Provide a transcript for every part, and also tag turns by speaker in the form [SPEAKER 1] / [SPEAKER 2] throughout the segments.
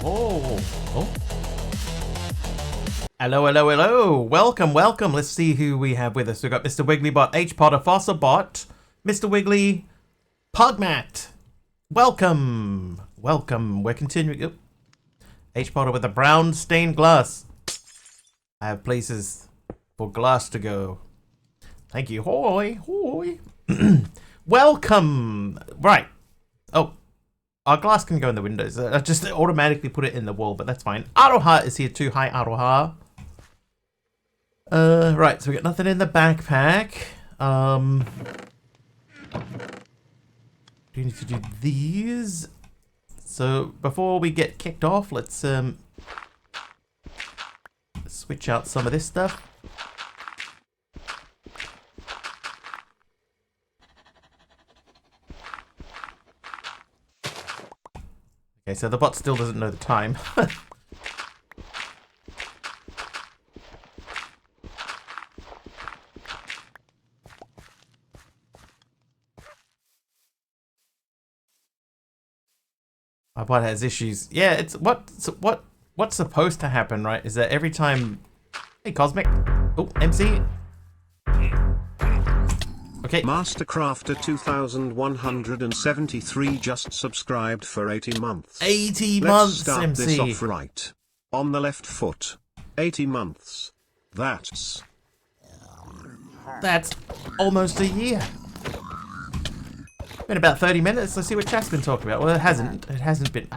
[SPEAKER 1] Oh. Hello, hello, hello. Welcome, welcome. Let's see who we have with us. We've got Mr. Wigglybot, H. Potter, Fossilbot, Mr. Wiggly, Pugmat. Welcome. Welcome. We're continuing. Oop. H. Potter with a brown stained glass. I have places for glass to go. Thank you. Hoi, hoi. Welcome. Right. Oh. Our glass can go in the windows. I just automatically put it in the wall, but that's fine. Aroha is here too. Hi, Aroha. Right, so we got nothing in the backpack. We need to do these. So before we get kicked off, let's switch out some of this stuff. Okay, so the bot still doesn't know the time. My bot has issues. Yeah, it's what's supposed to happen, right? Is that every time... Hey, Cosmic. Oh, MC. Okay.
[SPEAKER 2] Mastercrafter 2173 just subscribed for 80 months.
[SPEAKER 1] 80
[SPEAKER 2] Let's
[SPEAKER 1] months,
[SPEAKER 2] start
[SPEAKER 1] MC.
[SPEAKER 2] this off right. On the left foot. 80 months. That's
[SPEAKER 1] almost a year. Been about 30 minutes. Let's see what chat's been talking about. Well, it hasn't. It hasn't been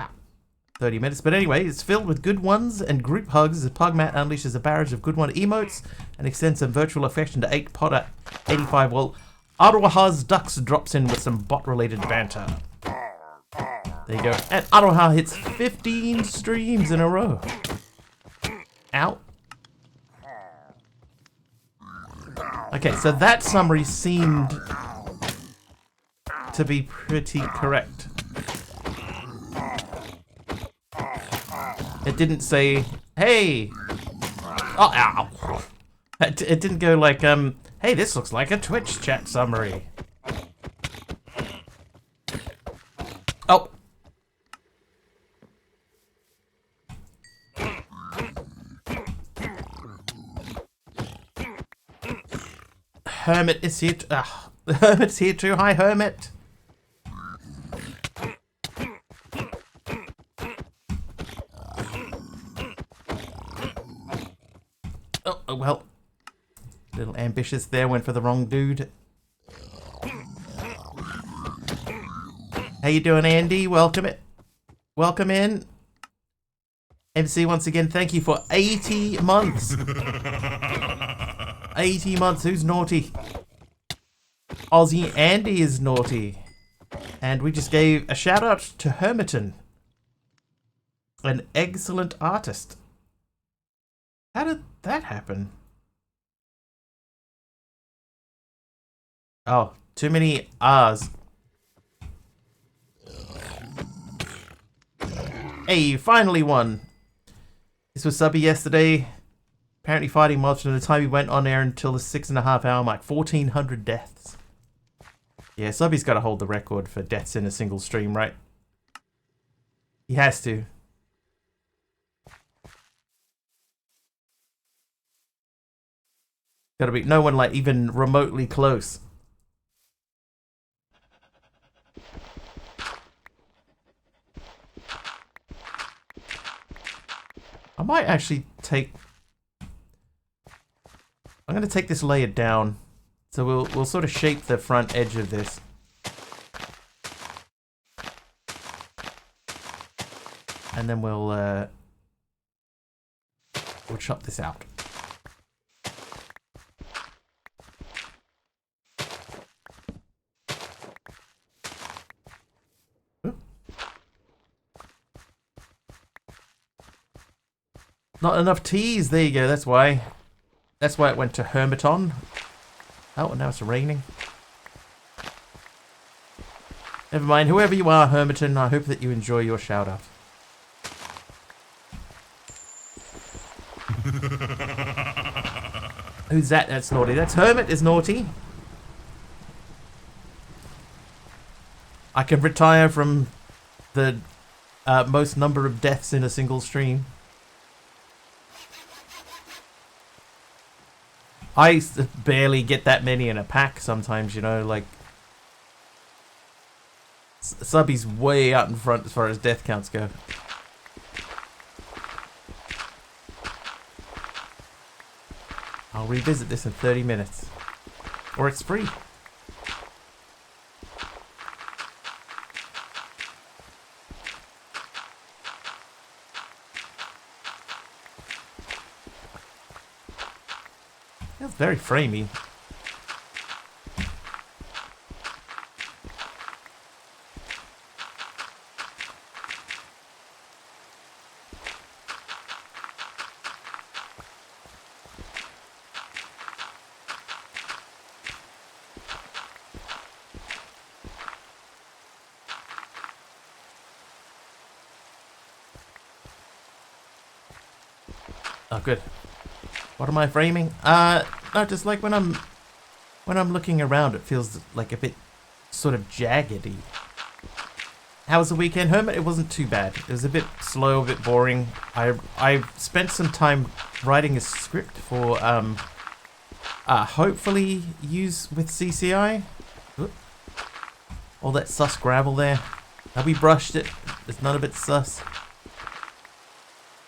[SPEAKER 1] 30 minutes. But anyway, it's filled with good ones and group hugs as Pugmat unleashes a barrage of good one emotes and extends some virtual affection to 8 Potter 85. Well, Aroha's Ducks drops in with some bot-related banter. There you go. And Aroha hits 15 streams in a row. Ow. Okay, so that summary seemed to be pretty correct. It didn't say, hey. Oh, ow. It didn't go like, hey, this looks like a Twitch chat summary. Oh. Hermit is here. The Hermit's here too. Hi, Hermit. Oh, well. A little ambitious there. Went for the wrong dude. How you doing, Andy? Welcome in. MC, once again, thank you for 80 months. 80 months. Who's naughty? Aussie Andy is naughty. And we just gave a shout out to Hermiton. An excellent artist. How did that happen? Oh, too many R's. Hey, finally won. This was Subby yesterday. Apparently fighting mobs from the time he went on air until the 6.5 hour mark. 1,400 deaths. Yeah, Subby's got to hold the record for deaths in a single stream, right? He has to. Gotta be no one like even remotely close. I might actually take... I'm gonna take this layer down. So we'll sort of shape the front edge of this. And then we'll chop this out. Not enough teas. There you go. That's why. That's why it went to Hermiton. Oh, and now it's raining. Never mind. Whoever you are, Hermiton, I hope that you enjoy your shout out. Who's that? That's naughty. That's Hermit is naughty. I can retire from the most number of deaths in a single stream. I barely get that many in a pack sometimes, you know, like... Subby's way out in front as far as death counts go. I'll revisit this in 30 minutes. Or it's free. That's very framey. Oh, good. What am I framing? No, just like when I'm looking around, it feels like a bit sort of jaggedy. How was the weekend, Hermit? It wasn't too bad. It was a bit slow, a bit boring. I spent some time writing a script for hopefully use with CCI. Oop. All that sus gravel there. Now we brushed it. There's none of it sus.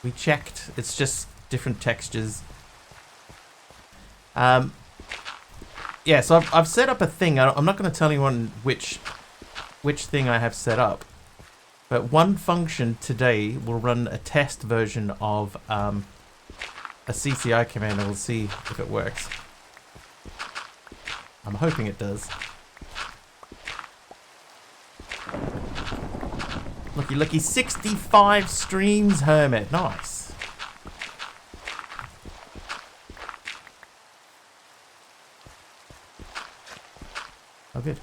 [SPEAKER 1] We checked. It's just different textures. Yeah, so I've set up a thing. I'm not going to tell anyone which thing I have set up, but one function today will run a test version of a CCI command, and we'll see if it works. I'm hoping it does. Looky, looky, 65 streams, Hermit. Nice. Oh, good.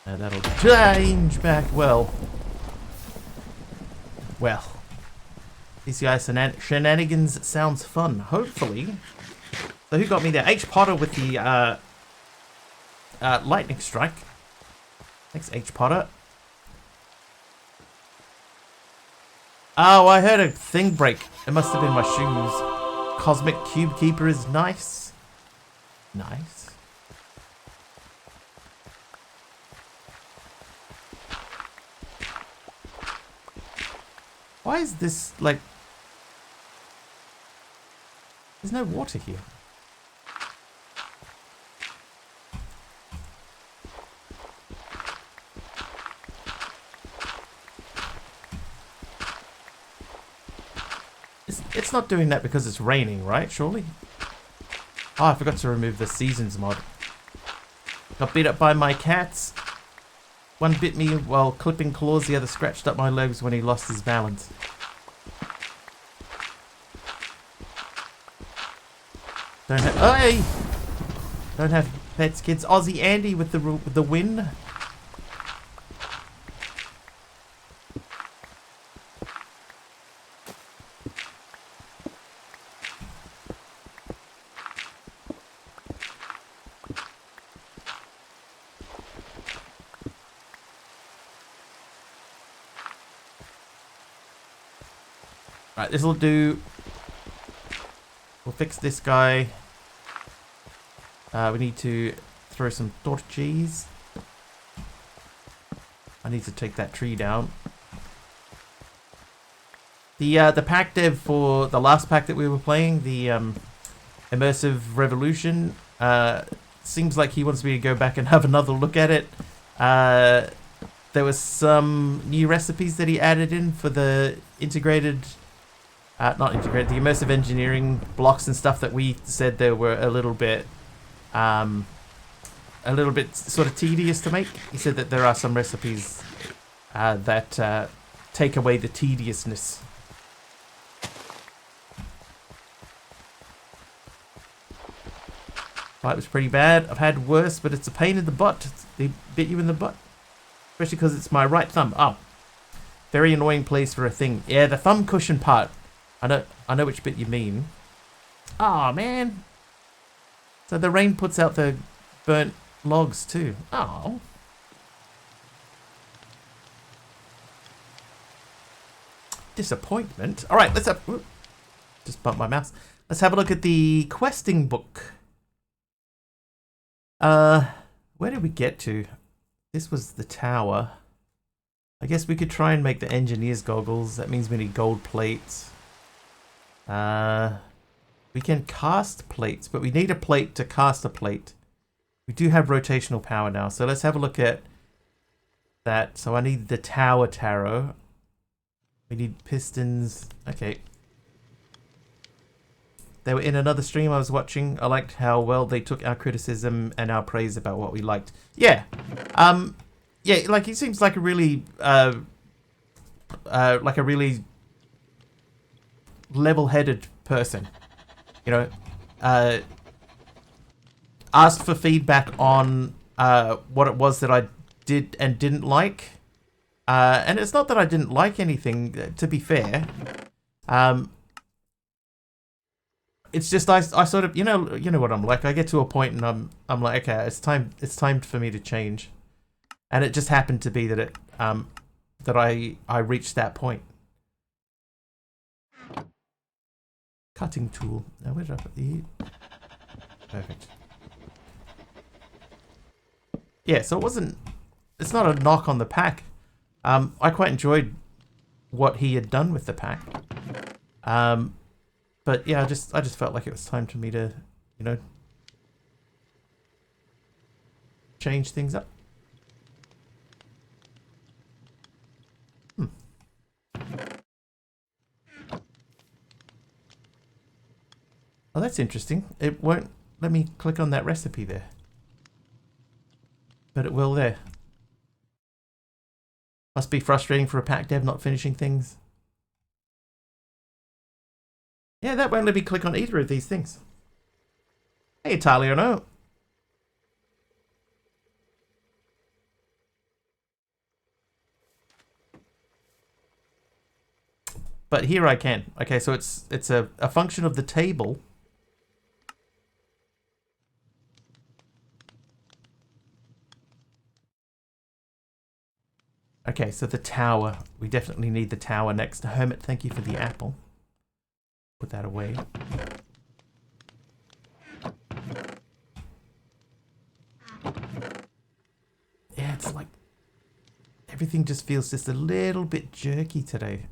[SPEAKER 1] And that'll change back well. Well. CCI shenanigans sounds fun, hopefully. So who got me there? H. Potter with the lightning strike. Thanks, H. Potter. Oh, I heard a thing break. It must have been my shoes. Cosmic Cube Keeper is nice. Nice. Why is this, like... There's no water here. It's not doing that because it's raining, right? Surely? Oh, I forgot to remove the seasons mod. Got beat up by my cats. One bit me while clipping claws, the other scratched up my legs when he lost his balance. Don't have... Hey! Don't have pets, kids. Aussie Andy with the win. Right, this'll do. We'll fix this guy. We need to throw some torches. I need to take that tree down. The pack dev for the last pack that we were playing, the Immersive Revolution, seems like he wants me to go back and have another look at it. There was some new recipes that he added in for the integrated... not integrated, the immersive engineering blocks and stuff that we said there were a little bit sort of tedious to make. He said that there are some recipes that take away the tediousness. Fight was pretty bad. I've had worse, but it's a pain in the butt. They bit you in the butt. Especially because it's my right thumb. Oh. Very annoying place for a thing. Yeah, the thumb cushion part. I know which bit you mean. Aw, man. So the rain puts out the burnt logs too. Oh. disappointment. All right, let's have... Ooh, just bumped my mouse. Let's have a look at the questing book. Where did we get to? This was the tower. I guess we could try and make the engineer's goggles. That means we need gold plates. We can cast plates, but we need a plate to cast a plate. We do have rotational power now, so let's have a look at that. So I need the tower tarot. We need pistons. Okay. They were in another stream I was watching. I liked how well they took our criticism and our praise about what we liked. Yeah. Yeah, like he seems like a really level-headed person. You know, asked for feedback on what it was that I did and didn't like. And it's not that I didn't like anything, to be fair. It's just I sort of you know what I'm like. I get to a point and I'm like, okay, it's time for me to change. And it just happened to be that it that I reached that point. Cutting tool. Now where did I put the... Perfect. Yeah, so it's not a knock on the pack. I quite enjoyed what he had done with the pack. But yeah, I just felt like it was time for me to, you know, change things up. Oh, that's interesting. It won't let me click on that recipe there. But it will there. Must be frustrating for a pack dev not finishing things. Yeah, that won't let me click on either of these things. Hey, Italiano. But here I can. Okay, so it's a function of the table. Okay, so the tower. We definitely need the tower next to Hermit. Thank you for the apple. Put that away. Yeah, it's like everything just feels just a little bit jerky today.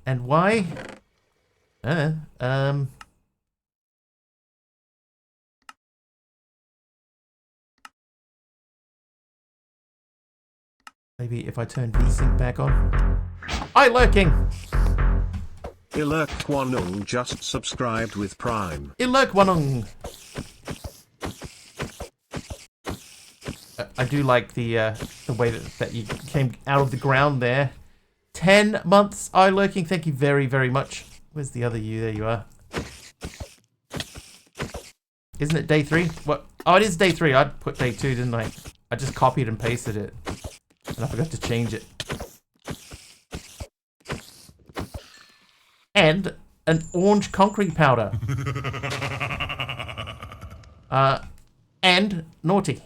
[SPEAKER 1] And why? Maybe if I turn VSync back on. Hi, lurking!
[SPEAKER 2] Ilurk Kwanung just subscribed with Prime.
[SPEAKER 1] Ilurk Kwanung! I do like the way that you came out of the ground there. 10 months, I lurking. Thank you very, very much. Where's the other you? There you are. Isn't it day 3? What? Oh, it is day 3. I put day 2, didn't I? I just copied and pasted it. And I forgot to change it. And an orange concrete powder. And naughty.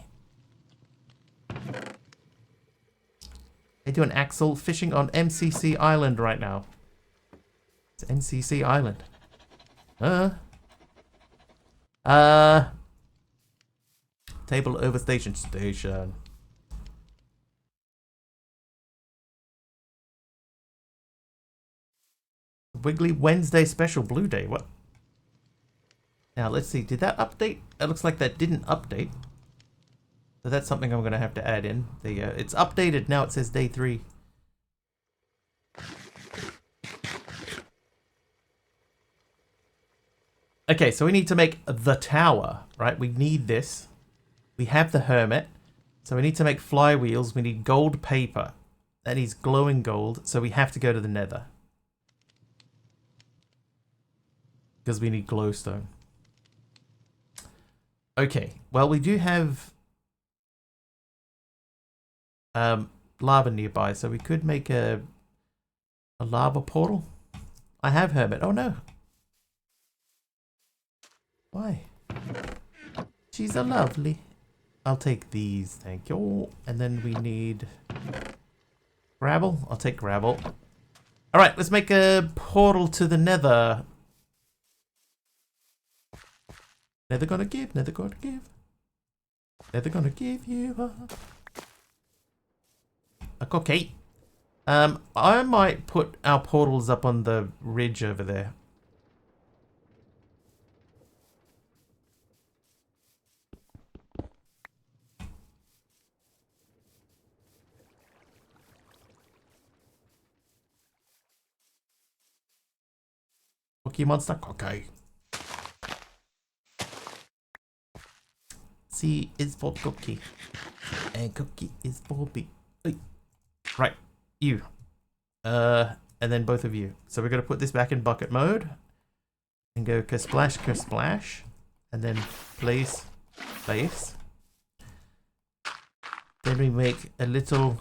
[SPEAKER 1] They do an Axel fishing on MCC Island right now. It's MCC Island. Table over station. Wiggly Wednesday special blue day. What? Now let's see. Did that update? It looks like that didn't update. So that's something I'm going to have to add in. It's updated now. It says day 3. Okay, so we need to make the tower, right? We need this. We have the hermit. So we need to make flywheels. We need gold paper. That needs glowing gold. So we have to go to the nether. Because we need glowstone. Okay, well we do have lava nearby, so we could make a lava portal. I have hermit. Oh no. Why? She's a lovely. I'll take these, thank you. And then we need gravel. I'll take gravel. Alright, let's make a portal to the nether. Nether gonna give, nether gonna give. Nether gonna give you a cookie. I might put our portals up on the ridge over there. Cookie monster, cookie. C is for cookie. And cookie is for B. Right, you. And then both of you. So we're gonna put this back in bucket mode. And go kersplash, kersplash. And then place. Then we make a little...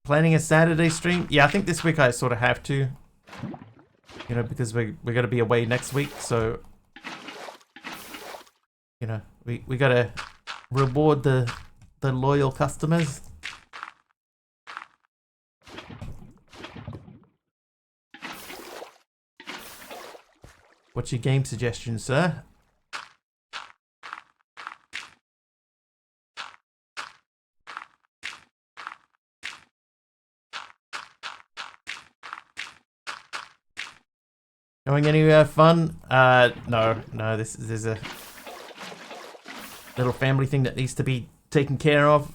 [SPEAKER 1] Planning a Saturday stream? Yeah, I think this week I sort of have to. You know, because we're going to be away next week, so... You know, we got to reward the loyal customers. What's your game suggestion, sir? Going anywhere fun? No, this is a little family thing that needs to be taken care of.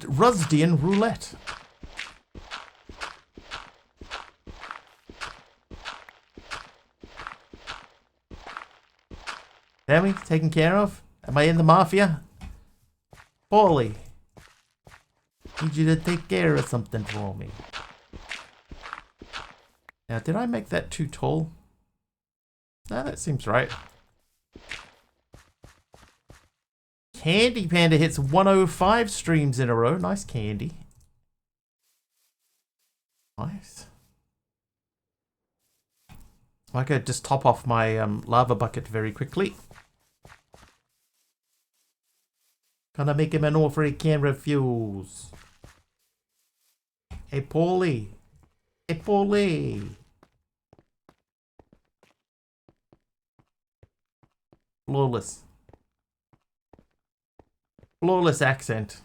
[SPEAKER 1] Rusdian roulette. Damn, taken care of? Am I in the mafia? Paulie, need you to take care of something for me. Now, did I make that too tall? No, that seems right. Candy Panda hits 105 streams in a row. Nice, Candy. Nice. I could just top off my lava bucket very quickly. Gonna make him an offer he can't refuse. Hey, Paulie. Hey, Paulie. Flawless. Flawless accent.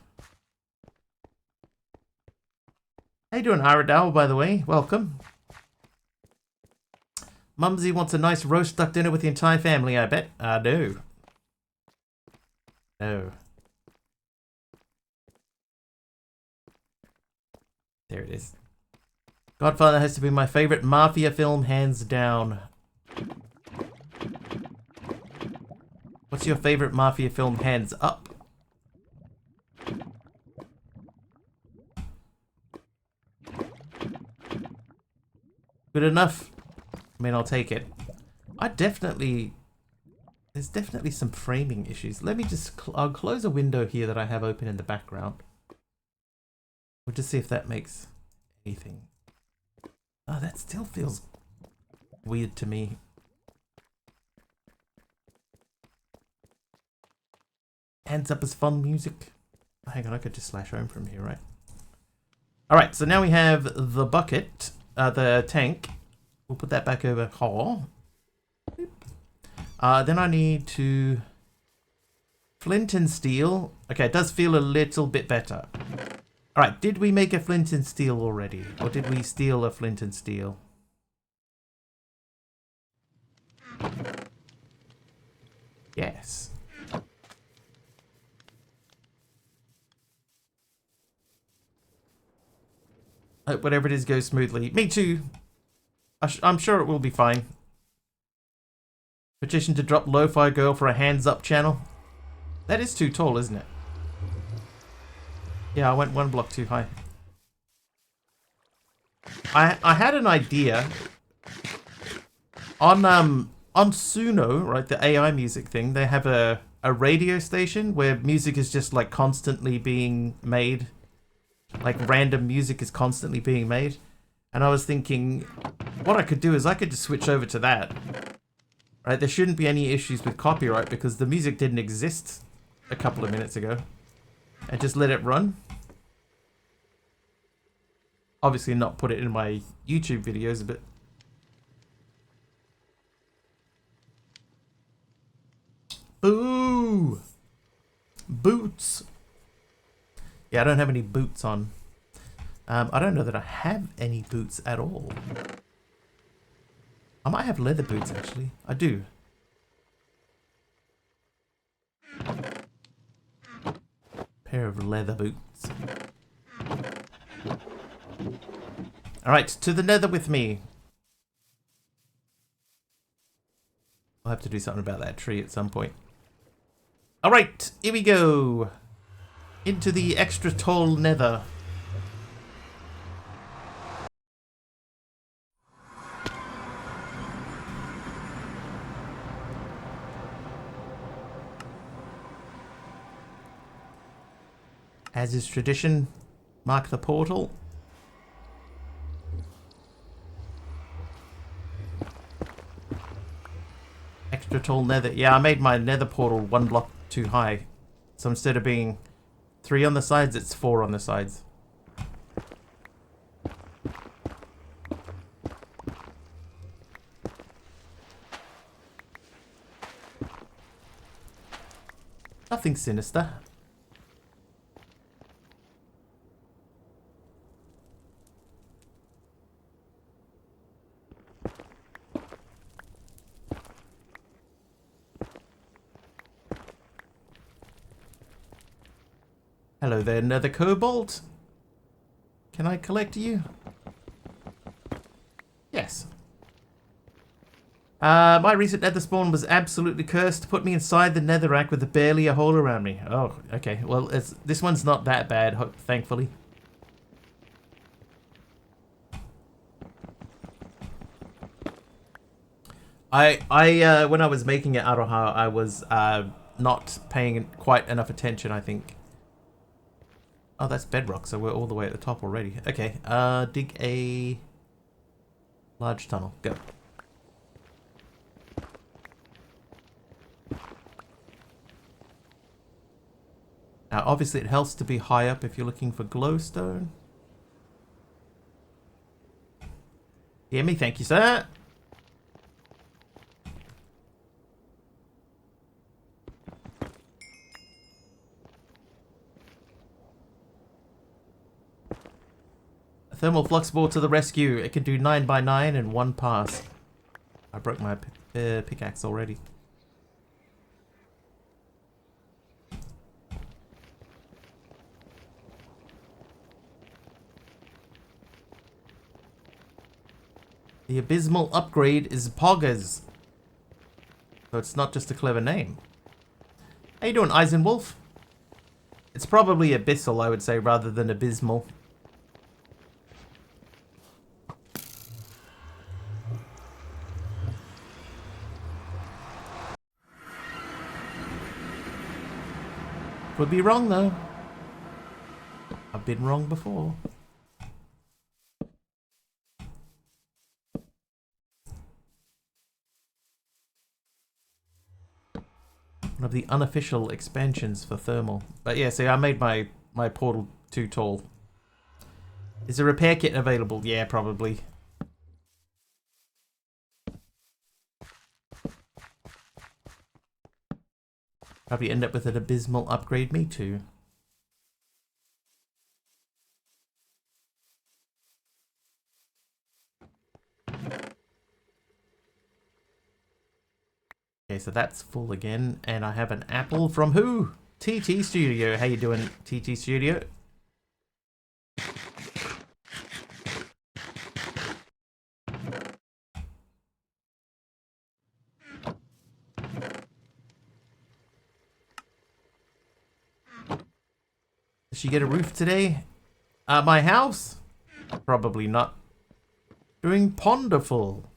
[SPEAKER 1] How you doing, Aradal, by the way? Welcome. Mumsy wants a nice roast duck dinner with the entire family, I bet. No. No. There it is. Godfather has to be my favorite mafia film, hands down. What's your favorite mafia film, hands up? Good enough. I mean, I'll take it. There's definitely some framing issues. Let me just, I'll close a window here that I have open in the background. We'll just see if that makes anything. Oh, that still feels weird to me. Hands up is fun music. Oh, hang on, I could just slash home from here, right? Alright, so now we have the bucket, the tank. We'll put that back over here. Then I need to... Flint and steel. Okay, it does feel a little bit better. Alright, did we make a flint and steel already? Or did we steal a flint and steel? Yes. Hope whatever it is goes smoothly. Me too. I'm sure it will be fine. Petition to drop Lo-Fi Girl for a hands up channel. That is too tall, isn't it? Yeah, I went one block too high. I had an idea on Suno, right, the AI music thing. They have a radio station where music is just like constantly being made, like random music is constantly being made. And I was thinking, what I could do is I could just switch over to that. Right, there shouldn't be any issues with copyright because the music didn't exist a couple of minutes ago. And just let it run. Obviously not put it in my YouTube videos, but... Boo! Boots! Yeah, I don't have any boots on. I don't know that I have any boots at all. I might have leather boots, actually. I do. Pair of leather boots. Alright, to the nether with me. I'll have to do something about that tree at some point. Alright, here we go. Into the extra tall nether. As is tradition, mark the portal. Extra tall nether. Yeah, I made my nether portal one block too high. So instead of being 3 on the sides, it's 4 on the sides. Nothing sinister. Hello there, nether kobold. Can I collect you? Yes. My recent nether spawn was absolutely cursed. Put me inside the netherrack with barely a hole around me. Oh, okay. Well, this one's not that bad, thankfully. When I was making it, Aroha, I was not paying quite enough attention, I think. Oh, that's bedrock, so we're all the way at the top already. Okay, dig a large tunnel. Go. Now, obviously it helps to be high up if you're looking for glowstone. Hear me? Thank you, sir. Thermal flux ball to the rescue. It can do 9 by 9 in 1 pass. I broke my pickaxe already. The abysmal upgrade is Poggers. So it's not just a clever name. How you doing, Eisenwolf? It's probably abyssal, I would say, rather than abysmal. Could be wrong, though. I've been wrong before. One of the unofficial expansions for thermal. But yeah, see, I made my portal too tall. Is a repair kit available? Yeah, probably. Probably end up with an abysmal upgrade, me too. Okay, so that's full again, and I have an apple from who? TT Studio. How you doing, TT Studio? Did she get a roof today? My house? Probably not. Doing ponderful.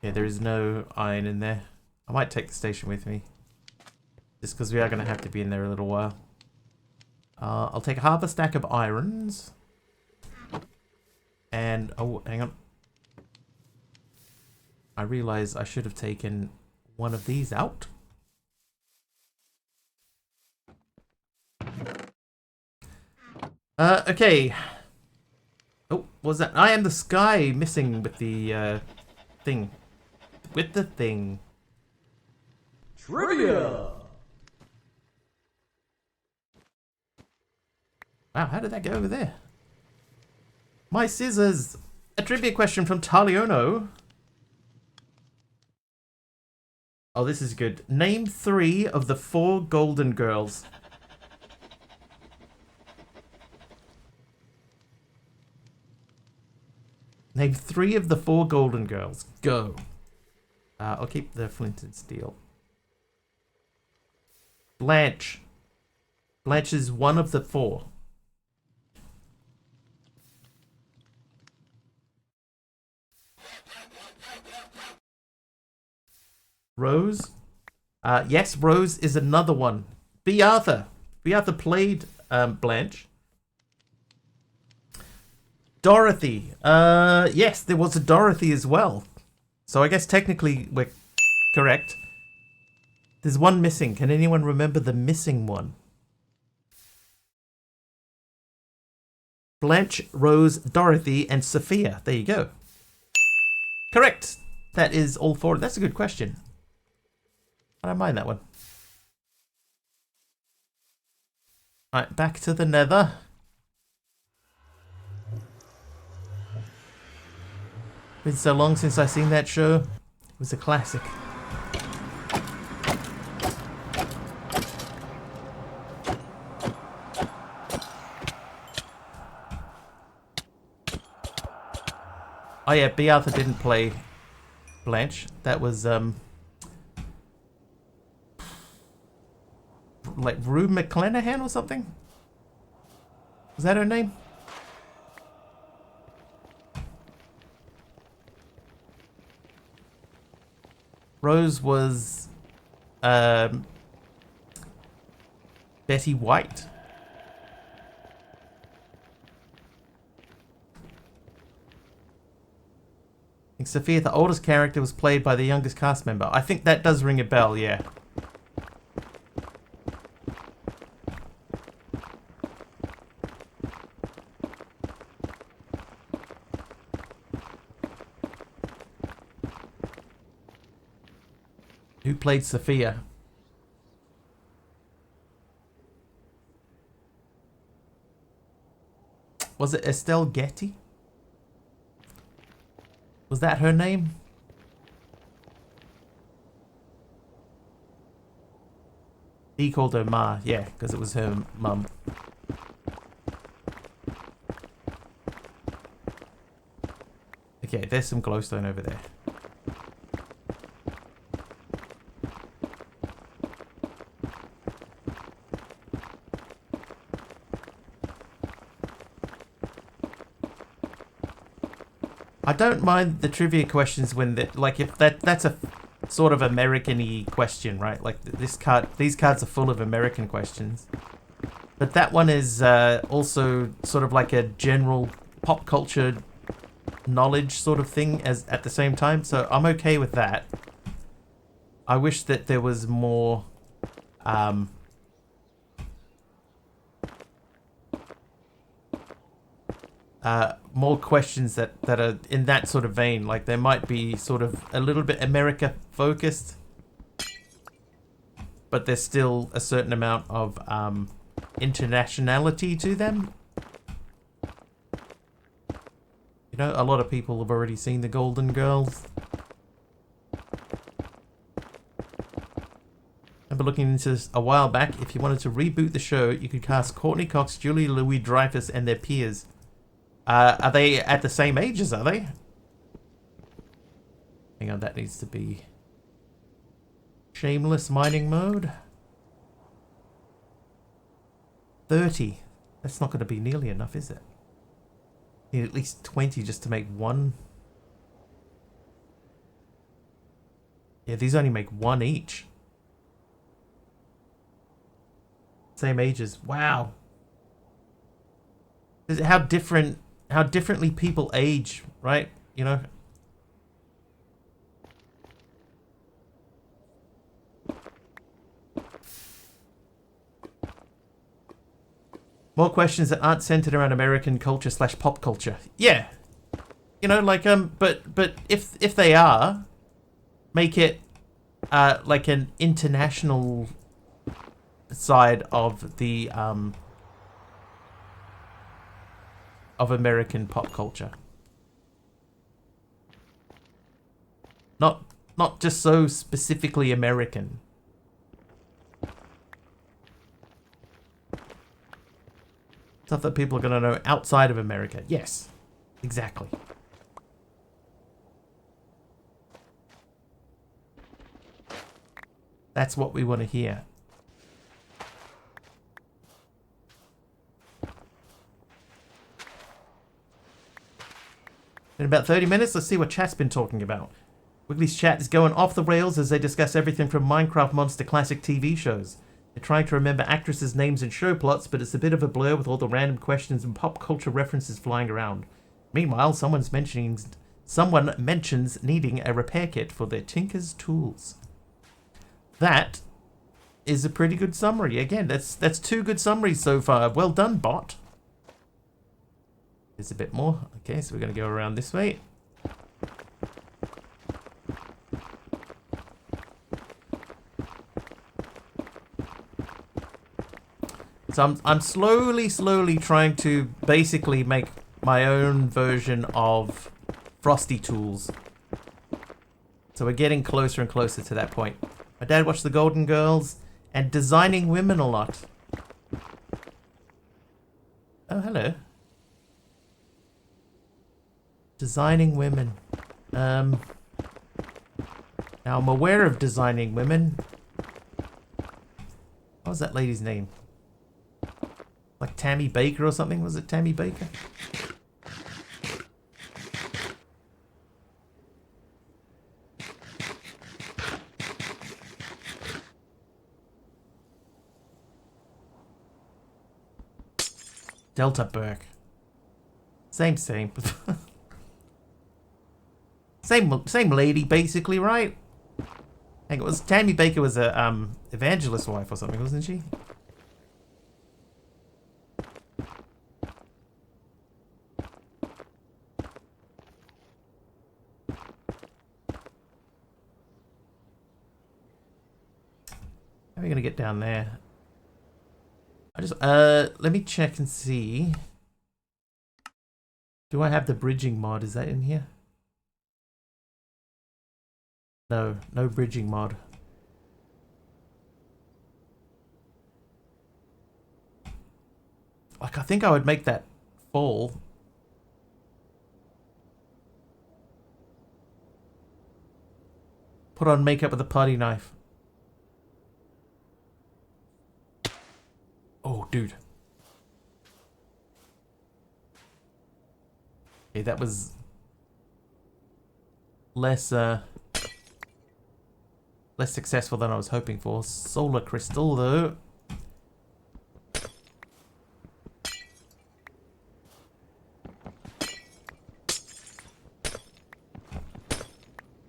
[SPEAKER 1] Yeah, there is no iron in there. I might take the station with me. Just because we are going to have to be in there a little while. I'll take half a stack of irons. And, oh, hang on. I realize I should have taken one of these out. Okay. Oh, what was that? I am the sky missing with the, thing. With the thing.
[SPEAKER 3] Trivia!
[SPEAKER 1] Wow, how did that go over there? My scissors! A trivia question from Taliono. Oh, this is good. Name 3 of the 4 Golden Girls. Name 3 of the 4 Golden Girls. Go. I'll keep the flint and steel. Blanche. Blanche is one of the 4. Rose. Yes, Rose is another one. B. Arthur. B. Arthur played Blanche. Dorothy. Yes, there was a Dorothy as well. So I guess technically we're correct. There's one missing. Can anyone remember the missing one? Blanche, Rose, Dorothy, and Sophia. There you go. Correct. That is all 4. That's a good question. I don't mind that one. Alright, back to the nether. Been so long since I've seen that show. It was a classic. Oh yeah, B. Arthur didn't play Blanche. That was like Rue McClanahan or something? Was that her name? Rose was Betty White. I think Sophia, the oldest character, was played by the youngest cast member. I think that does ring a bell, yeah. Who played Sophia? Was it Estelle Getty? Was that her name? He called her Ma, yeah, because it was her mum. Okay, there's some glowstone over there. I don't mind the trivia questions when like if that's a sort of American-y question, right? Like these cards are full of American questions. But that one is also sort of like a general pop culture knowledge sort of thing at the same time, so I'm okay with that. I wish that there was more more questions that are in that sort of vein. Like there might be sort of a little bit America focused, but there's still a certain amount of internationality to them. You know, a lot of people have already seen the Golden Girls. I remember looking into this a while back. If you wanted to reboot the show, you could cast Courtney Cox, Julia Louis-Dreyfus, and their peers. Are they at the same ages, are they? Hang on, that needs to be Shameless mining mode. 30. That's not going to be nearly enough, is it? Need at least 20 just to make one. Yeah, these only make one each. Same ages. Wow. How differently people age, right? You know? More questions that aren't centered around American culture / pop culture. Yeah. You know, like, but if they are, make it, like an international side of the, of American pop culture. Not just so specifically American. Stuff that people are going to know outside of America. Yes, exactly. That's what we want to hear. In about 30 minutes, let's see what chat's been talking about. Wiggly's chat is going off the rails as they discuss everything from Minecraft mods to classic TV shows. They're trying to remember actresses' names and show plots, but it's a bit of a blur with all the random questions and pop culture references flying around. Meanwhile, someone mentions needing a repair kit for their Tinker's tools. That is a pretty good summary. Again, that's 2 good summaries so far. Well done, bot. There's a bit more. Okay, so we're going to go around this way. So I'm slowly trying to basically make my own version of Frosty Tools. So we're getting closer and closer to that point. My dad watched The Golden Girls and Designing Women a lot. Oh, hello. Designing Women. Now I'm aware of Designing Women. What was that lady's name? Like Tammy Baker or something? Was it Tammy Baker? Delta Burke. Same. Same lady, basically, right? Hang on, Tammy Baker was a evangelist wife or something, wasn't she? How are we gonna get down there? Let me check and see. Do I have the bridging mod? Is that in here? No, no bridging mod. Like, I think I would make that fall. Put on makeup with a putty knife. Oh, dude. Okay, that was less successful than I was hoping for. Solar crystal, though.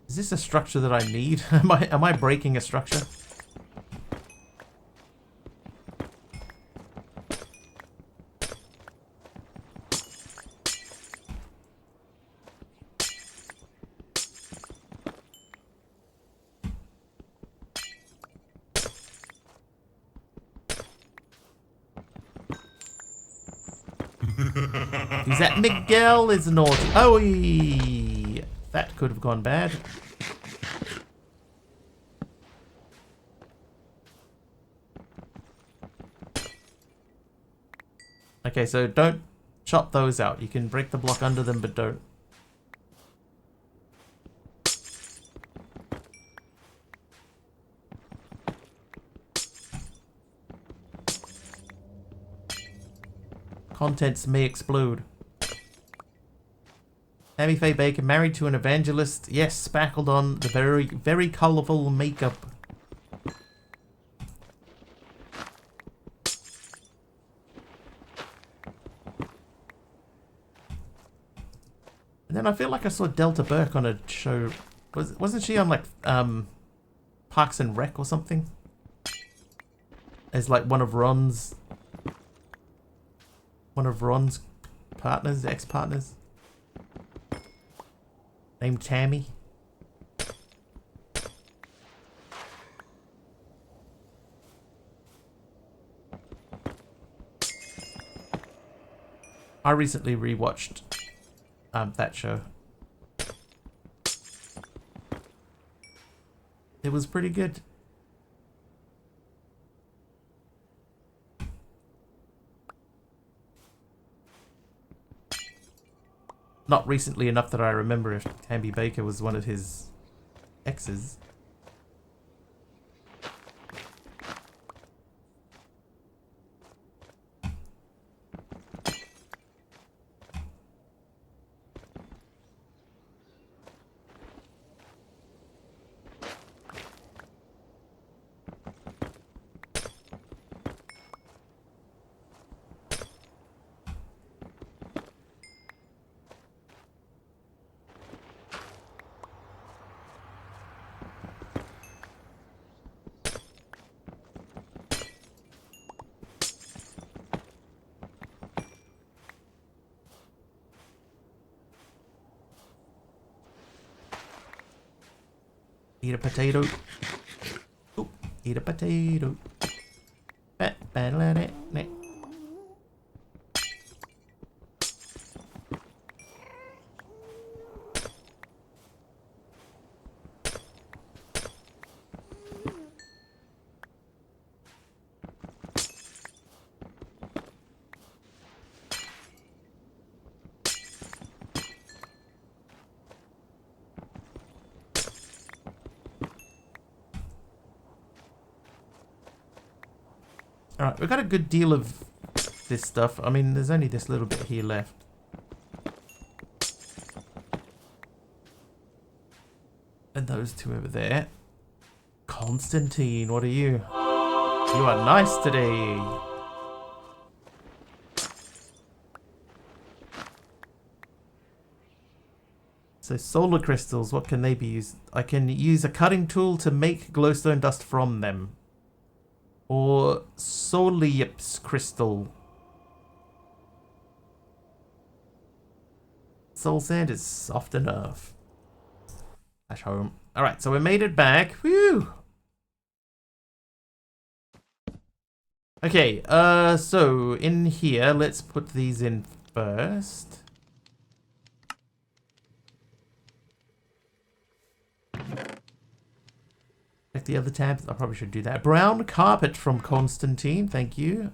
[SPEAKER 1] Is this a structure that I need? Am I breaking a structure? Is that Miguel is naughty? Oh, that could have gone bad. Okay, so don't chop those out. You can break the block under them, but don't. Contents may explode. Tammy Faye Baker married to an evangelist. Yes, spackled on the very, very colourful makeup. And then I feel like I saw Delta Burke on a show. Wasn't she on like Parks and Rec or something? As like one of Ron's partners, ex-partners. Named Tammy. I recently rewatched that show. It was pretty good. Not recently enough that I remember if Tammy Baker was one of his exes. Eat a potato. Ooh, eat a potato. Alright, we've got a good deal of this stuff. I mean, there's only this little bit here left. And those two over there. Constantine, what are you? You are nice today. So solar crystals, what can they be used? I can use a cutting tool to make glowstone dust from them. Or Solips crystal. Soul sand is soft enough. At home. Alright, so we made it back. Whew! Okay, so in here, let's put these in first. Check the other tabs. I probably should do that. Brown carpet from Constantine. Thank you.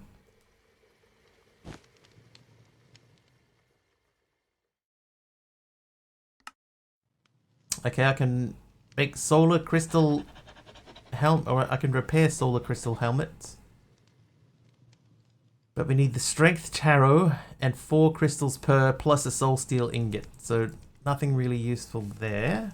[SPEAKER 1] Okay, I can make solar crystal helmet, or I can repair solar crystal helmets. But we need the strength tarot and 4 crystals per plus a soul steel ingot. So nothing really useful there.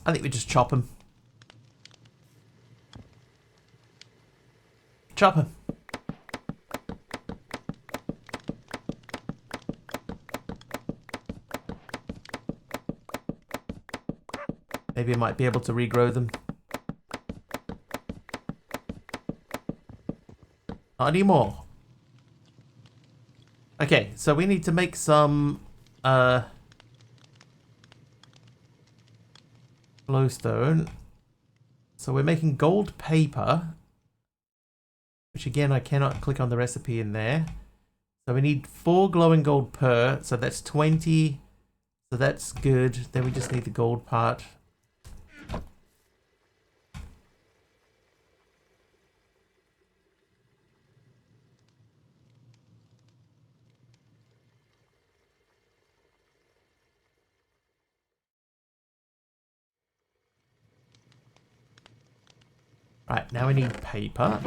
[SPEAKER 1] I think we just chop him. Chop him. Maybe I might be able to regrow them. Not anymore. Okay, so we need to make some glowstone. So we're making gold paper, which again I cannot click on the recipe in there. So we need 4 glowing gold per, so that's 20. So that's good. Then we just need the gold part. Right, now we need paper.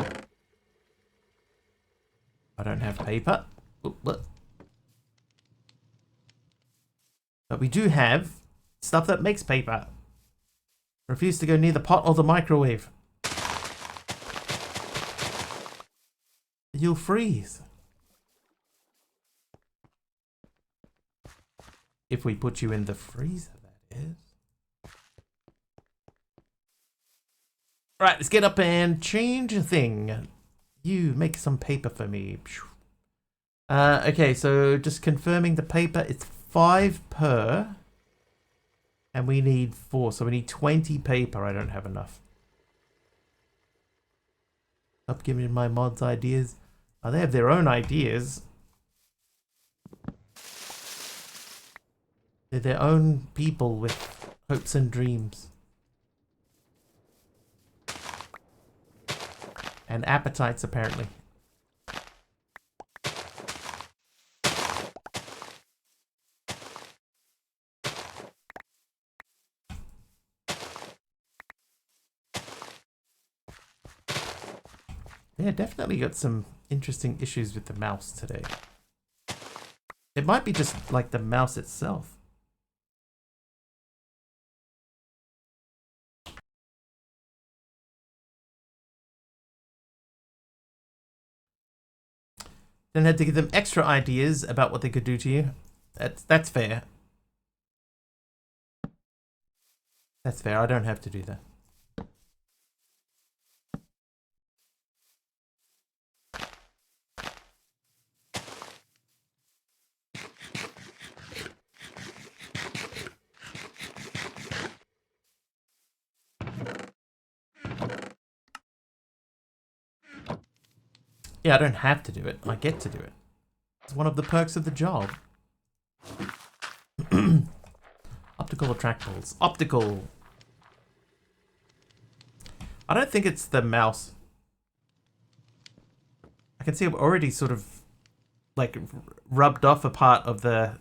[SPEAKER 1] I don't have paper. But we do have stuff that makes paper. Refuse to go near the pot or the microwave. You'll freeze. If we put you in the freezer, that is. Right, let's get up and change a thing. You make some paper for me. Okay, so just confirming the paper. It's 5 per. And we need 4, so we need 20 paper. I don't have enough. Stop giving my mods ideas. Oh, they have their own ideas. They're their own people with hopes and dreams. And appetites, apparently. Yeah, definitely got some interesting issues with the mouse today. It might be just like the mouse itself. Then had to give them extra ideas about what they could do to you. That's fair. That's fair. I don't have to do that. Yeah, I don't have to do it. I get to do it. It's one of the perks of the job. Optical attractables. Optical. I don't think it's the mouse. I can see I've already sort of like rubbed off a part of the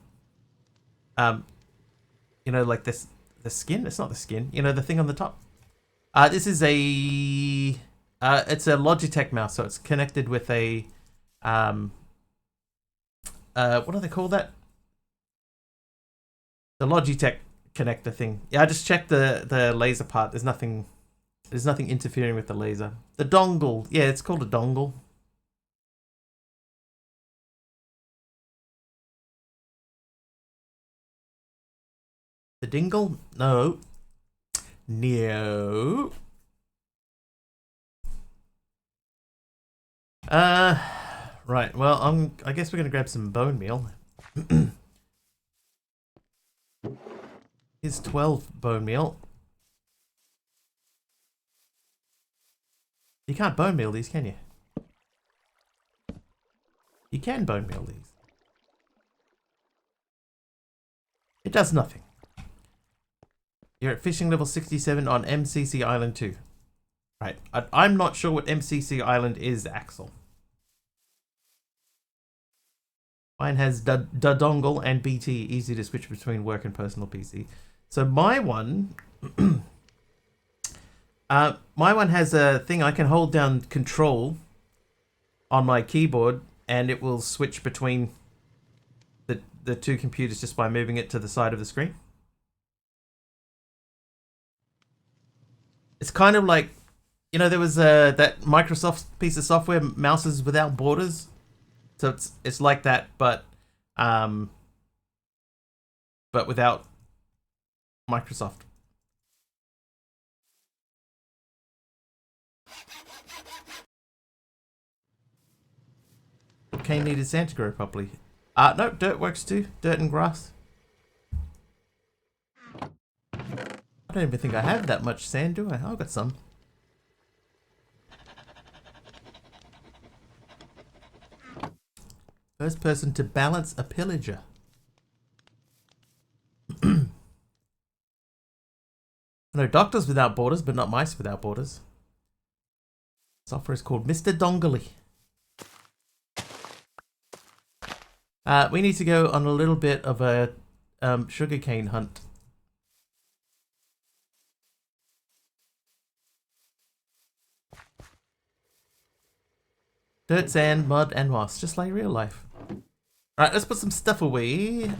[SPEAKER 1] you know, like this, the skin. It's not the skin, you know, the thing on the top. This is a it's a Logitech mouse, so it's connected with a what do they call that? The Logitech connector thing. Yeah, I just checked the laser part. There's nothing interfering with the laser. The dongle. Yeah, it's called a dongle. The dingle? No. No. Right. Well, I guess we're gonna grab some bone meal. Here's 12 bone meal. You can't bone meal these, can you? You can bone meal these. It does nothing. You're at fishing level 67 on MCC Island 2. Right. I'm not sure what MCC Island is, Axel. Mine has dongle and BT, easy to switch between work and personal PC. So my one, my one has a thing I can hold down control on my keyboard, and it will switch between the two computers just by moving it to the side of the screen. It's kind of like, you know, there was that Microsoft piece of software, Mouses Without Borders. So it's like that, but without Microsoft. Cane needed sand to grow properly. No, dirt works too. Dirt and grass. I don't even think I have that much sand, do I? I've got some. First person to balance a pillager. No, Doctors Without Borders, but not Mice Without Borders. Software is called Mr. Dongly. We need to go on a little bit of a sugarcane hunt. Dirt, sand, mud, and moss, just like real life. Alright, let's put some stuff away.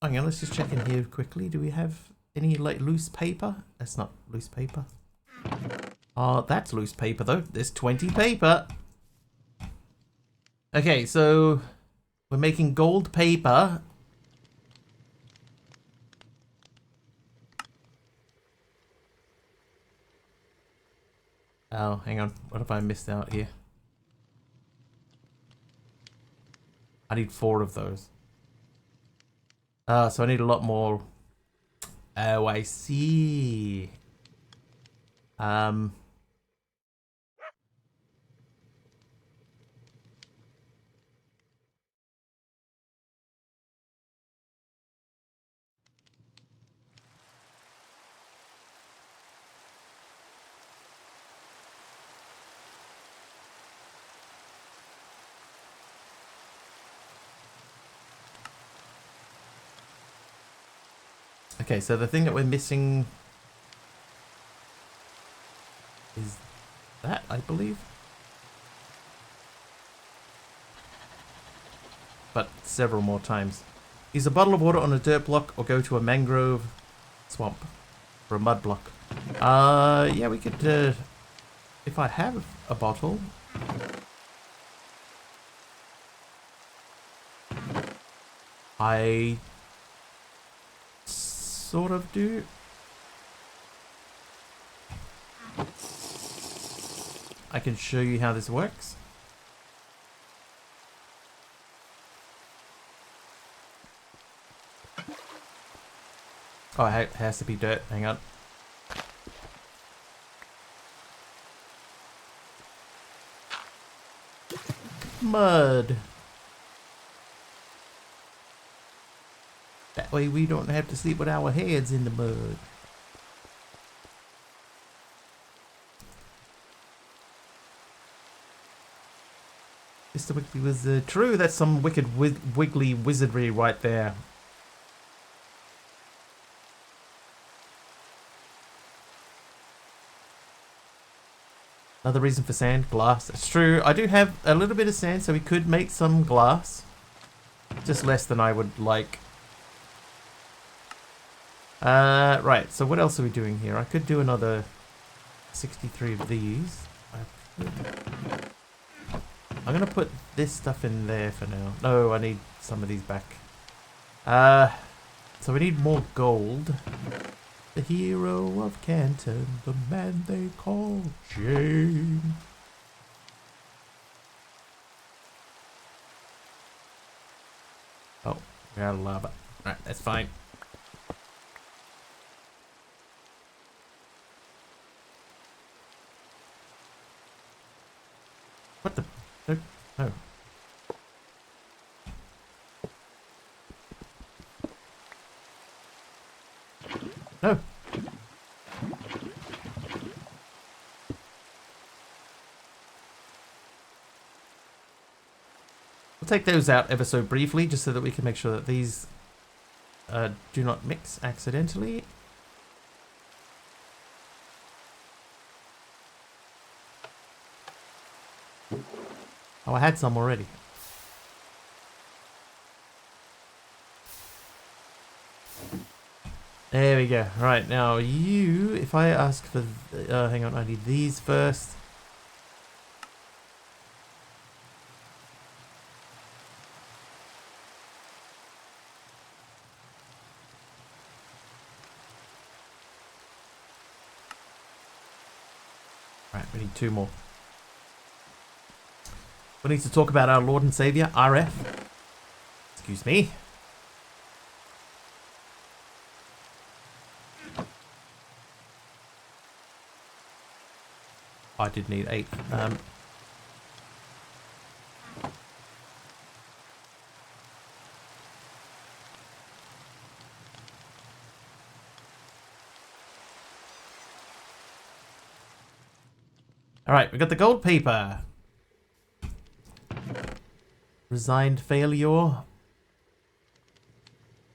[SPEAKER 1] Hang on, let's just check in here quickly. Do we have any like loose paper? That's not loose paper. Oh, that's loose paper though. There's 20 paper. Okay, so we're making gold paper. Oh, hang on. What have I missed out here? I need 4 of those. So I need a lot more. Oh, I see. Okay, so the thing that we're missing is that, I believe. But several more times. Use a bottle of water on a dirt block or go to a mangrove swamp for a mud block. Yeah, we could, if I have a bottle. I sort of do. I can show you how this works. Oh, it has to be dirt. Hang on. Mud. That way we don't have to sleep with our heads in the mud. Mr. Wiggly was true. That's some wicked wiggly wizardry right there. Another reason for sand, glass. It's true. I do have a little bit of sand, so we could make some glass. Just less than I would like. Right. So what else are we doing here? I could do another 63 of these. I'm gonna put this stuff in there for now. No, I need some of these back. So we need more gold. The hero of Canton, the man they call Jane. Oh, we're out of lava. Alright, that's fine. What the? No. Oh. No. We'll take those out ever so briefly, just so that we can make sure that these do not mix accidentally. Oh, I had some already. There we go. Right, now you, if I ask for, hang on, I need these first. Right, we need 2 more. We need to talk about our Lord and Savior, RF. Excuse me. I did need 8. Alright, we got the gold paper. Resigned failure.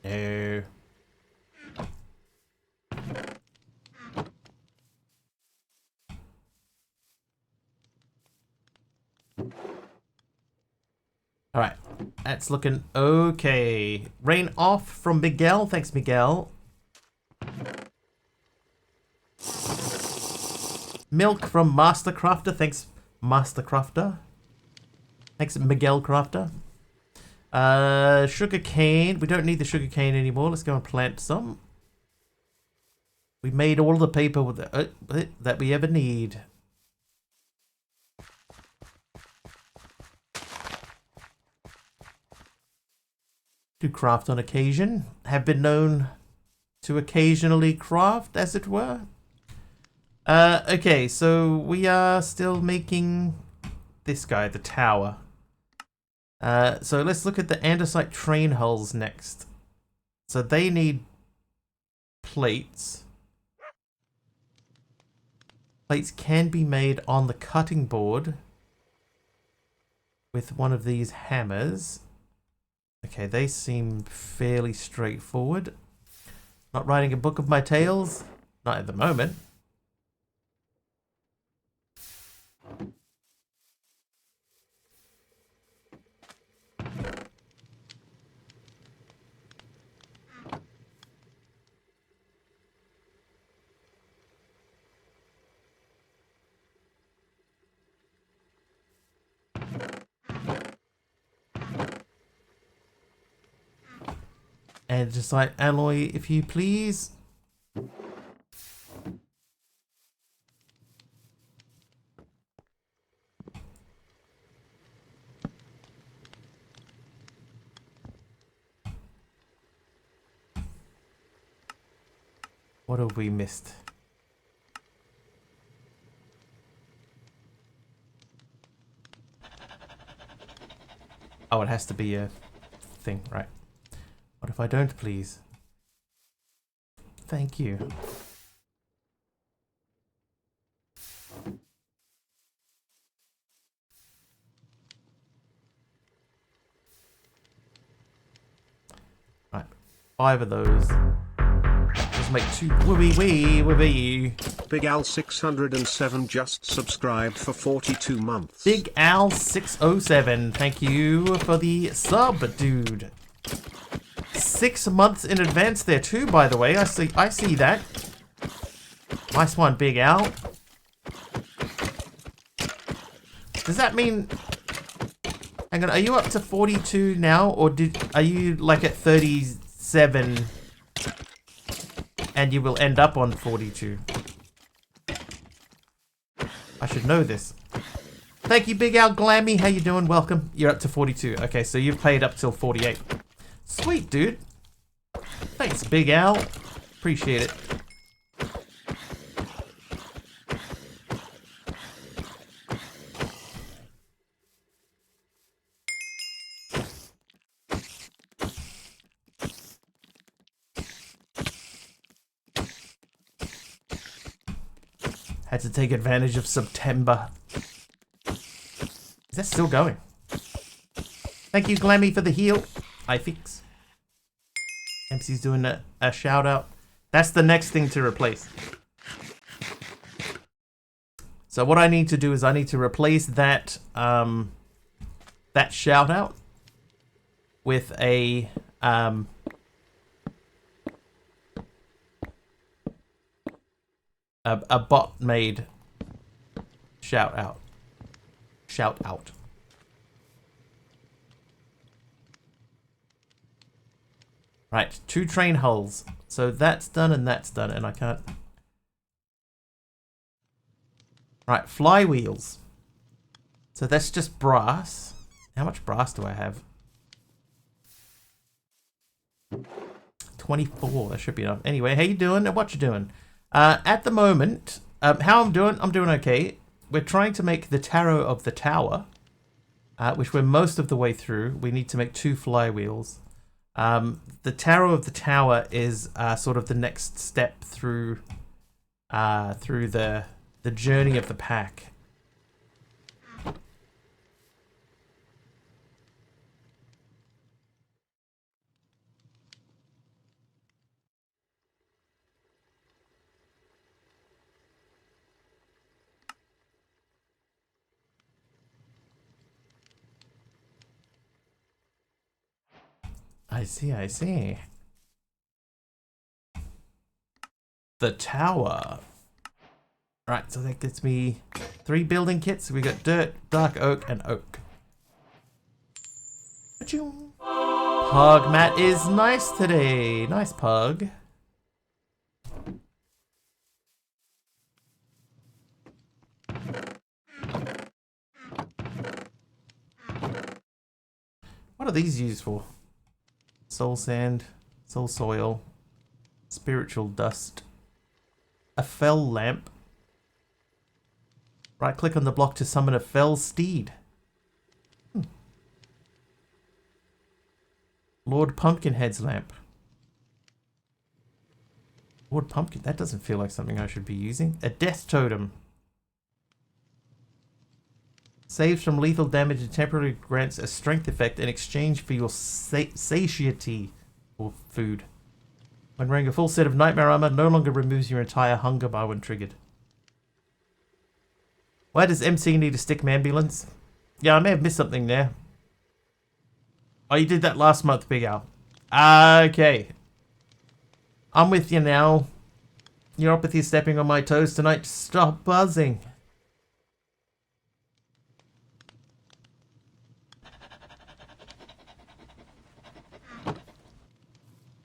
[SPEAKER 1] No. That's looking okay. Rain off from Miguel. Thanks, Miguel. Milk from Master Crafter. Thanks, Master Crafter. Thanks, Miguel Crafter. Sugar cane. We don't need the sugar cane anymore. Let's go and plant some. We made all the paper with that we ever need. Do craft on occasion. Have been known to occasionally craft, as it were. Okay, so we are still making this guy, the tower. So let's look at the andesite train hulls next. So they need plates. Plates can be made on the cutting board with one of these hammers. Okay, they seem fairly straightforward. Not writing a book of my tales? Not at the moment. And just like alloy, if you please. What have we missed? Oh, it has to be a thing, right? What if I don't, please? Thank you. Right, 5 of those. Let's make 2. Wee.
[SPEAKER 2] Big Al 607 just subscribed for 42 months.
[SPEAKER 1] Big Al 607, thank you for the sub, dude. 6 months in advance there too, by the way. I see that. Nice one, Big Al. Does that mean... Hang on, are you up to 42 now, or are you like at 37 and you will end up on 42? I should know this. Thank you, Big Al Glammy. How you doing? Welcome. You're up to 42. Okay, so you've played up till 48. Sweet, dude. Thanks, Big Al. Appreciate it. Had to take advantage of September. Is that still going? Thank you, Glammy, for the heal. I fix. MC's doing a shout out. That's the next thing to replace. So what I need to do is I need to replace that that shout out with a bot made shout out. Shout out. Right, 2 train hulls. So that's done and I can't... Right, flywheels. So that's just brass. How much brass do I have? 24, that should be enough. Anyway, how you doing and what you doing? At the moment, how I'm doing okay. We're trying to make the Tarot of the Tower, which we're most of the way through. We need to make 2 flywheels. The Tarot of the Tower is sort of the next step through the journey of the pack. I see, I see. The tower. Right, so that gets me 3 building kits. We got dirt, dark oak, and oak. Achoo. Pug Matt is nice today. Nice pug. What are these used for? Soul sand, soul soil, spiritual dust, a fell lamp. Right click on the block to summon a fell steed. Lord Pumpkinhead's lamp. Lord Pumpkin, that doesn't feel like something I should be using. A death totem. Saves from lethal damage and temporarily grants a strength effect in exchange for your satiety or food. When wearing a full set of nightmare armor, no longer removes your entire hunger bar when triggered. Why does MC need a stick ambulance? Yeah, I may have missed something there. Oh, you did that last month, Big Al. Okay. I'm with you now. You're up with you stepping on my toes tonight. Stop buzzing.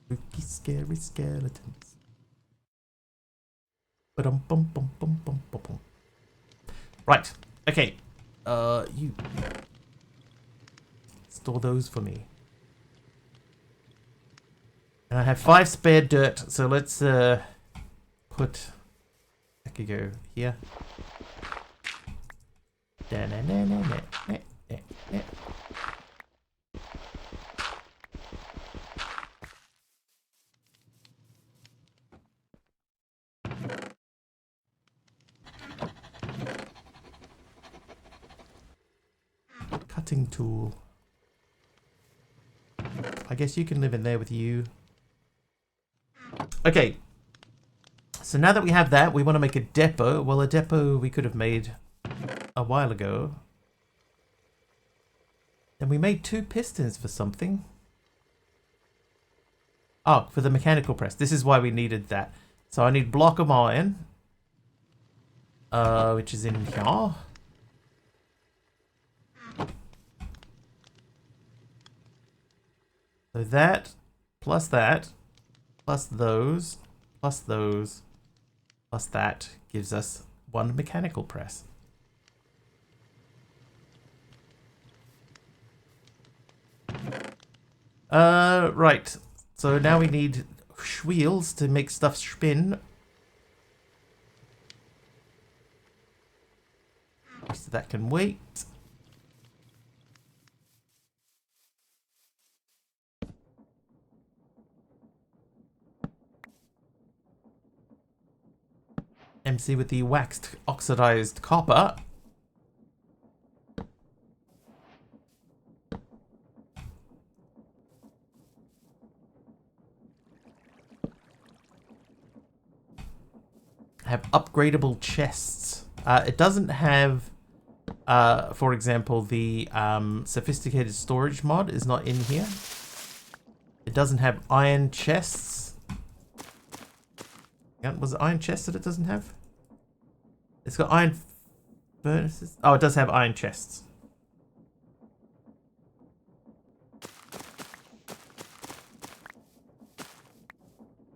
[SPEAKER 1] Spooky, scary skeletons. Ba-dum-bum-bum-bum-bum-bum. Right. Okay. You store those for me. And I have 5 spare dirt, so let's put. I could go here. Cutting tool. I guess you can live in there with you. Okay. So now that we have that, we want to make a depot. Well, a depot we could have made a while ago. And we made 2 pistons for something. Oh, for the mechanical press. This is why we needed that. So I need block of iron. Which is in here. So that, plus those, plus that gives us 1 mechanical press. Right. So now we need wheels to make stuff spin. So that can wait. MC with the waxed oxidized copper. Have upgradable chests. It doesn't have, for example, the sophisticated storage mod is not in here. It doesn't have iron chests. Was it iron chests that it doesn't have? It's got iron furnaces. Oh, it does have iron chests.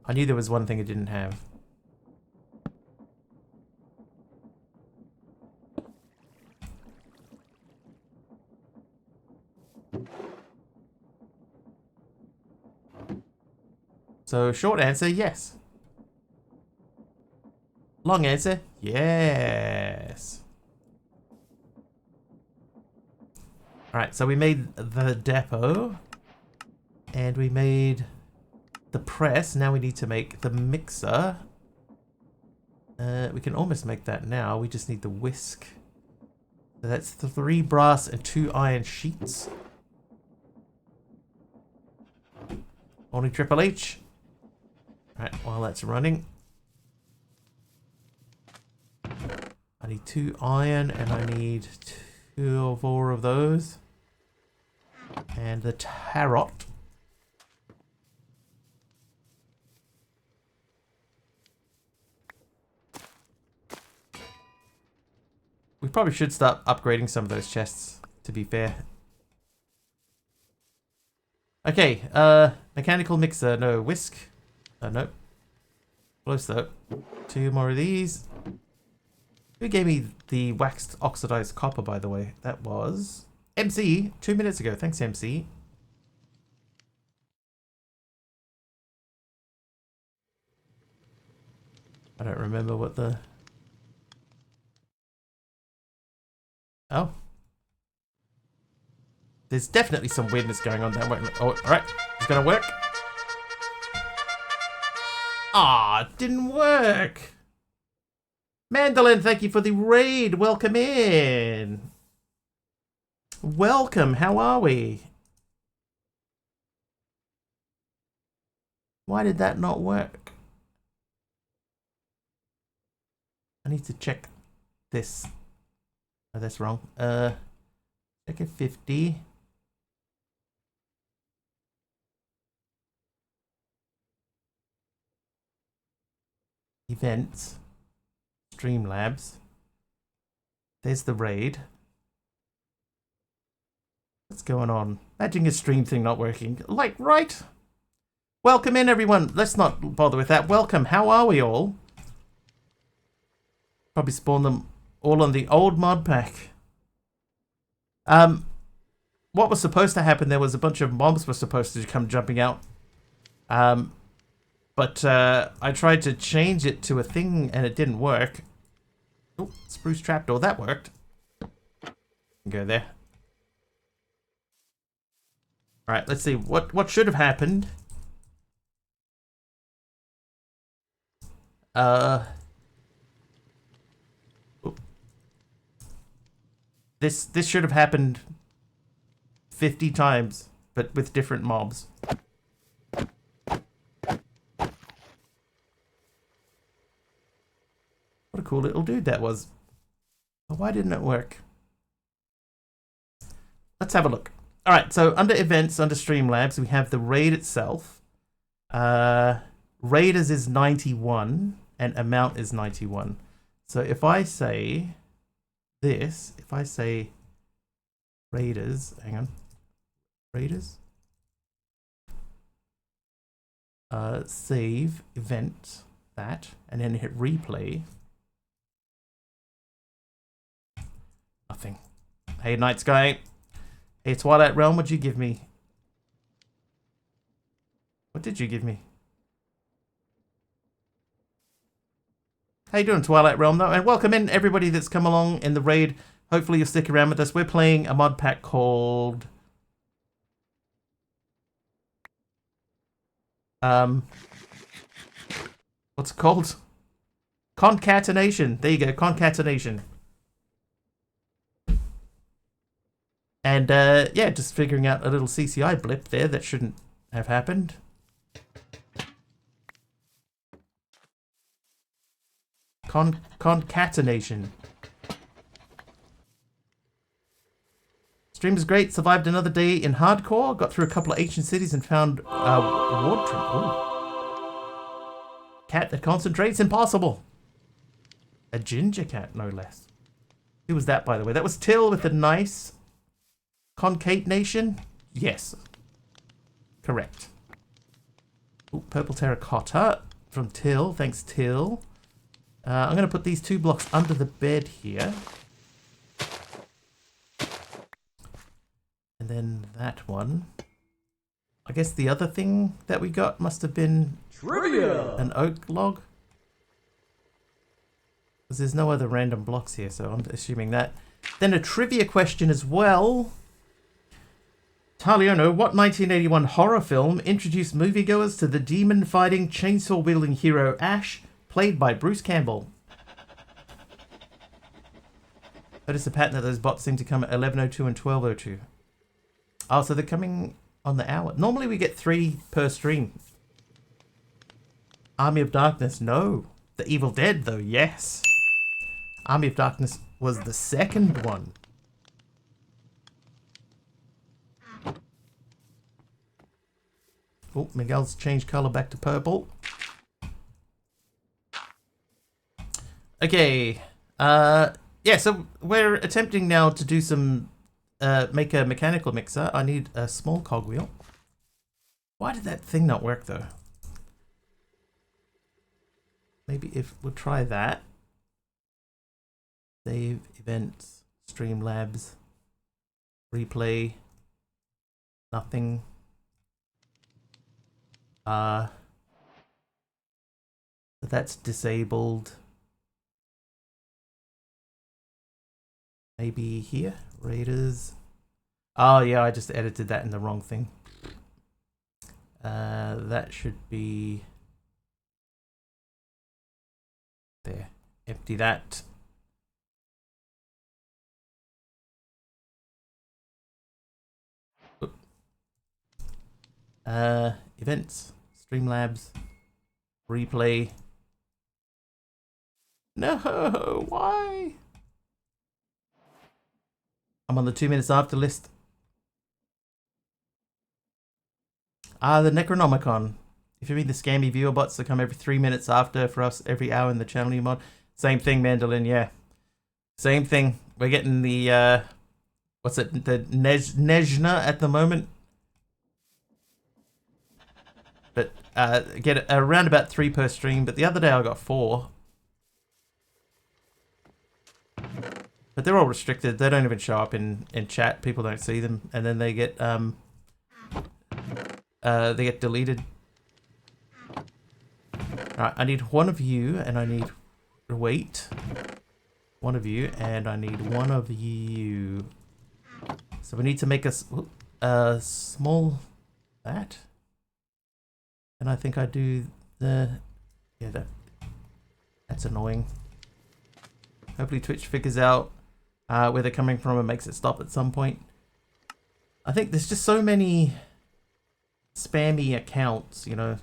[SPEAKER 1] I knew there was one thing it didn't have. So, short answer, yes. Long answer, yes. Alright, so we made the depot. And we made the press. Now we need to make the mixer. We can almost make that now. We just need the whisk. So that's 3 brass and 2 iron sheets. Only Triple H. Alright, while that's running. I need 2 iron and I need 2 or 4 of those. And the tarot. We probably should start upgrading some of those chests, to be fair. Okay, mechanical mixer, no. Whisk, no. Close though. 2 more of these. Who gave me the waxed oxidized copper, by the way? That was MC 2 minutes ago. Thanks, MC. I don't remember what the... Oh. There's definitely some weirdness going on there. Oh, alright. It's gonna work. Ah, it didn't work. Mandolin, thank you for the raid. Welcome in. Welcome. How are we? Why did that not work? I need to check this. Oh, that's wrong. Check at 50. Events. Streamlabs. There's the raid. What's going on? Imagine your stream thing not working. Like, right? Welcome in, everyone. Let's not bother with that. Welcome. How are we all? Probably spawn them all on the old mod pack. What was supposed to happen, there was a bunch of mobs were supposed to come jumping out. But I tried to change it to a thing and it didn't work. Oh, spruce trapdoor, that worked. Go there. Alright, let's see. What should have happened? This should have happened 50 times, but with different mobs. What a cool little dude that was. But why didn't it work? Let's have a look. Alright, so under events, under Streamlabs, we have the raid itself. Raiders is 91 and amount is 91. So if I say this, if I say Raiders, hang on. Raiders. Save event that and then hit replay. Nothing. Hey, Night Sky. Hey, Twilight Realm, what'd you give me? What did you give me? How you doing, Twilight Realm, though? And welcome in, everybody that's come along in the raid. Hopefully you'll stick around with us. We're playing a mod pack called... what's it called? Concatenation. There you go, Concatenation. And, yeah, just figuring out a little CCI blip there that shouldn't have happened. Concatenation. Stream is great. Survived another day in hardcore. Got through a couple of ancient cities and found ward trim. Cat that concentrates. Impossible. A ginger cat, no less. Who was that, by the way? That was Till with a nice Concatenation. Yes. Correct. Ooh, purple terracotta from Till. Thanks, Till. I'm going to put these 2 blocks under the bed here. And then that one. I guess the other thing that we got must have been... Trivia! An oak log. Because there's no other random blocks here, so I'm assuming that. Then a trivia question as well. Taliono, what 1981 horror film introduced moviegoers to the demon-fighting, chainsaw-wielding hero Ash, played by Bruce Campbell? Notice the pattern that those bots seem to come at 11:02 and 12:02. Oh, so they're coming on the hour. Normally we get 3 per stream. Army of Darkness, no. The Evil Dead, though, yes. Army of Darkness was the second one. Oh, Miguel's changed color back to purple. Okay. Yeah, so we're attempting now to do some, make a mechanical mixer. I need a small cogwheel. Why did that thing not work though? Maybe if we'll try that. Save, events, Streamlabs, replay, nothing. So that's disabled. Maybe here, Raiders. Oh yeah, I just edited that in the wrong thing. That should be there. Empty that. Events, Streamlabs, replay. No, why? I'm on the 2 minutes after list. The Necronomicon. If you read the scammy viewer bots that come every 3 minutes after for us every hour in the channel mod. Same thing, Mandolin, yeah. Same thing. We're getting the, what's it, the Nejna at the moment. But get around about 3 per stream. But the other day I got 4. But they're all restricted. They don't even show up in chat. People don't see them, and then they get deleted. Alright, I need one of you, and I need wait. One of you, and I need one of you. So we need to make a small that. And I think I do the that's annoying. Hopefully Twitch figures out where they're coming from and makes it stop at some point. I think there's just so many spammy accounts, you know.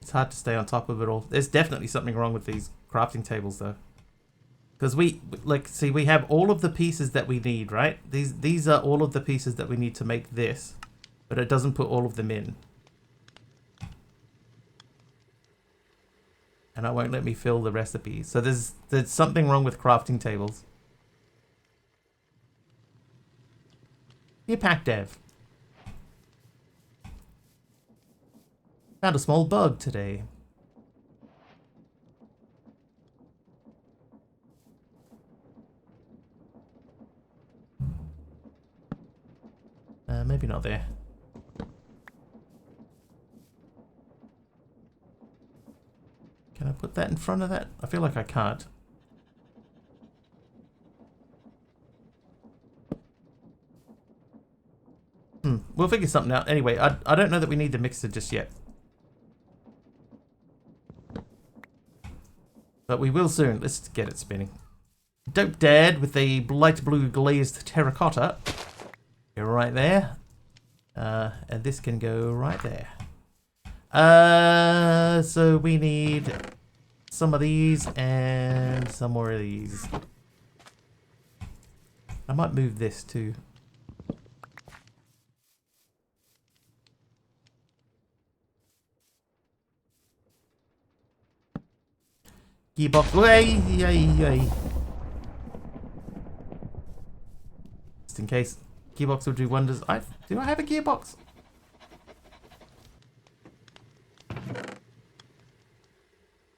[SPEAKER 1] It's hard to stay on top of it all. There's definitely something wrong with these crafting tables though. Because we have all of the pieces that we need, right? These are all of the pieces that we need to make this, but it doesn't put all of them in. And it won't let me fill the recipes. So there's something wrong with crafting tables. Here, Pack Dev. Found a small bug today. Maybe not there. Can I put that in front of that? I feel like I can't. We'll figure something out. Anyway, I don't know that we need the mixer just yet. But we will soon. Let's get it spinning. Dope Dad with a light blue glazed terracotta. Go right there. And this can go right there. So we need some of these and some more of these. I might move this too. Gearbox. Yay. Just in case. Gearbox will do wonders. Do I have a gearbox?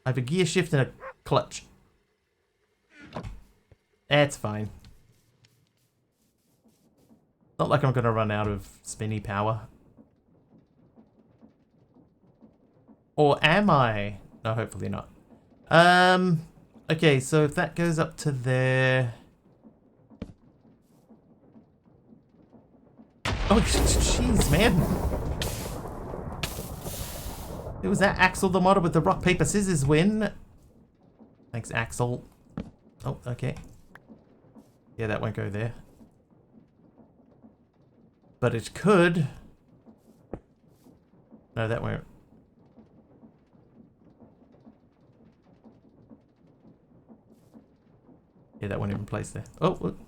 [SPEAKER 1] I have a gear shift and a clutch. That's fine. Not like I'm going to run out of spinny power. Or am I? No, hopefully not. Okay, so if that goes up to there... Oh, jeez, man. It was that Axel the modder with the rock, paper, scissors win. Thanks, Axel. Oh, okay. Yeah, that won't go there. But it could. No, that won't. Yeah, that won't even place there. Oh, look.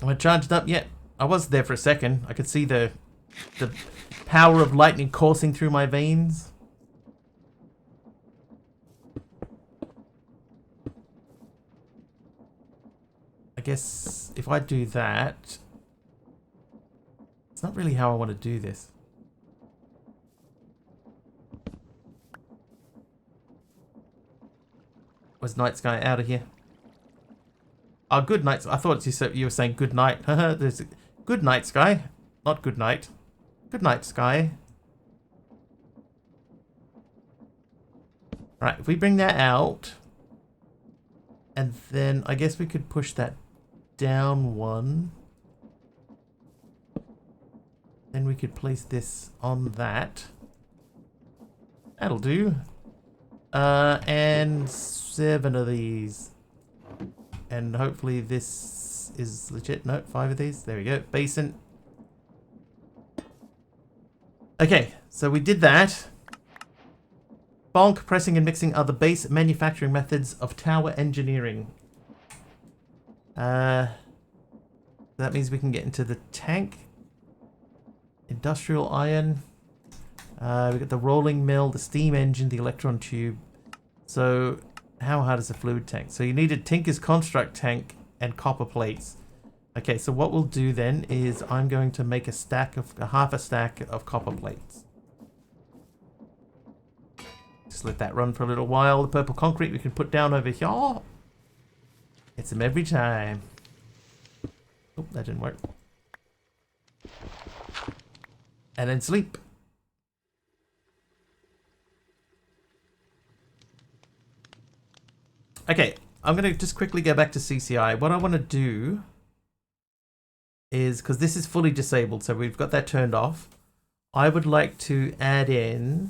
[SPEAKER 1] Am I charged up yet? I was there for a second. I could see the power of lightning coursing through my veins. I guess if I do that, it's not really how I want to do this. Was Night Sky out of here? Oh, good night. I thought you were saying good night. There's a good night, Sky. Not good night. Good night, Sky. Right, if we bring that out, and then I guess we could push that down one. Then we could place this on that. That'll do. And 7 of these. And hopefully this is legit. No, 5 of these. There we go. Basin. Okay, so we did that. Bonk, pressing and mixing are the base manufacturing methods of tower engineering. That means we can get into the tank. Industrial iron. We got the rolling mill, the steam engine, the electron tube. So how hard is a fluid tank? So you need a Tinker's construct tank and copper plates. Okay, so what we'll do then is I'm going to make half a stack of copper plates. Just let that run for a little while. The purple concrete we can put down over here. Hits them every time. Oh, that didn't work. And then sleep. Okay, I'm going to just quickly go back to CCI. What I want to do is, because this is fully disabled, so we've got that turned off, I would like to add in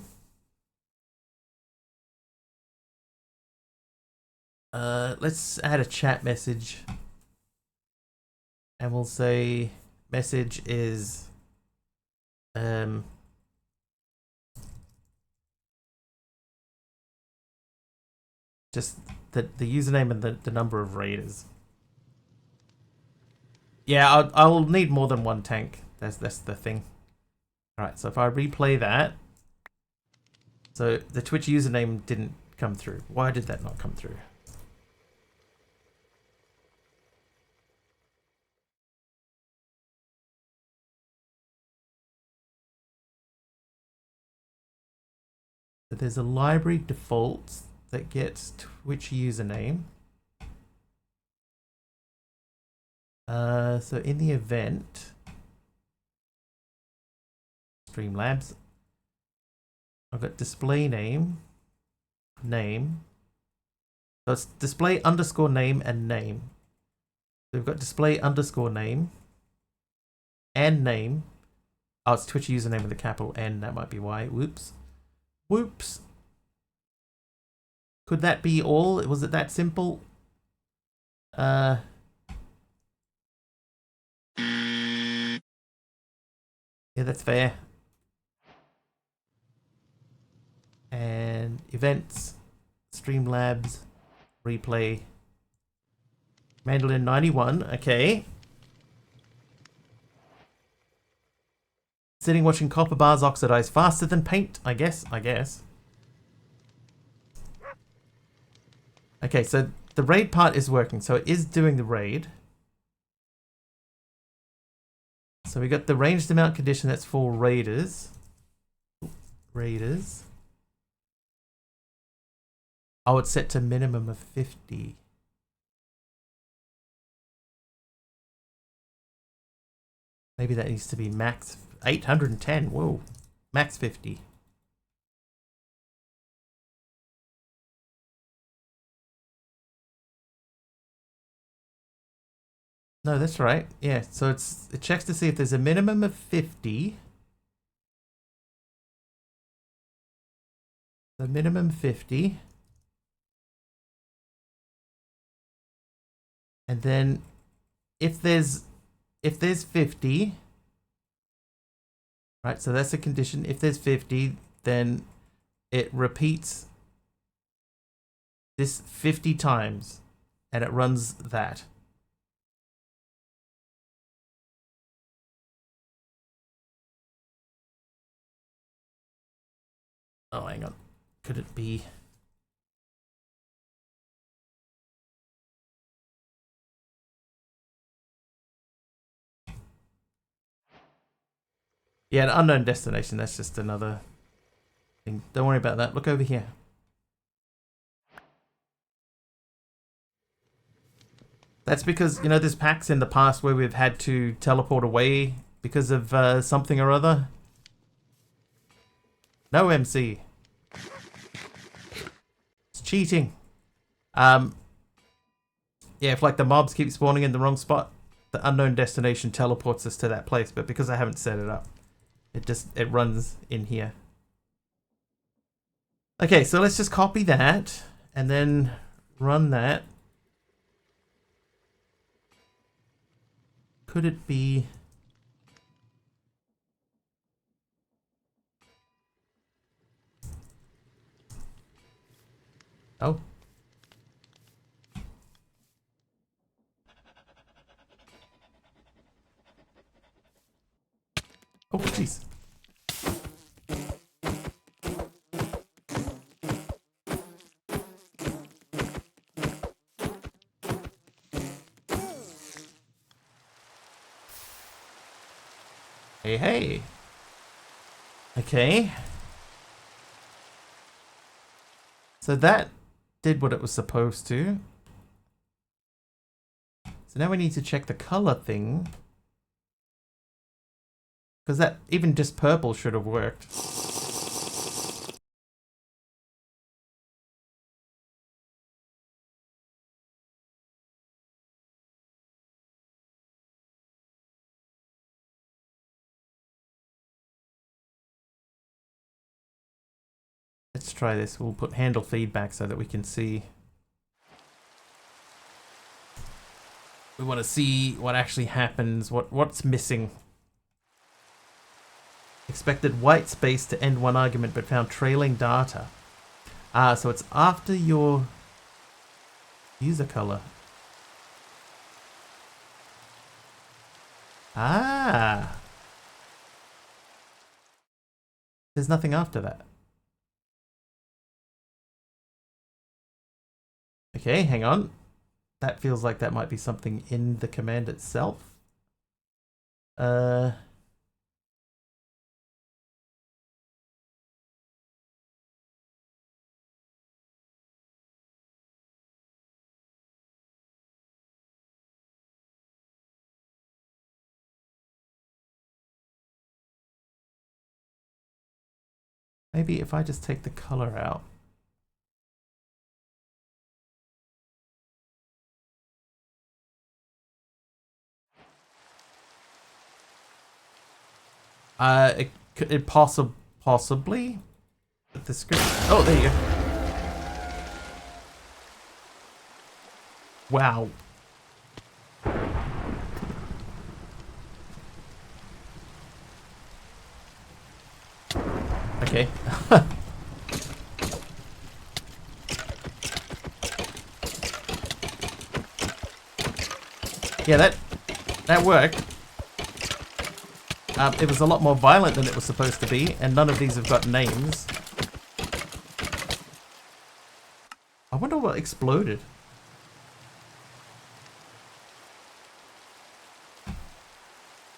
[SPEAKER 1] let's add a chat message, and we'll say message is just the username and the number of raiders. Yeah, I'll need more than one tank. That's the thing. Alright, so if I replay that, so the Twitch username didn't come through. Why did that not come through? So there's a library defaults that gets Twitch username. So in the event, Streamlabs, I've got display name. So it's display underscore name and name. So we've got display underscore name and name. Oh, it's Twitch username with a capital N. That might be why. Whoops. Whoops. Could that be all? Was it that simple? Yeah, that's fair. And events, Streamlabs, replay, Mandolin 91. Okay. Sitting watching copper bars oxidize faster than paint, I guess. Okay, so the raid part is working. So it is doing the raid. So we got the ranged amount condition that's for raiders. Raiders. Oh, it's set to minimum of 50. Maybe that needs to be max 810. Whoa. Max 50. No, that's right. Yeah, so it checks to see if there's a minimum of 50. The minimum 50. And then if there's 50, right, so that's a condition. If there's 50, then it repeats this 50 times and it runs that. Oh, hang on. Could it be? Yeah, an unknown destination. That's just another thing. Don't worry about that. Look over here. That's because, you know, there's packs in the past where we've had to teleport away because of something or other. No MC. It's cheating. Yeah, if like the mobs keep spawning in the wrong spot, the unknown destination teleports us to that place. But because I haven't set it up, it runs in here. Okay, so let's just copy that and then run that. Could it be? Oh. Oh, jeez. Hey, hey. Okay. So that did what it was supposed to. So now we need to check the color thing. Because that, even just purple should have worked. Let's try this. We'll put handle feedback so that we can see. We want to see what actually happens, what's missing. Expected white space to end one argument, but found trailing data. Ah, so it's after your user color. Ah. There's nothing after that. Okay, hang on. That feels like that might be something in the command itself. Maybe if I just take the color out. It possibly. But the script. Oh, there you go. Wow. Okay. Yeah, that worked. It was a lot more violent than it was supposed to be, and none of these have got names. I wonder what exploded.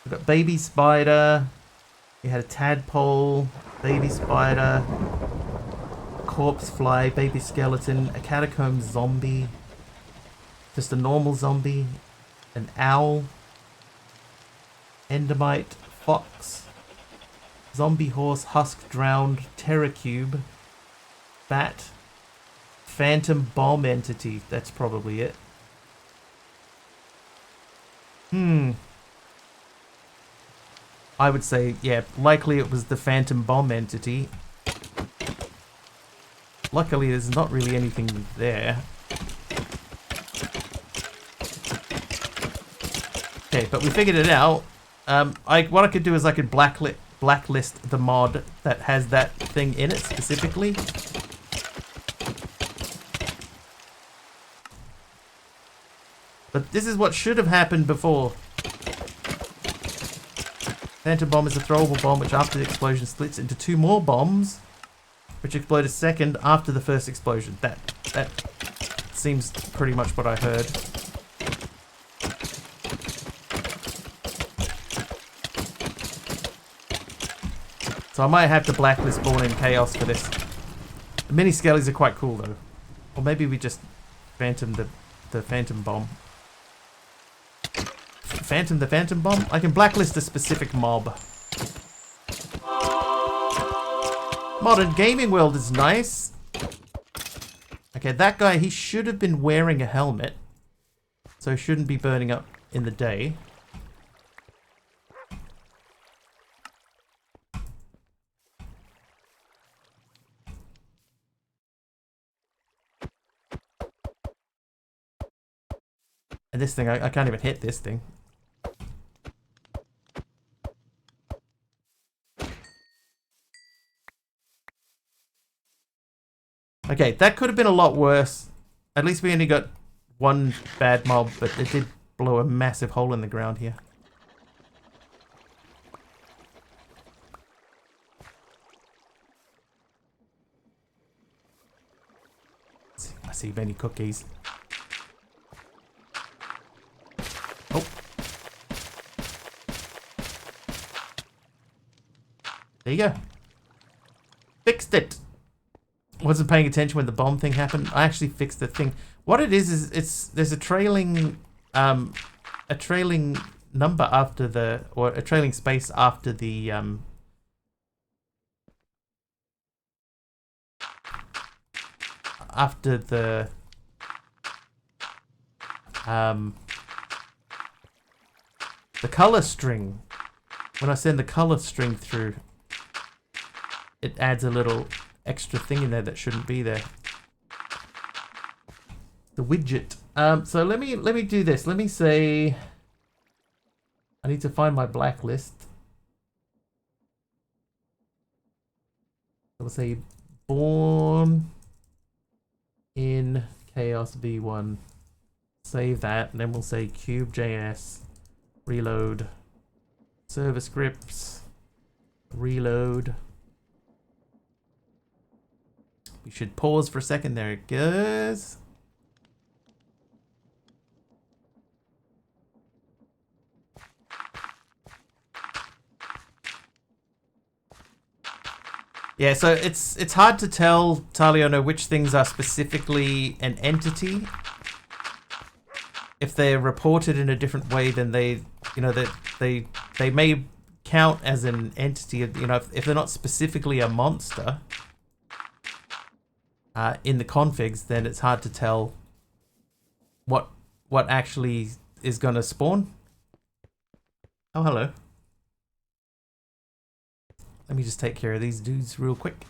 [SPEAKER 1] We've got baby spider. We had a tadpole, baby spider, corpse fly, baby skeleton, a catacomb zombie, just a normal zombie, an owl, endermite, fox, zombie horse, husk drowned, terror cube, bat, phantom bomb entity. That's probably it. I would say, yeah, likely it was the phantom bomb entity. Luckily, there's not really anything there. Okay, but we figured it out. What I could do is I could blacklist the mod that has that thing in it specifically. But this is what should have happened before. Phantom bomb is a throwable bomb which after the explosion splits into two more bombs, which exploded second after the first explosion. That seems pretty much what I heard. So I might have to blacklist Born in Chaos for this. The mini skellies are quite cool though. Or maybe we just phantom the phantom bomb. Phantom the phantom bomb? I can blacklist a specific mob. Modern gaming world is nice. Okay, that guy, he should have been wearing a helmet. So he shouldn't be burning up in the day. And this thing, I can't even hit this thing. Okay, that could have been a lot worse. At least we only got one bad mob, but it did blow a massive hole in the ground here. I see many cookies. Oh. There you go. Fixed it. Wasn't paying attention when the bomb thing happened. I actually fixed the thing. What it is there's a trailing number after the, or a trailing space after the color string. When I send the color string through, it adds a little extra thing in there that shouldn't be there. The widget. So let me do this. Let me say I need to find my blacklist. So we'll say Born in Chaos V1. Save that, and then we'll say cube.js reload server scripts reload. We should pause for a second. There it goes. Yeah, so it's hard to tell, Taliono, which things are specifically an entity. If they're reported in a different way, then they may count as an entity. You know, if they're not specifically a monster in the configs, then it's hard to tell what actually is going to spawn. Oh, hello. Let me just take care of these dudes real quick.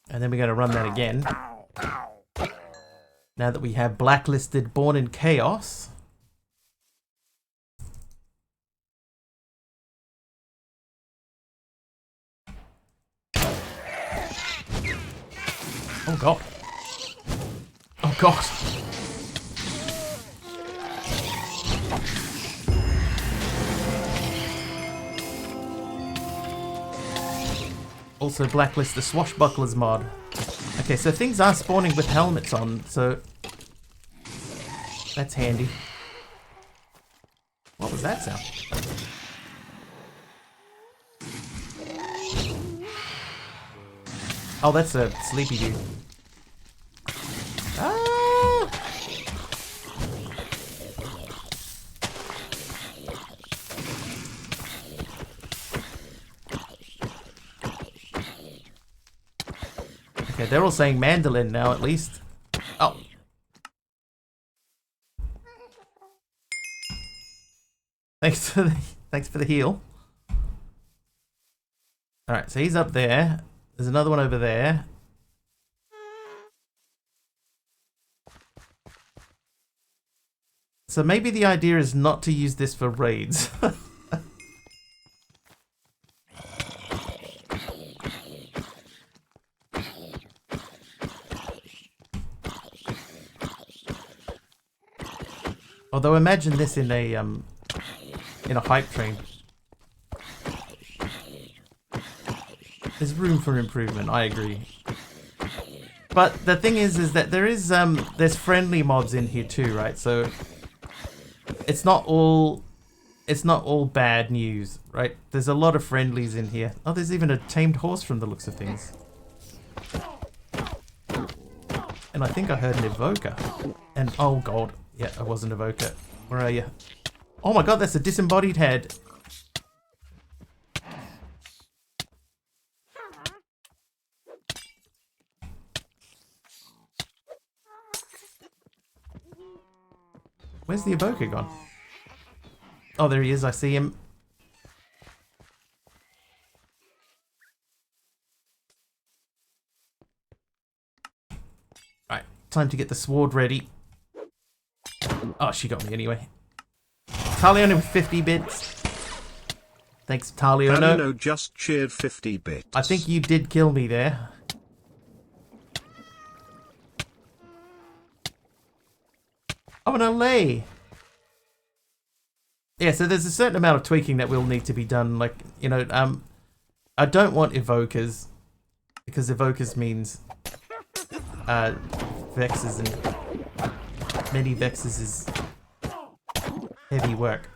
[SPEAKER 1] And then we're going to run that again. Now that we have blacklisted Born in Chaos. Oh god. Oh god. Also blacklist the Swashbucklers mod. Okay, so things are spawning with helmets on, so that's handy. What was that sound? Oh, that's a sleepy dude. Ah! Okay, they're all saying mandolin now, at least. Oh. Thanks for the heal. All right, so he's up there. There's another one over there. So maybe the idea is not to use this for raids. Although imagine this in a hype train. There's room for improvement, I agree. But the thing is that there's friendly mobs in here too, right? So it's not all bad news, right? There's a lot of friendlies in here. Oh, there's even a tamed horse from the looks of things. And I think I heard an evoker. And oh god, yeah, I was an evoker. Where are you? Oh my god, that's a disembodied head. Where's the evoker gone? Oh, there he is. I see him. Right, time to get the sword ready. Oh, she got me anyway. Talione with 50 bits. Thanks, Talione.
[SPEAKER 2] Talino just cheered 50 bits.
[SPEAKER 1] I think you did kill me there. Oh, an allay. Yeah, so there's a certain amount of tweaking that will need to be done. Like, you know, I don't want evokers because evokers means vexes, and many vexes is heavy work.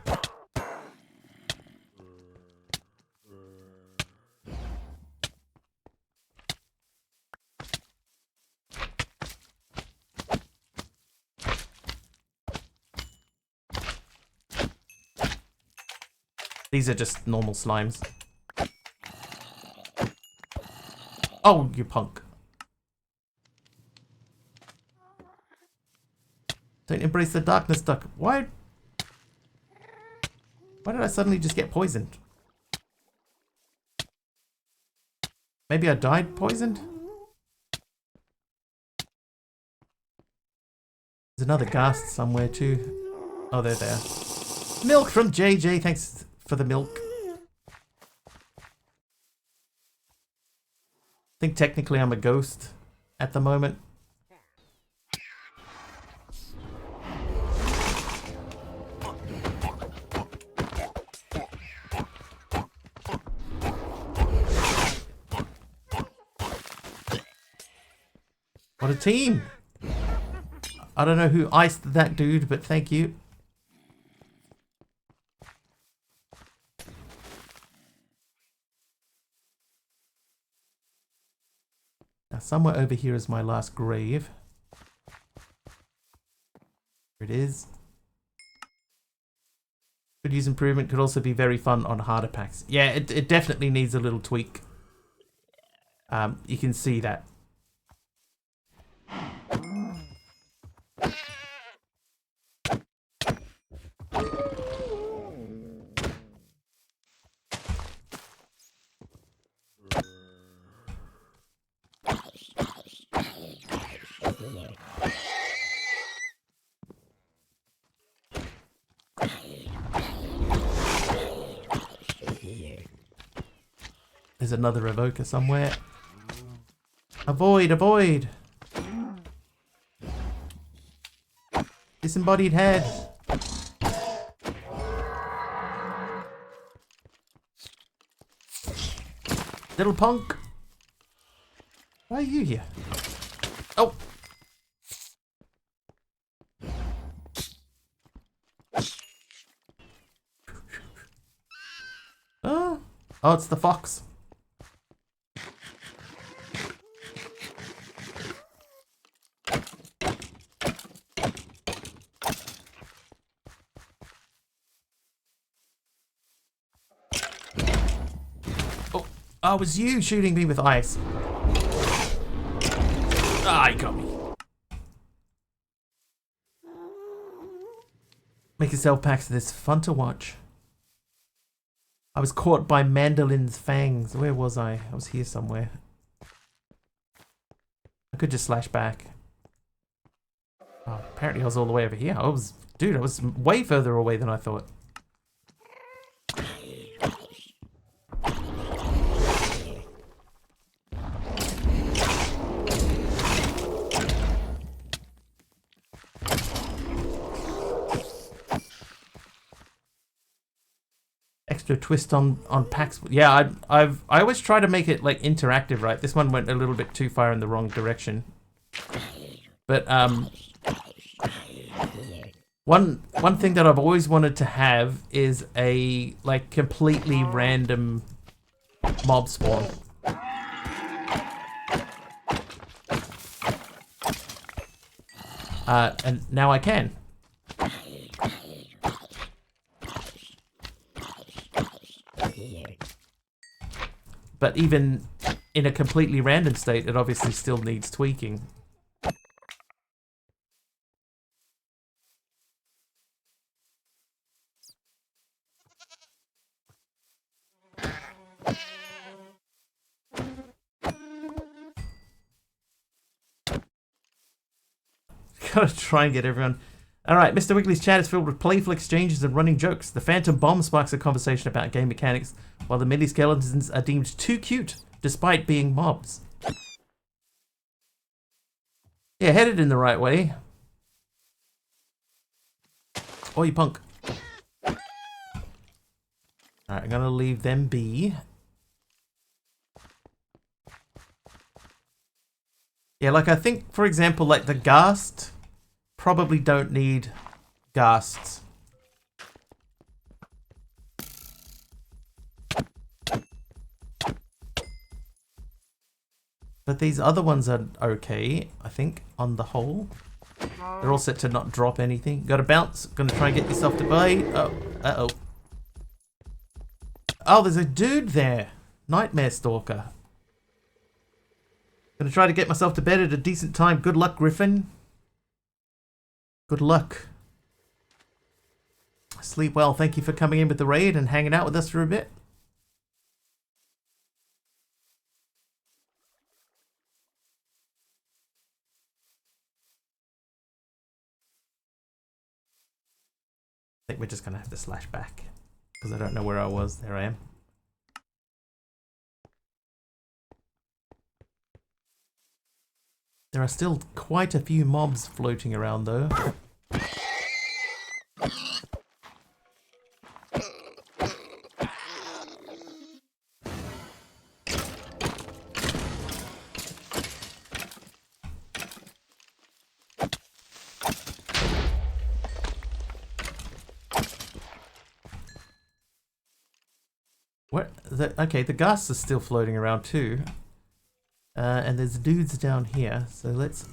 [SPEAKER 1] These are just normal slimes. Oh, you punk. Don't embrace the darkness, duck. Why did I suddenly just get poisoned? Maybe I died poisoned? There's another ghast somewhere too. Oh, they're there. Milk from JJ, thanks for the milk. I think technically I'm a ghost at the moment. What a team! I don't know who iced that dude, but thank you. Now, somewhere over here is my last grave. Here it is. Could use improvement, could also be very fun on harder packs. Yeah, it definitely needs a little tweak. You can see that. There's another evoker somewhere. Avoid, avoid! Disembodied head. Little punk. Why are you here? Oh! Oh, it's the fox. Oh, it was you shooting me with ice. Ah, you got me. Make yourself packs this. Fun to watch. I was caught by Mandolin's fangs. Where was I? I was here somewhere. I could just slash back. Oh, apparently I was all the way over here. Dude, I was way further away than I thought. extra twist on packs. Yeah, I always try to make it like interactive, right? This one went a little bit too far in the wrong direction. But one thing that I've always wanted to have is a like completely random mob spawn. And now I can. But even in a completely random state, it obviously still needs tweaking. Gotta try and get everyone. Alright, Mr. Wiggly's chat is filled with playful exchanges and running jokes. The Phantom Bomb sparks a conversation about game mechanics, while the mini skeletons are deemed too cute, despite being mobs. Yeah, headed in the right way. Oh, you punk. Alright, I'm gonna leave them be. Yeah, like I think, for example, like the Ghast probably don't need Ghasts. But these other ones are okay, I think, on the whole. They're all set to not drop anything. Gotta bounce. Gonna try and get yourself to bite. Oh, uh-oh. Oh, there's a dude there. Nightmare Stalker. Gonna try to get myself to bed at a decent time. Good luck, Griffin. Good luck. Sleep well. Thank you for coming in with the raid and hanging out with us for a bit. I think we're just gonna have to slash back because I don't know where I was. There I am. There are still quite a few mobs floating around though. Okay, the ghasts are still floating around too. And there's dudes down here, so let's...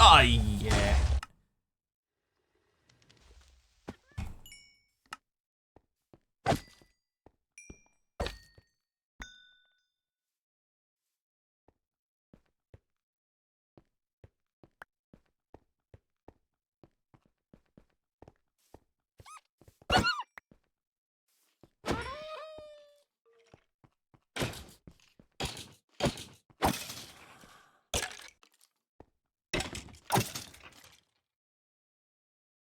[SPEAKER 1] Oh, yeah.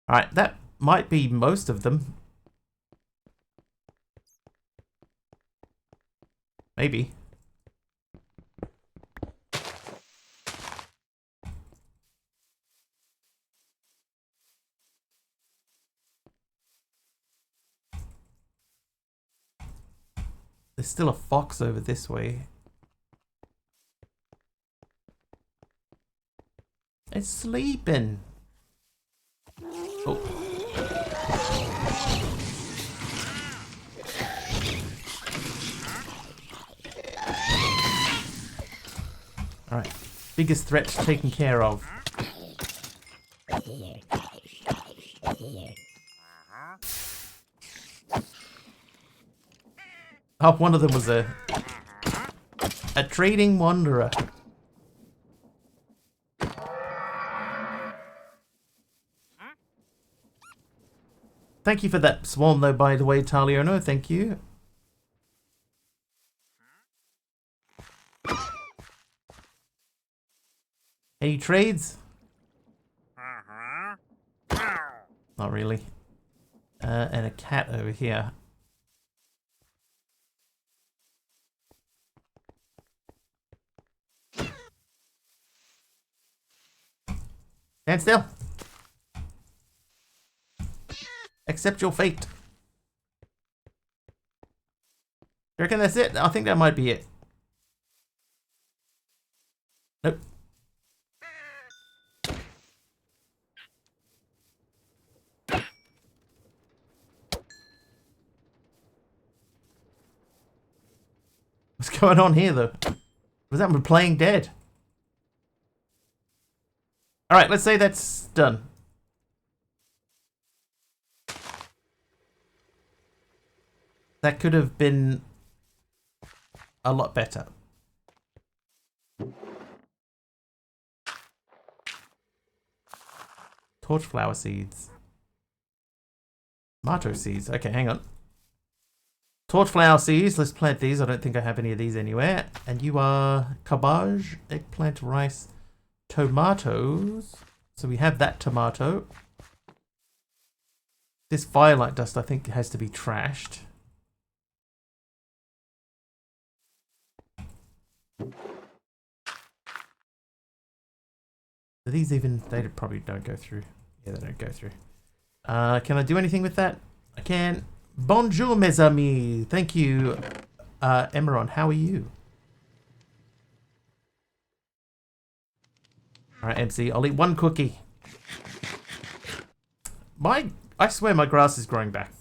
[SPEAKER 1] Alright, that might be most of them. Maybe. There's still a fox over this way. It's sleeping. Oh. Alright. Biggest threat taken care of. Oh, one of them was a trading wanderer. Thank you for that swarm, though, by the way, Taliono. Thank you. Any trades? Not really. And a cat over here. Stand still. Accept your fate. You reckon that's it? I think that might be it. Nope. What's going on here, though? Was that one playing dead? Alright, let's say that's done. That could have been a lot better. Torchflower seeds. Tomato seeds. Okay, hang on. Torchflower seeds. Let's plant these. I don't think I have any of these anywhere. And you are cabbage, eggplant, rice, tomatoes. So we have that tomato. This firelight dust, I think, has to be trashed. Are these even... They probably don't go through. Yeah, they don't go through. Can I do anything with that? I can. Bonjour, mes amis. Thank you, Emeron. How are you? Alright, MC. I'll eat one cookie. I swear my grass is growing back.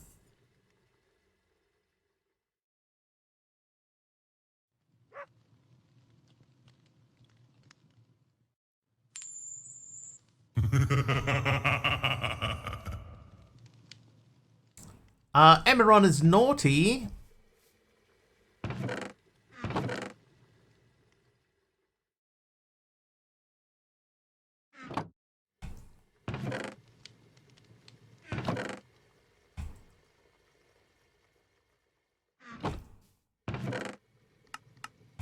[SPEAKER 1] Emeron is naughty.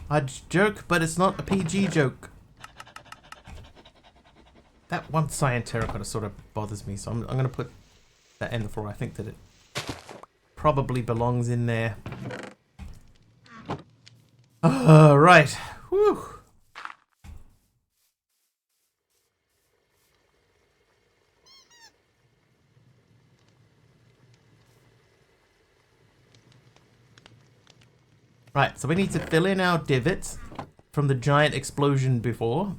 [SPEAKER 1] I'd joke, but it's not a PG joke. That one cyan terracotta sort of bothers me, so I'm going to put that in the floor. I think that it probably belongs in there. Right. Whew. Right, so we need to fill in our divots from the giant explosion before.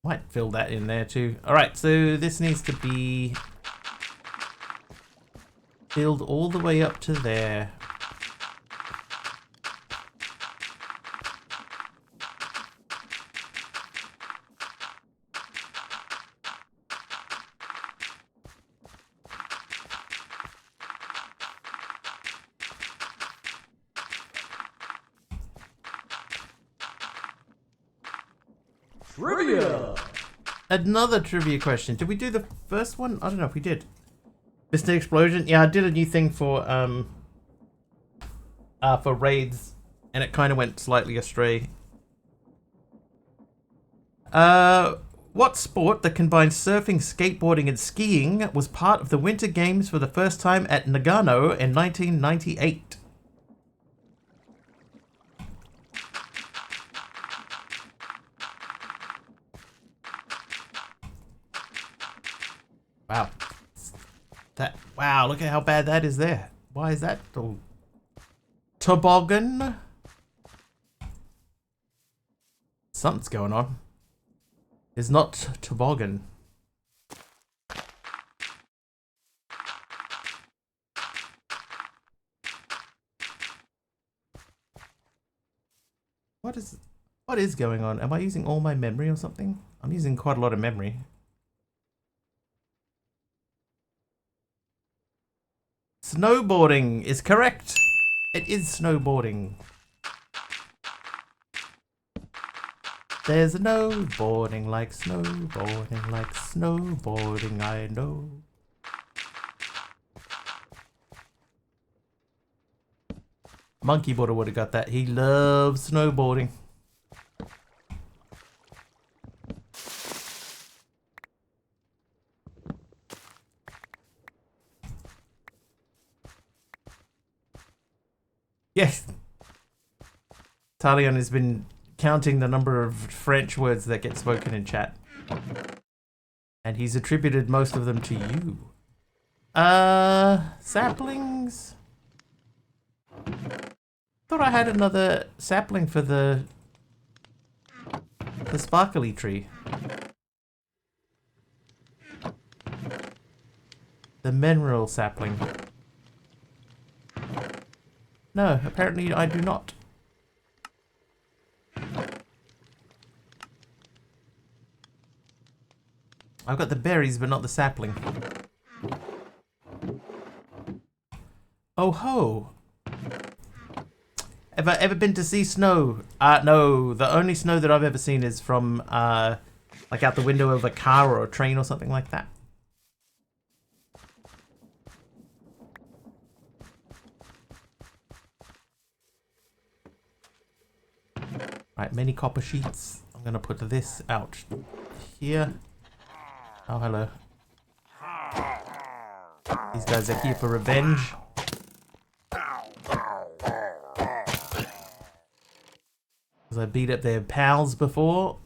[SPEAKER 1] Might fill that in there too. Alright, so this needs to be filled all the way up to there.
[SPEAKER 3] Trivia!
[SPEAKER 1] Another trivia question. Did we do the first one? I don't know if we did. Mr. Explosion? Yeah, I did a new thing for raids, and it kind of went slightly astray. What sport that combines surfing, skateboarding, and skiing was part of the Winter Games for the first time at Nagano in 1998? Wow. Wow, look at how bad that is there. Why is that all... Toboggan? Something's going on. It's not toboggan. What is going on? Am I using all my memory or something? I'm using quite a lot of memory. Snowboarding is correct. It is snowboarding. There's no boarding like snowboarding, like snowboarding, I know. Monkey Boarder would have got that. He loves snowboarding. Yes. Talion has been counting the number of French words that get spoken in chat. And he's attributed most of them to you. Saplings? Thought I had another sapling for the sparkly tree. The mineral sapling. No, apparently I do not. I've got the berries, but not the sapling. Oh ho! Have I ever been to see snow? No. The only snow that I've ever seen is from, like out the window of a car or a train or something like that. Right, many copper sheets. I'm gonna put this out here. Oh, hello. These guys are here for revenge. Because I beat up their pals before.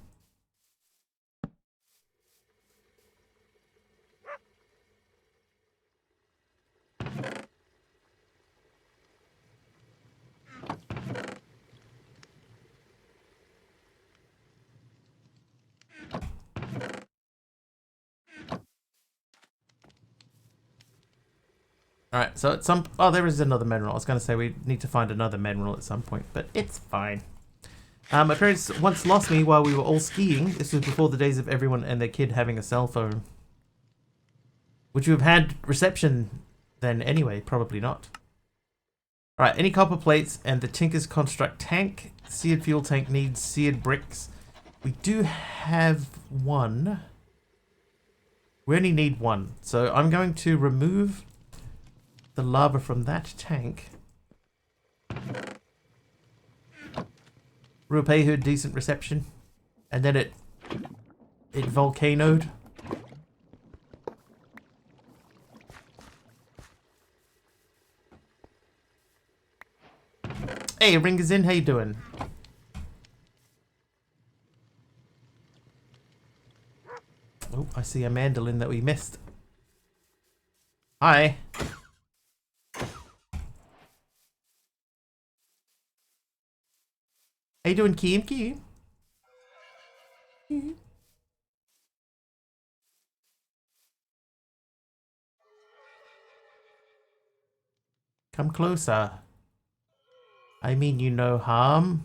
[SPEAKER 1] Alright, so at some... Oh, there is another mineral. I was going to say we need to find another mineral at some point, but it's fine. My parents once lost me while we were all skiing. This was before the days of everyone and their kid having a cell phone. Would you have had reception then anyway? Probably not. Alright, any copper plates and the Tinker's Construct tank. Seared fuel tank needs seared bricks. We do have one. We only need one. So I'm going to remove the lava from that tank. Rupehood, decent reception. And then it volcanoed. Hey, Ring is in. How you doing? Oh, I see a mandolin that we missed. Hi. How you doing, Kim? Come closer. I mean you no harm.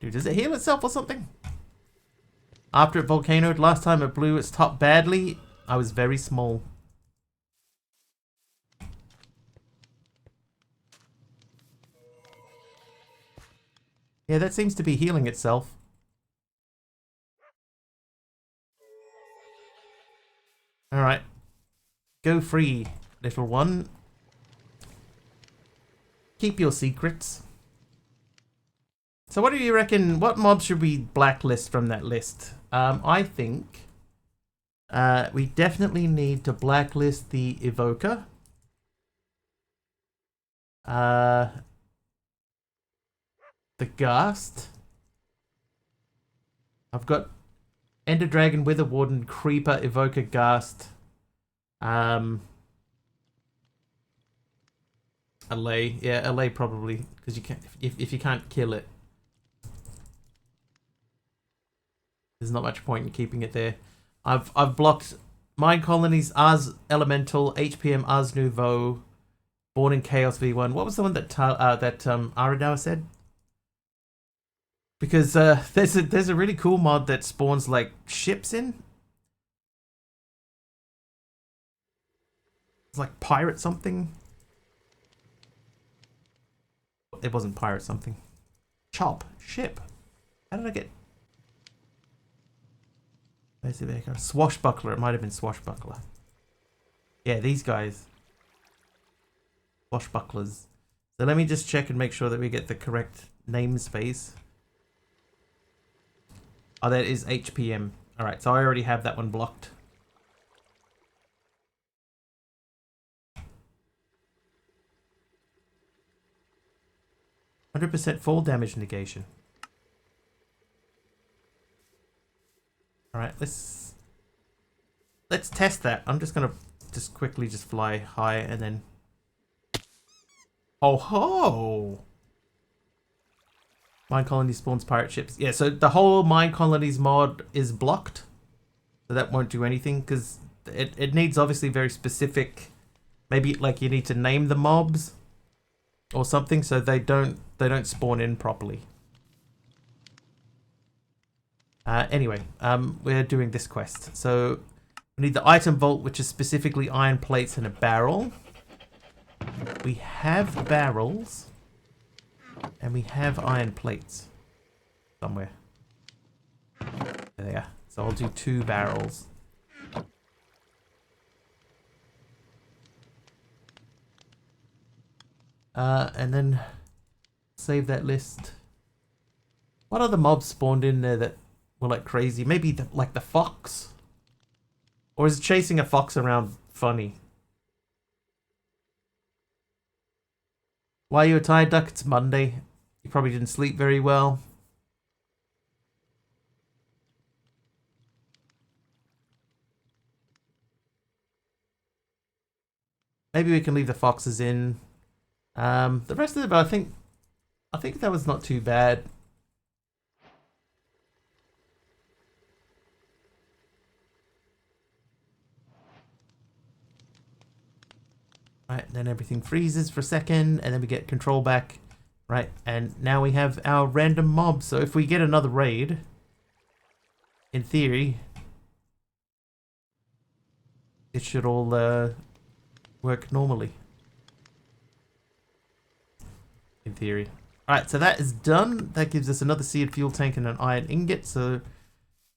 [SPEAKER 1] Dude, does it heal itself or something? After it volcanoed, last time it blew its top badly, I was very small. Yeah, that seems to be healing itself. Alright. Go free, little one. Keep your secrets. So what do you reckon, what mobs should we blacklist from that list? I think we definitely need to blacklist the Evoker. The Ghast. I've got Ender Dragon, Wither Warden, Creeper, Evoker, Ghast. Allay. Yeah, Allay probably. Because you can't, if you can't kill it, there's not much point in keeping it there. I've blocked Mind Colonies, Ars Elemental, HPM, Ars Nouveau, Born in Chaos V1. What was the one that Aradao said? Because there's a really cool mod that spawns like ships in. It's like pirate something. It wasn't pirate something. Chop ship. How did I get? Swashbuckler. It might have been Swashbuckler. Yeah, these guys. Swashbucklers. So let me just check and make sure that we get the correct namespace. Oh, that is HPM. Alright, so I already have that one blocked. 100% fall damage negation. Alright, let's test that. I'm just gonna quickly fly high and then... Oh ho! Mine colony spawns pirate ships. Yeah, so the whole mine colonies mod is blocked. So that won't do anything because it needs obviously very specific... Maybe like you need to name the mobs or something so they don't spawn in properly. Anyway, we're doing this quest. So we need the item vault, which is specifically iron plates and a barrel. We have barrels and we have iron plates somewhere. There they are. So I'll do 2 barrels. And then save that list. What other mobs spawned in there that were like crazy? Maybe like the fox? Or is chasing a fox around funny? Why are you tired, Duck? It's Monday. You probably didn't sleep very well. Maybe we can leave the foxes in. The rest of it, I think that was not too bad. Right, then everything freezes for a second, and then we get control back. Right, and now we have our random mob. So if we get another raid, in theory, it should all work normally. In theory. Alright, so that is done. That gives us another seared fuel tank and an iron ingot. So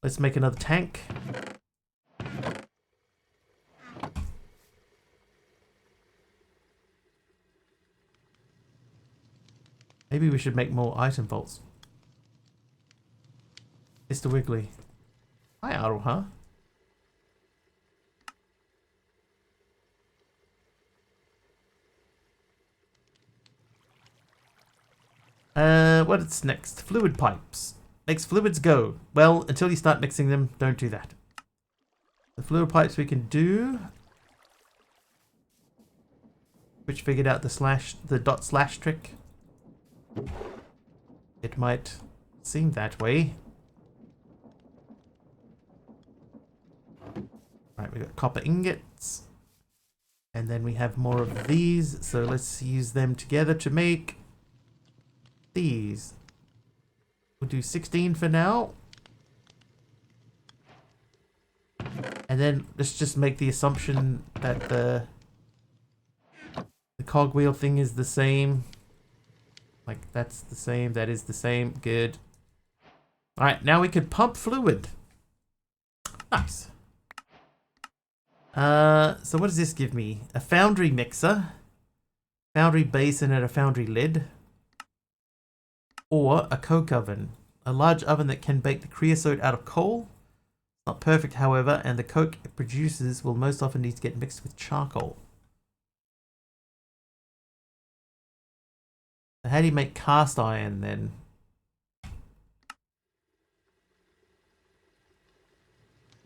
[SPEAKER 1] let's make another tank. Maybe we should make more item vaults. Mr. Wiggly. Hi, Aroha. What's next? Fluid pipes. Makes fluids go. Well, until you start mixing them, don't do that. The fluid pipes we can do. Which figured out the dot slash trick. It might seem that way. Right, we got copper ingots. And then we have more of these. So let's use them together to make these. We'll do 16 for now. And then let's just make the assumption that the cogwheel thing is the same. Like that's the same, that is the same. Good. Alright, now we could pump fluid. Nice. So what does this give me? A foundry mixer, foundry basin and a foundry lid, or a coke oven. A large oven that can bake the creosote out of coal. Not perfect, however, and the coke it produces will most often need to get mixed with charcoal. So how do you make cast iron then?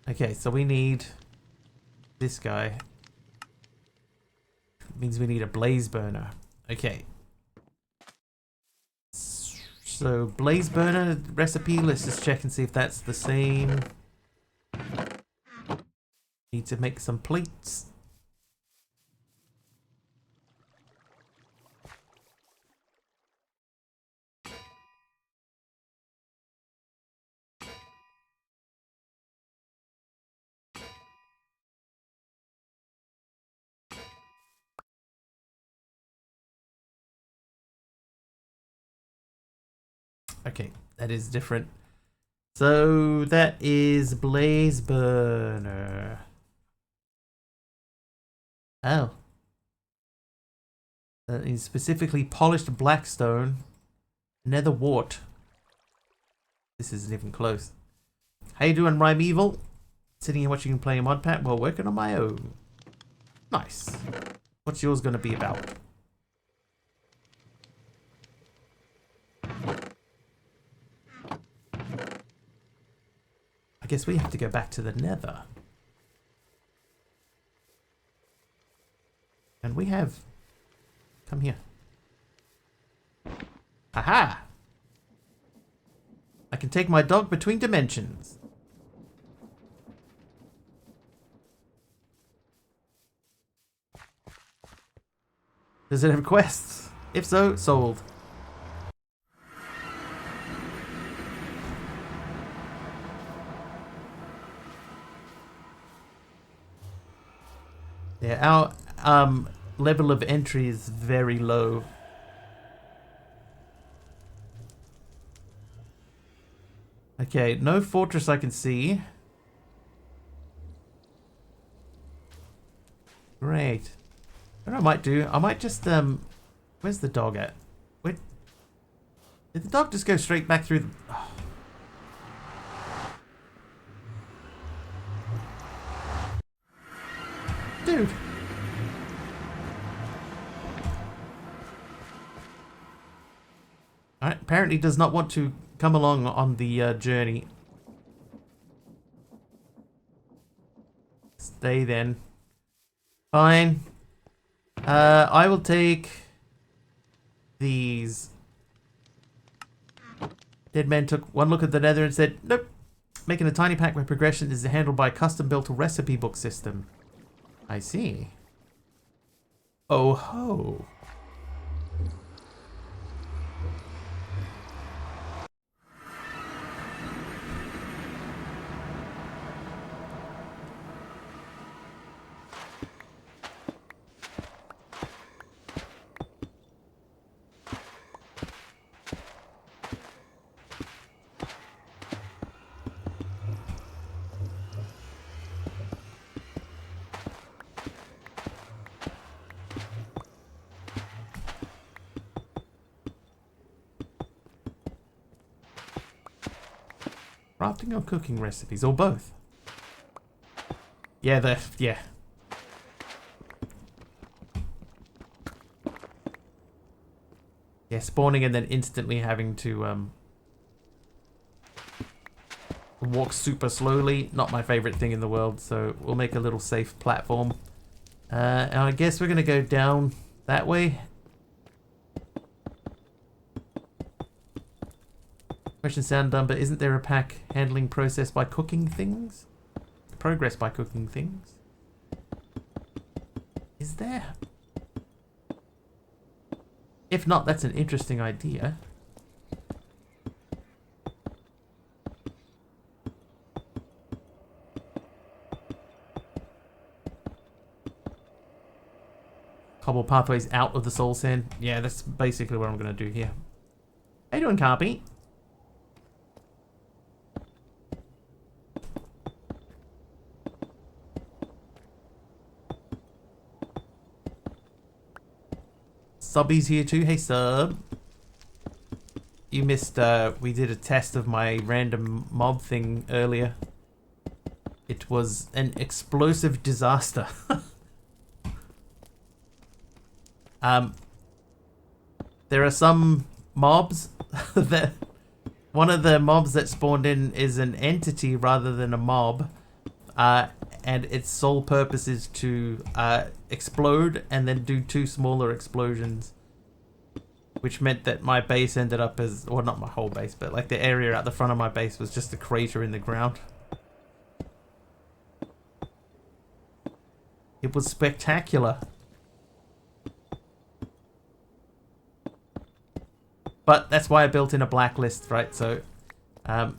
[SPEAKER 1] Okay, so we need this guy. Means we need a blaze burner. Okay. So blaze burner recipe, let's just check and see if that's the same. Need to make some plates. Okay, that is different. So that is blaze burner. Oh. That is specifically polished blackstone, nether wart. This isn't even close. How you doing, Rhyme Evil? Sitting here watching and playing Modpat while working on my own. Nice. What's yours going to be about? guess we have to go back to the Nether. And we have... Come here. Aha! I can take my dog between dimensions. Does it have quests? If so, sold. Yeah, our level of entry is very low. Okay, no fortress I can see. Great. What I might do, I might just, where's the dog at? Where, did the dog just go straight back through the... Oh. Dude. Alright, apparently does not want to come along on the journey. Stay then. Fine. I will take these. Dead man took one look at the Nether and said, nope. Making a tiny pack where progression is handled by a custom-built recipe book system. I see. Oh ho. Crafting or cooking recipes, or both? Yeah, yeah. Yeah, spawning and then instantly having to walk super slowly. Not my favorite thing in the world, so we'll make a little safe platform. And I guess we're gonna go down that way. Question sound dumb, but isn't there a pack handling process by cooking things? Progress by cooking things? Is there? If not, that's an interesting idea. Cobble pathways out of the soul sand. Yeah, that's basically what I'm going to do here. How you doing, Carpy? Subby's here too. Hey, Sub. You missed, we did a test of my random mob thing earlier. It was an explosive disaster. There are some mobs that... One of the mobs that spawned in is an entity rather than a mob. And its sole purpose is to explode and then do 2 smaller explosions. Which meant that my base ended up as... Well, not my whole base, but like the area at the front of my base was just a crater in the ground. It was spectacular. But that's why I built in a blacklist, right? So I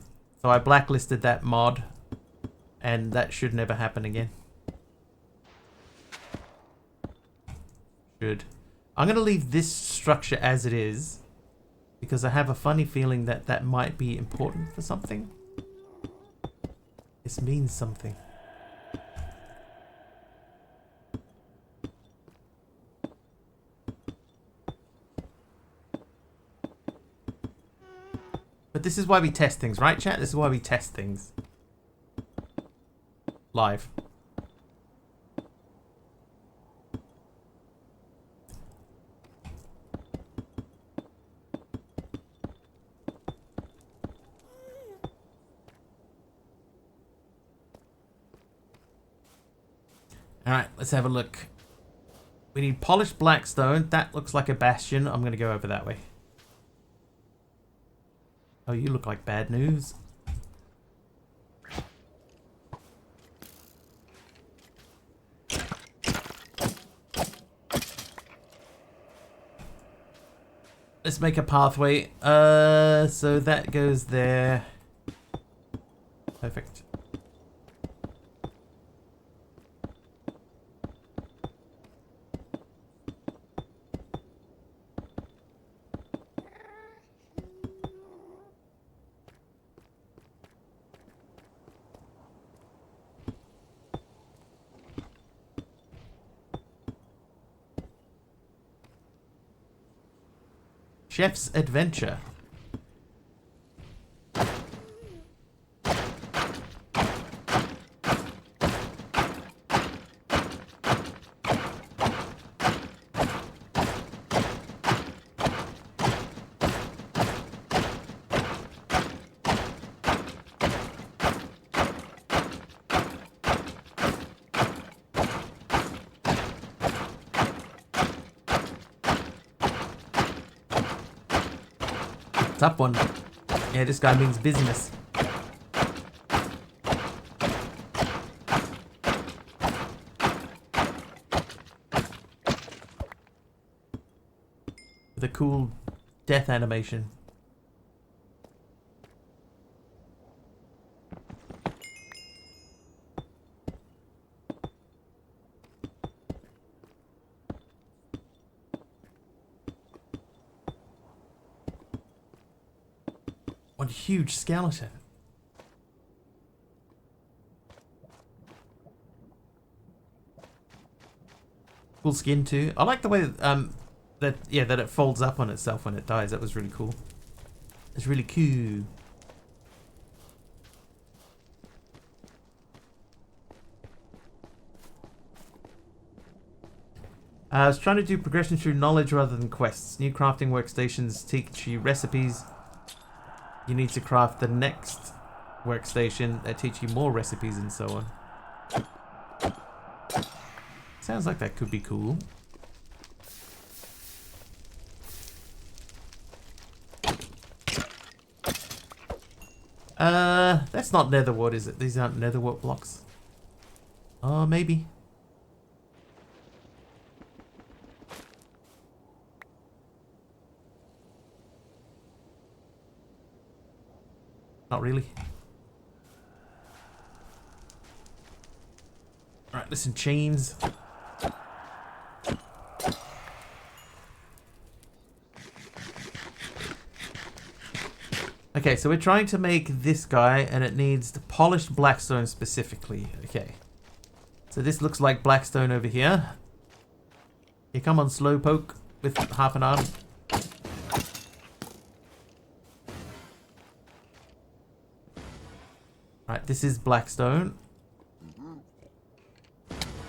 [SPEAKER 1] blacklisted that mod. And that should never happen again. Should. I'm going to leave this structure as it is. Because I have a funny feeling that that might be important for something. This means something. But this is why we test things, right, chat? This is why we test things. Live. Alright, let's have a look. We need polished blackstone. That looks like a bastion. I'm going to go over that way. Oh, you look like bad news. Let's make a pathway. So that goes there. Perfect. Chef's Adventure. Top one. Yeah, this guy means business. With a cool death animation. What a huge skeleton. Cool skin too. I like the way that it folds up on itself when it dies. That was really cool. It's really cool. I was trying to do progression through knowledge rather than quests. New crafting workstations teach you recipes. You need to craft the next workstation that teach you more recipes and so on. Sounds like that could be cool. That's not netherwort, is it? These aren't netherwort blocks. Oh, maybe. Not really. Alright, listen, chains. Okay, so we're trying to make this guy, and it needs the polished blackstone specifically. Okay. So this looks like blackstone over here. You come on, slowpoke, with half an arm. Right, this is blackstone.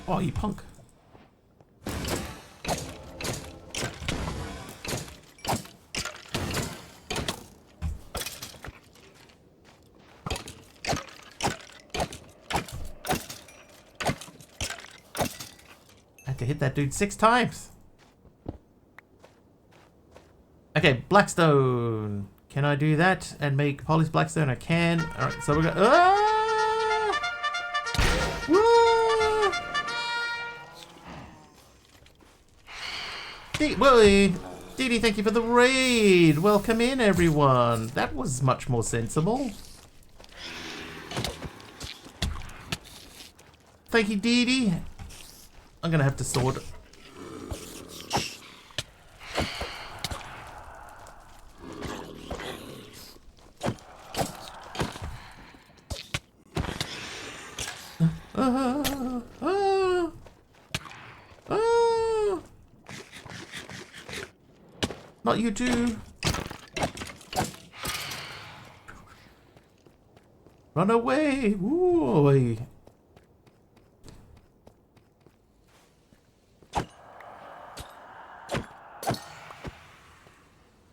[SPEAKER 1] Oh, you punk. I had to hit that dude 6 times. Okay, blackstone. Can I do that and make polished blackstone? I can. Alright, so we're gonna... Ah! Woo! Whoa! Dee Dee, thank you for the raid. Welcome in, everyone. That was much more sensible. Thank you, Dee Dee. I'm gonna have to sword. Not you too. Run away! Ooh.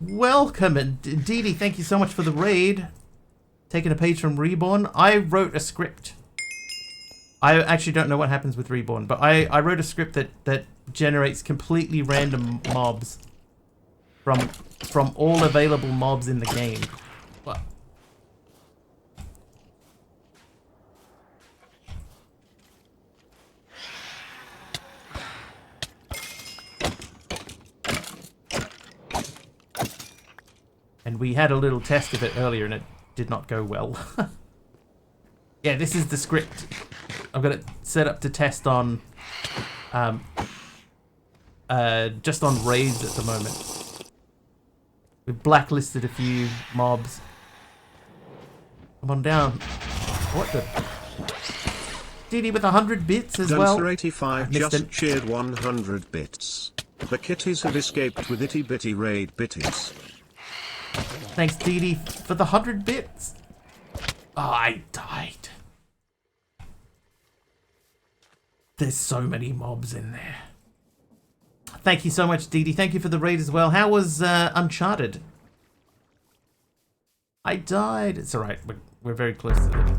[SPEAKER 1] Welcome, and Dee Dee, thank you so much for the raid. Taking a page from Reborn. I wrote a script. I actually don't know what happens with Reborn, but I wrote a script that generates completely random mobs from all available mobs in the game. What? And we had a little test of it earlier and it did not go well. Yeah, this is the script. I've got it set up to test on just on raids at the moment. We've blacklisted a few mobs. Come on down. What the? DD with 100 bits as well.
[SPEAKER 2] Dunster85 just cheered 100 bits. The kitties have escaped with itty bitty raid bitties.
[SPEAKER 1] Thanks, DD, for the 100 bits. Oh, I died. There's so many mobs in there. Thank you so much, DD. Thank you for the raid as well. How was Uncharted? I died. It's alright. We're very close to it.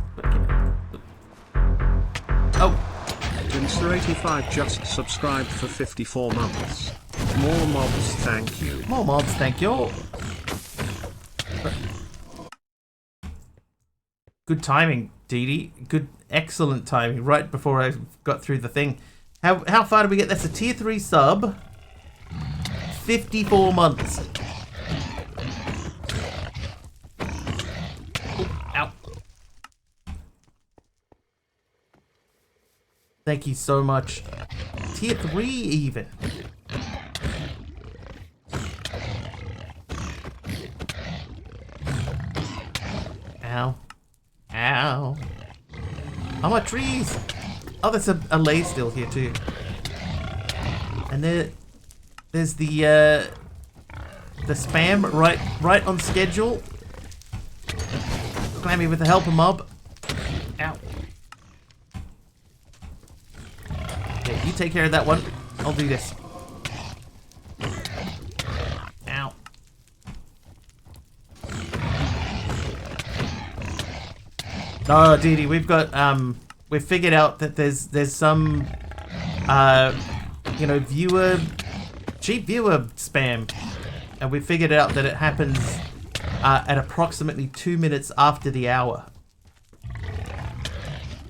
[SPEAKER 1] Oh.
[SPEAKER 2] Dunster85 just subscribed for 54 months. More mobs, thank you.
[SPEAKER 1] More mobs, thank you. Good timing, Dee. Good, excellent timing. Right before I got through the thing. How far did we get? That's a tier 3 sub. 54 months. Oh, ow. Thank you so much. Tier 3 even. Ow. Ow. Oh, my trees. Oh, there's a lay still here too. And there's the spam right on schedule. Clammy with the helper mob. Ow. Yeah, you take care of that one. I'll do this. Ow. Oh, Dee, we've got we've figured out that there's some you know, cheap viewer spam, and we figured out that it happens at approximately 2 minutes after the hour.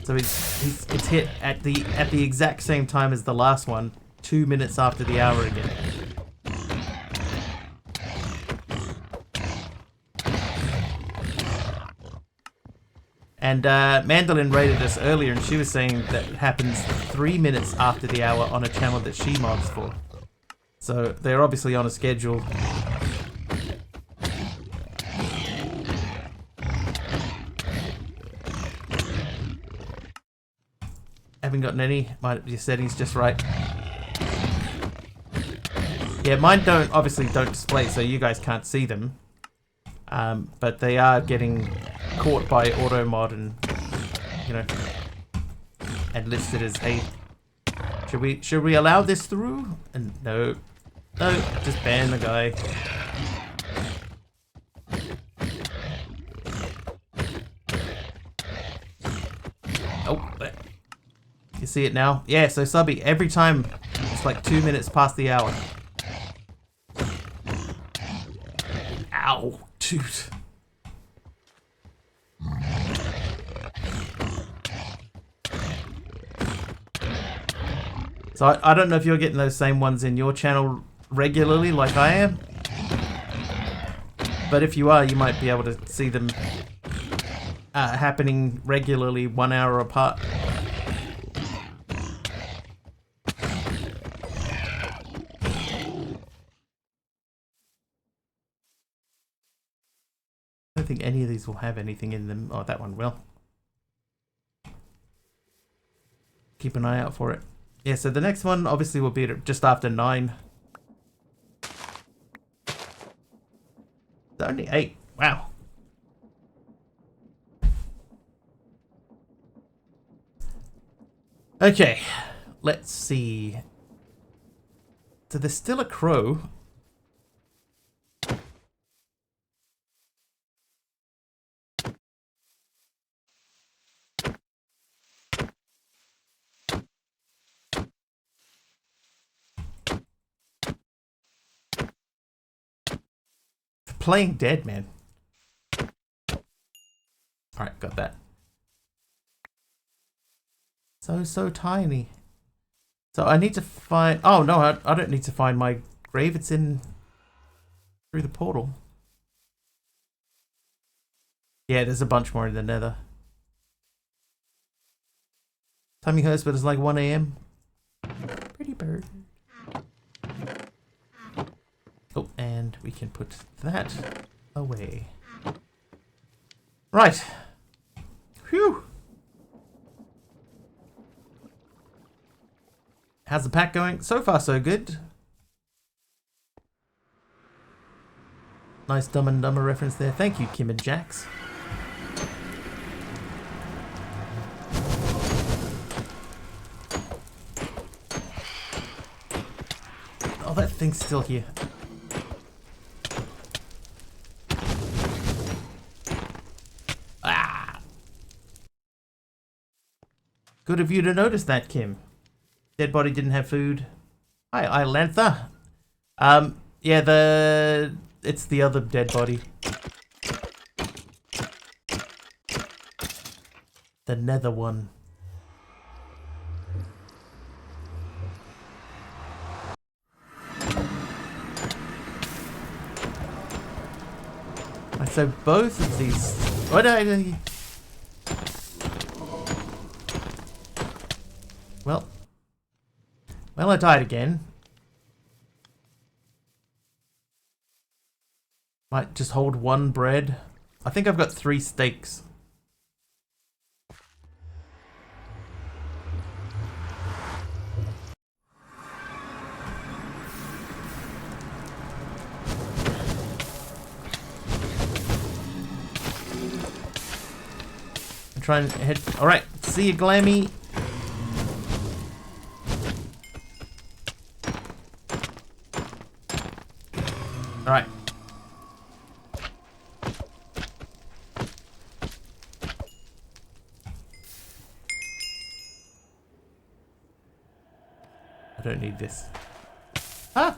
[SPEAKER 1] So it's hit at the exact same time as the last one, 2 minutes after the hour again. And Mandolin rated us earlier, and she was saying that it happens 3 minutes after the hour on a channel that she mods for. So they're obviously on a schedule. Haven't gotten any. Your settings just right. Yeah, mine obviously don't display, so you guys can't see them. But they are getting caught by auto mod and, you know, and listed as a. Should we allow this through? And no, just ban the guy. Oh, there. You see it now? Yeah. So Subby, every time it's like 2 minutes past the hour. Ow, dude. So I don't know if you're getting those same ones in your channel regularly like I am. But if you are, you might be able to see them happening regularly 1 hour apart. I don't think any of these will have anything in them. Oh, that one will. Keep an eye out for it. Yeah, so the next one obviously will be just after 9. It's only 8. Wow. Okay, let's see. So there's still a crow. playing dead, man. Alright, got that. So tiny. So I need to find... Oh, no, I don't need to find my grave. It's in... through the portal. Yeah, there's a bunch more in the nether. Timing hurts, but it's like 1 AM. Pretty bird. Oh, and we can put that away. Right. Phew. How's the pack going? So far, so good. Nice Dumb and Dumber reference there. Thank you, Kim and Jax. Oh, that thing's still here. Ah! Good of you to notice that, Kim. Dead body didn't have food. Hi, Ilantha. Yeah, it's the other dead body. The nether one. Right, so both of these... What I... Well, I died again. Might just hold one bread. I think I've got 3 steaks. I'm trying to head... Alright, see you, Glammy. Alright. I don't need this. Ah!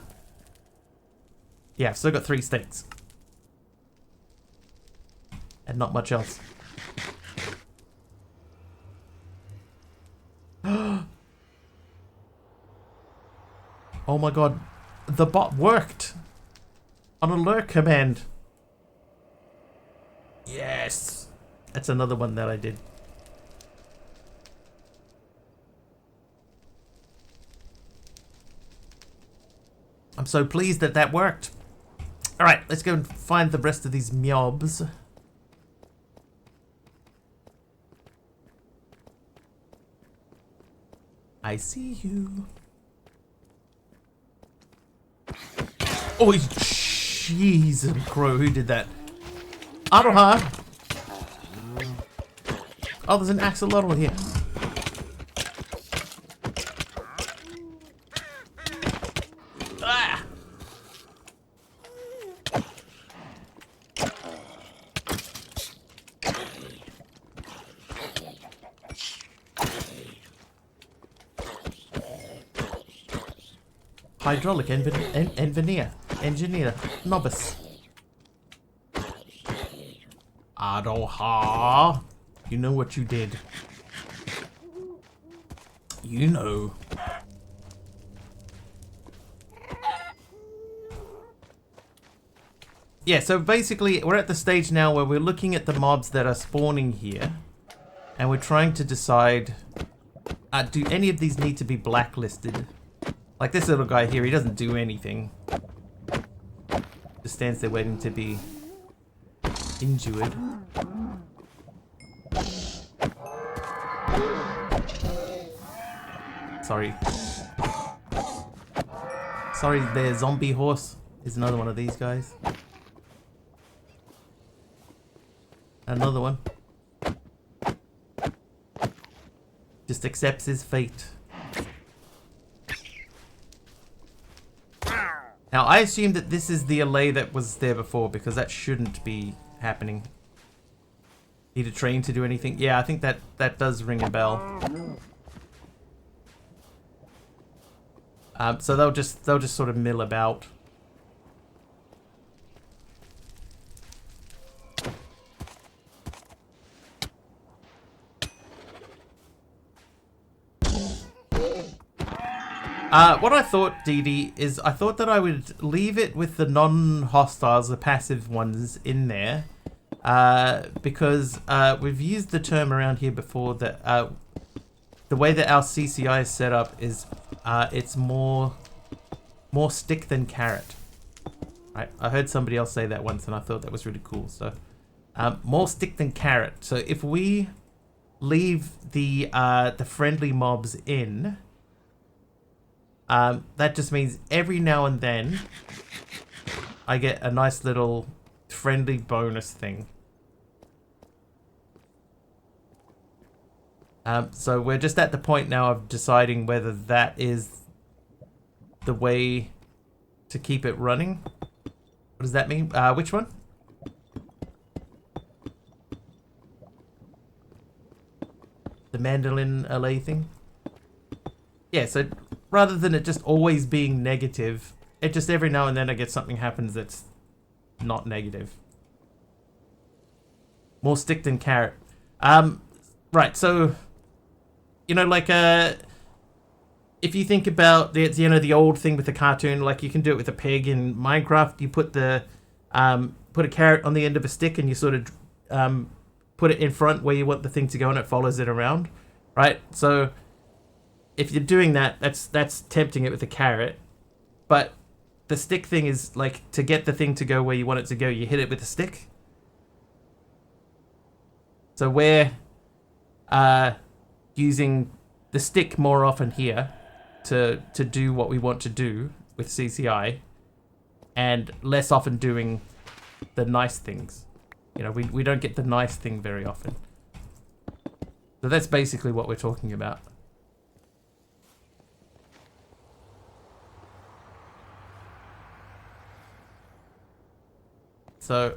[SPEAKER 1] Yeah, I've still got 3 steaks. And not much else. Oh my god. The bot worked! On alert command. Yes! That's another one that I did. I'm so pleased that that worked. Alright, let's go and find the rest of these mobs. I see you. Oh, jeez, crow, who did that? Aroha! Oh, there's an axolotl here. Ah! Hydraulic engineer, novice. Aroha, you know what you did. You know. Yeah, so basically we're at the stage now where we're looking at the mobs that are spawning here, and we're trying to decide, do any of these need to be blacklisted? Like this little guy here, he doesn't do anything. Just stands there waiting to be injured. Sorry. Sorry there, zombie horse is another one of these guys. Another one. Just accepts his fate. Now, I assume that this is the allay that was there before, because that shouldn't be happening. Need a train to do anything? Yeah, I think that does ring a bell. So they'll just sort of mill about. What I thought, Dee Dee, is I thought that I would leave it with the non-hostiles, the passive ones in there, because we've used the term around here before that the way that our CCI is set up is it's more stick than carrot. Right? I heard somebody else say that once, and I thought that was really cool. So more stick than carrot. So if we leave the friendly mobs in. That just means every now and then I get a nice little friendly bonus thing. So we're just at the point now of deciding whether that is the way to keep it running. What does that mean? Which one? The mandolin allay thing? Yeah, so rather than it just always being negative, it just every now and then I get something happens that's not negative. More stick than carrot. Right, so you know, like if you think about the old thing with the cartoon, like you can do it with a pig in Minecraft. You put the put a carrot on the end of a stick and you sort of put it in front where you want the thing to go and it follows it around, right? So if you're doing that, that's tempting it with a carrot. But the stick thing is like to get the thing to go where you want it to go, you hit it with a stick. So we're using the stick more often here to do what we want to do with CCI, and less often doing the nice things. You know, we don't get the nice thing very often. So that's basically what we're talking about. So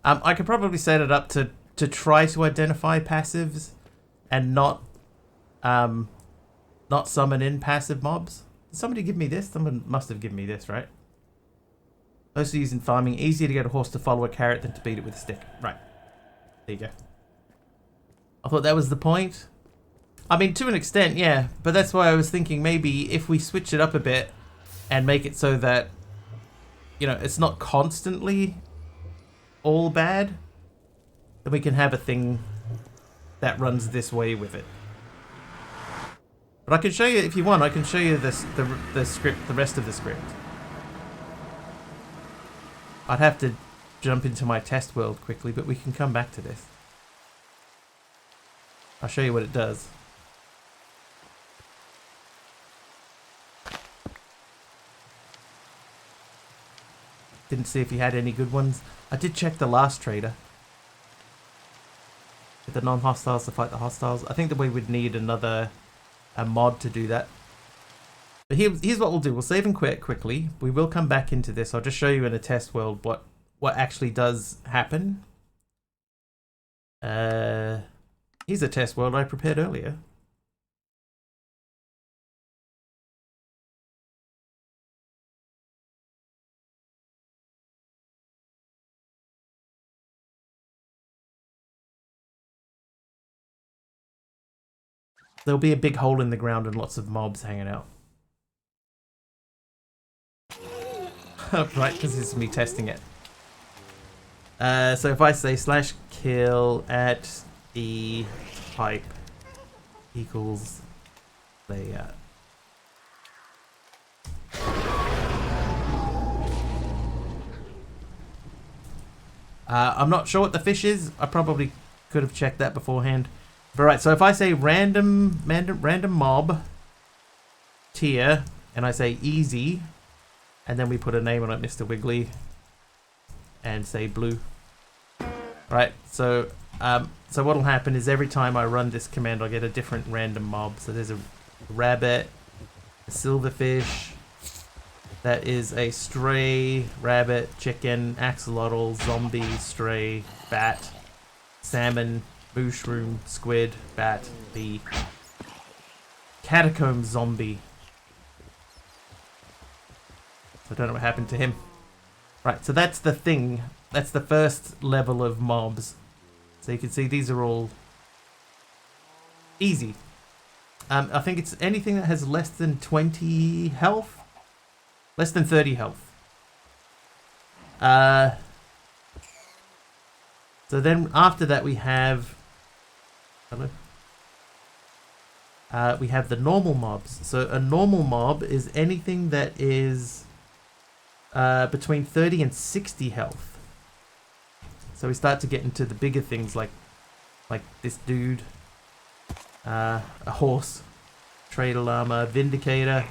[SPEAKER 1] I could probably set it up to try to identify passives and not summon in passive mobs. Did somebody give me this? Someone must have given me this, right? Mostly used in farming. Easier to get a horse to follow a carrot than to beat it with a stick. Right. There you go. I thought that was the point. I mean, to an extent, yeah. But that's why I was thinking maybe if we switch it up a bit and make it so that, you know, it's not constantly all bad, then we can have a thing that runs this way with it. But I can show you, if you want, I can show you this, the script, the rest of the script. I'd have to jump into my test world quickly, but we can come back to this. I'll show you what it does. Didn't see if you had any good ones. I did check the last trader. With the non-hostiles to fight the hostiles. I think that we would need a mod to do that. But here's what we'll do. We'll save and quit quickly. We will come back into this. I'll just show you in a test world what actually does happen. Here's a test world I prepared earlier. There'll be a big hole in the ground and lots of mobs hanging out. Right, because this is me testing it. So if I say /kill at the type equals layer. I'm not sure what the fish is. I probably could have checked that beforehand. But right, so if I say random mob tier and I say easy, and then we put a name on it, Mr. Wiggly, and say blue. Right, so what'll happen is every time I run this command, I'll get a different random mob. So there's a rabbit, a silverfish, that is a stray, rabbit, chicken, axolotl, zombie, stray, bat, salmon, mushroom, squid, bat, bee, catacomb zombie. I don't know what happened to him. Right, so that's the thing. That's the first level of mobs. So you can see these are all easy. I think it's anything that has less than 20 health. Less than 30 health. So then after that we have... Hello? We have the normal mobs. So a normal mob is anything that is between 30 and 60 health. So we start to get into the bigger things like this dude, a horse, trader llama, vindicator,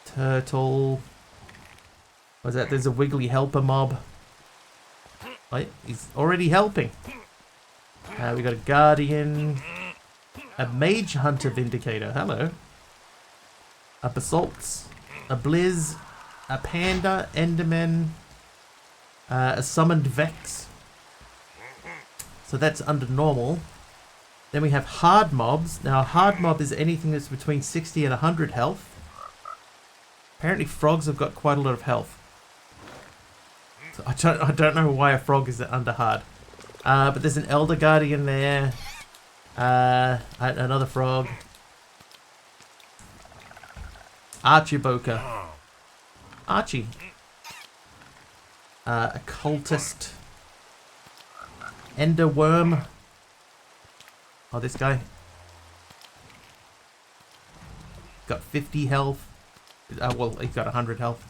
[SPEAKER 1] turtle. What's that? There's a wiggly helper mob. Right, he's already helping. We got a guardian, a mage hunter vindicator. Hello. A basalts, a blizz, a panda, enderman, a summoned vex. So that's under normal. Then we have hard mobs. Now a hard mob is anything that's between 60 and 100 health. Apparently frogs have got quite a lot of health. So I don't know why a frog is under hard. But there's an elder guardian there. Another frog. Archiboka. Archie. A cultist. Ender worm. Oh, this guy. Got 50 health. Well, he's got 100 health.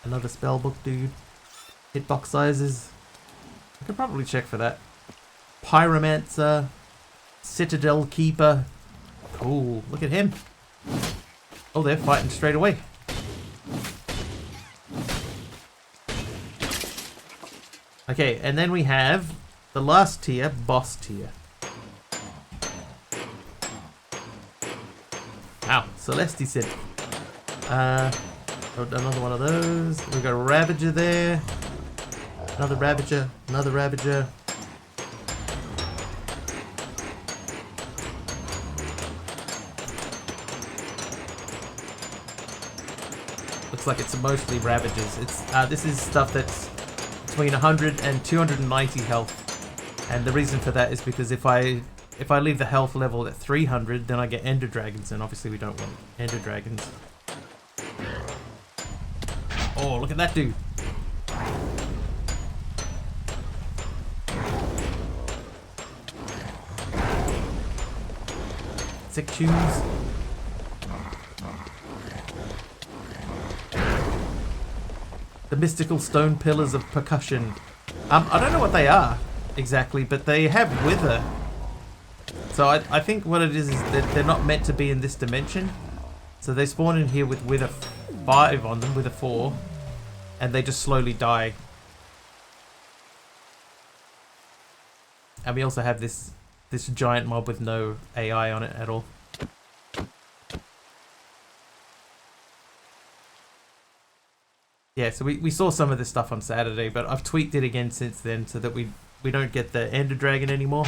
[SPEAKER 1] Another spellbook dude. Hitbox sizes. I could probably check for that. Pyromancer. Citadel Keeper. Cool. Look at him. Oh, they're fighting straight away. Okay, and then we have the last tier, boss tier. Ow, Celeste said. Another one of those. We've got a Ravager there. Another Ravager. Another Ravager. Looks like it's mostly Ravagers. It's this is stuff that's between 100 and 290 health. And the reason for that is because if I leave the health level at 300, then I get Ender Dragons, and obviously we don't want Ender Dragons. Oh, look at that dude. Sick shoes. The mystical stone pillars of percussion. I don't know what they are exactly, but they have wither. So I think what it is that they're not meant to be in this dimension. So they spawn in here with wither 5 on them, wither 4, and they just slowly die. And we also have this giant mob with no AI on it at all. Yeah, so we saw some of this stuff on Saturday, but I've tweaked it again since then so that we don't get the Ender Dragon anymore.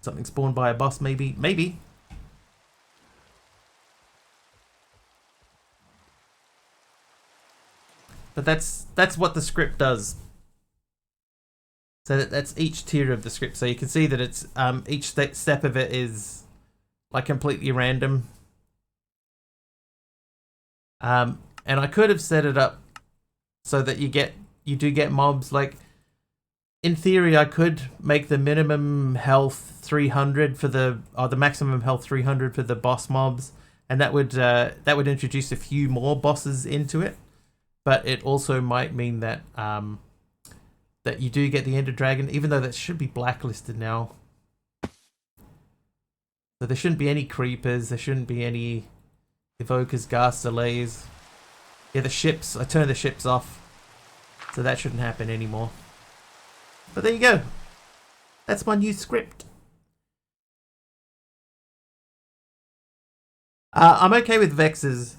[SPEAKER 1] Something spawned by a boss, maybe? Maybe. But that's what the script does. So that's each tier of the script. So you can see that it's each step of it is like completely random. And I could have set it up so that you do get mobs. Like in theory, I could make the minimum health 300 for the maximum health 300 for the boss mobs, and that would introduce a few more bosses into it. But it also might mean that that you do get the Ender Dragon, even though that should be blacklisted now. So there shouldn't be any creepers. There shouldn't be any evokers, ghast delays. Yeah, the ships. I turned the ships off, so that shouldn't happen anymore. But there you go. That's my new script. I'm okay with Vexes,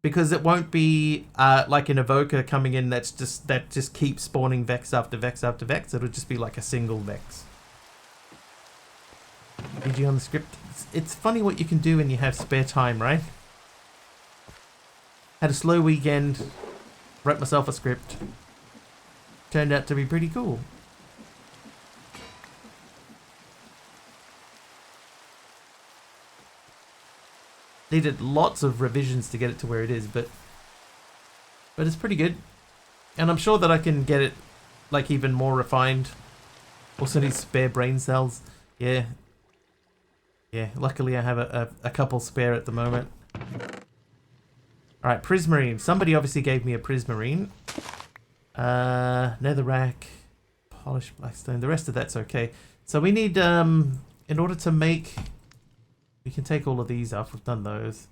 [SPEAKER 1] because it won't be like an evoker coming in that just keeps spawning Vex after Vex after Vex. It'll just be like a single Vex. GG on the script. It's funny what you can do when you have spare time, right? Had a slow weekend, wrote myself a script. Turned out to be pretty cool. Needed lots of revisions to get it to where it is, but it's pretty good. And I'm sure that I can get it like even more refined. Also need spare brain cells. Yeah. Yeah, luckily I have a couple spare at the moment. Alright, prismarine. Somebody obviously gave me a prismarine. Netherrack. Polished blackstone. The rest of that's okay. So we need, in order to make... We can take all of these off. We've done those.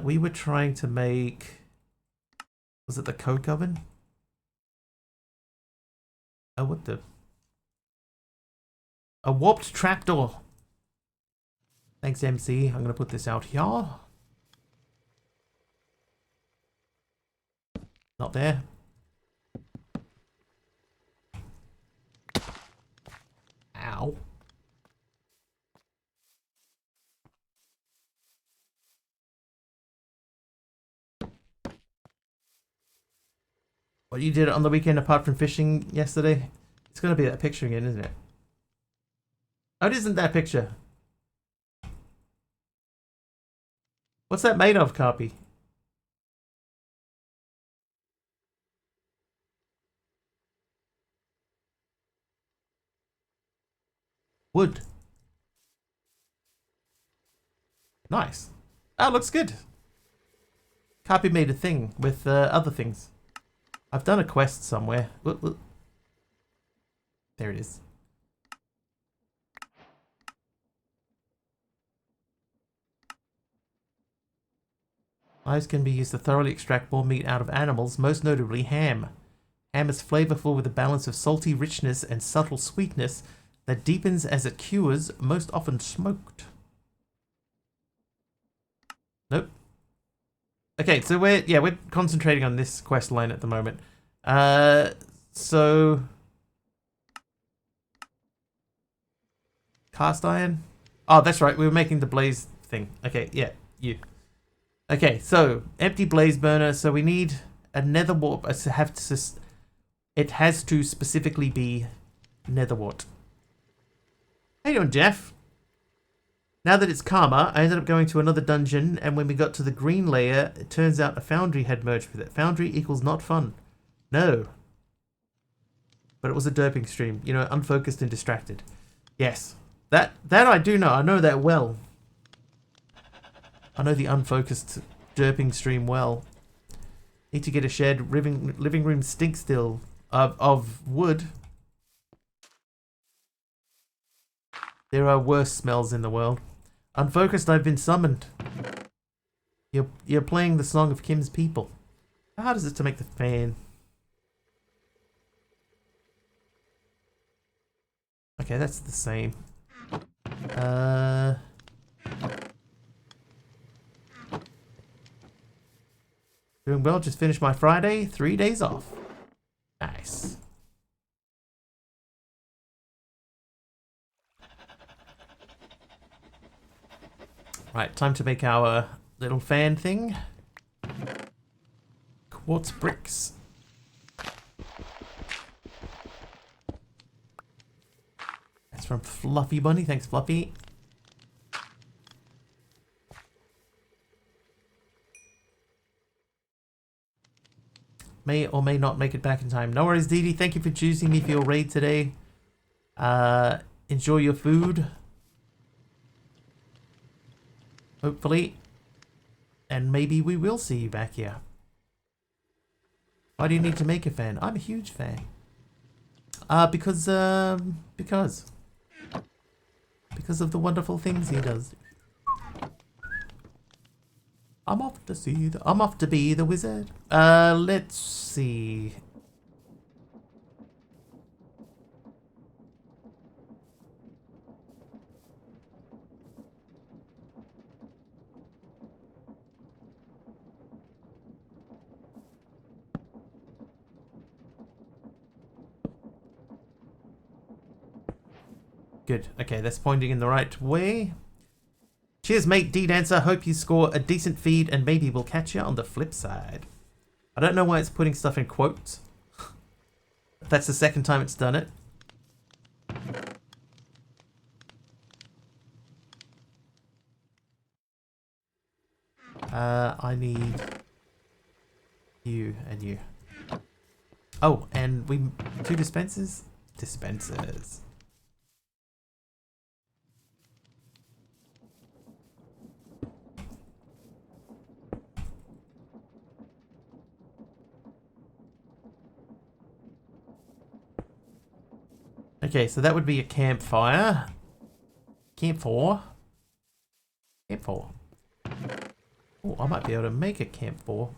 [SPEAKER 1] We were trying to make... Was it the coke oven? Oh, what the... A warped trapdoor. Thanks, MC. I'm going to put this out here. Not there. Ow. What you did on the weekend apart from fishing yesterday? It's going to be that picture again, isn't it? Oh, it isn't that picture. What's that made of, Carpy? Wood. Nice. Oh, looks good. Carpy made a thing with other things. I've done a quest somewhere. There it is. Knives can be used to thoroughly extract more meat out of animals, most notably ham. Ham is flavorful with a balance of salty richness and subtle sweetness that deepens as it cures, most often smoked. Nope. Okay, so we're concentrating on this quest line at the moment. So cast iron? Oh, that's right. We were making the blaze thing. Okay, yeah, you. Okay, so empty blaze burner. So we need a nether warp. It has to specifically be nether wart. How you doing, Jeff? Now that it's calmer, I ended up going to another dungeon, and when we got to the green layer, it turns out a foundry had merged with it. Foundry equals not fun. No. But it was a derping stream. You know, unfocused and distracted. Yes. That I do know. I know that well. I know the unfocused derping stream well. Need to get a shed. Living room stink still of wood. There are worse smells in the world. Unfocused, I've been summoned. You're playing the song of Kim's people. How hard is it to make the fan? Okay, that's the same. Doing well, just finished my Friday, 3 days off. Nice. Right, time to make our little fan thing. Quartz bricks. That's from Fluffy Bunny. Thanks, Fluffy. May or may not make it back in time. No worries, Dee Dee. Thank you for choosing me for your raid today. Enjoy your food. Hopefully. And maybe we will see you back here. Why do you need to make a fan? I'm a huge fan. Because of the wonderful things he does. I'm off to be the wizard. Let's see. Good. Okay, that's pointing in the right way. Cheers, mate, D-Dancer. Hope you score a decent feed and maybe we'll catch you on the flip side. I don't know why it's putting stuff in quotes. That's the second time it's done it. I need you and you. Oh, and 2 dispensers? Dispensers. Okay, so that would be a campfire. Camphor. Camphor. Oh, I might be able to make a camphor.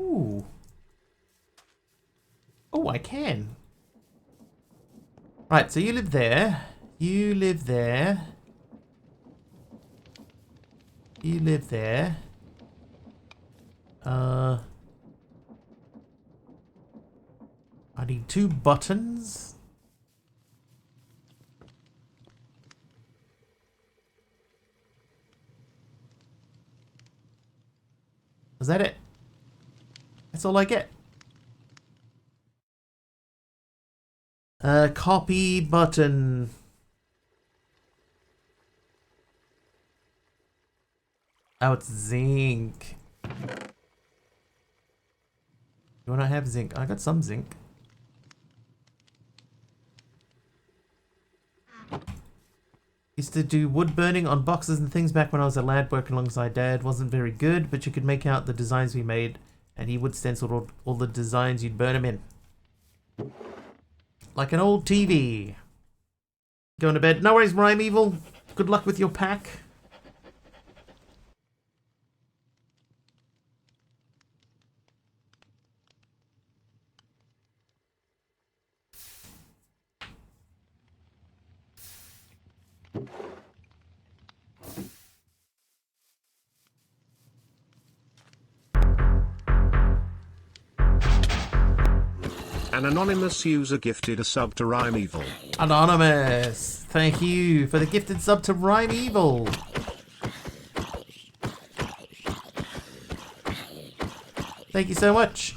[SPEAKER 1] Ooh. Oh, I can. Right, so you live there. You live there. You live there. I need 2 buttons. Is that it? That's all I get. Copy button. Oh, it's zinc. Do I not have zinc? I got some zinc. Used to do wood burning on boxes and things back when I was a lad working alongside Dad. Wasn't very good, but you could make out the designs we made, and he would stencil all the designs you'd burn them in. Like an old TV. Going to bed. No worries, Rhyme Evil. Good luck with your pack.
[SPEAKER 2] An anonymous user gifted a sub to Rhyme Evil.
[SPEAKER 1] Anonymous, thank you for the gifted sub to Rhyme Evil. Thank you so much.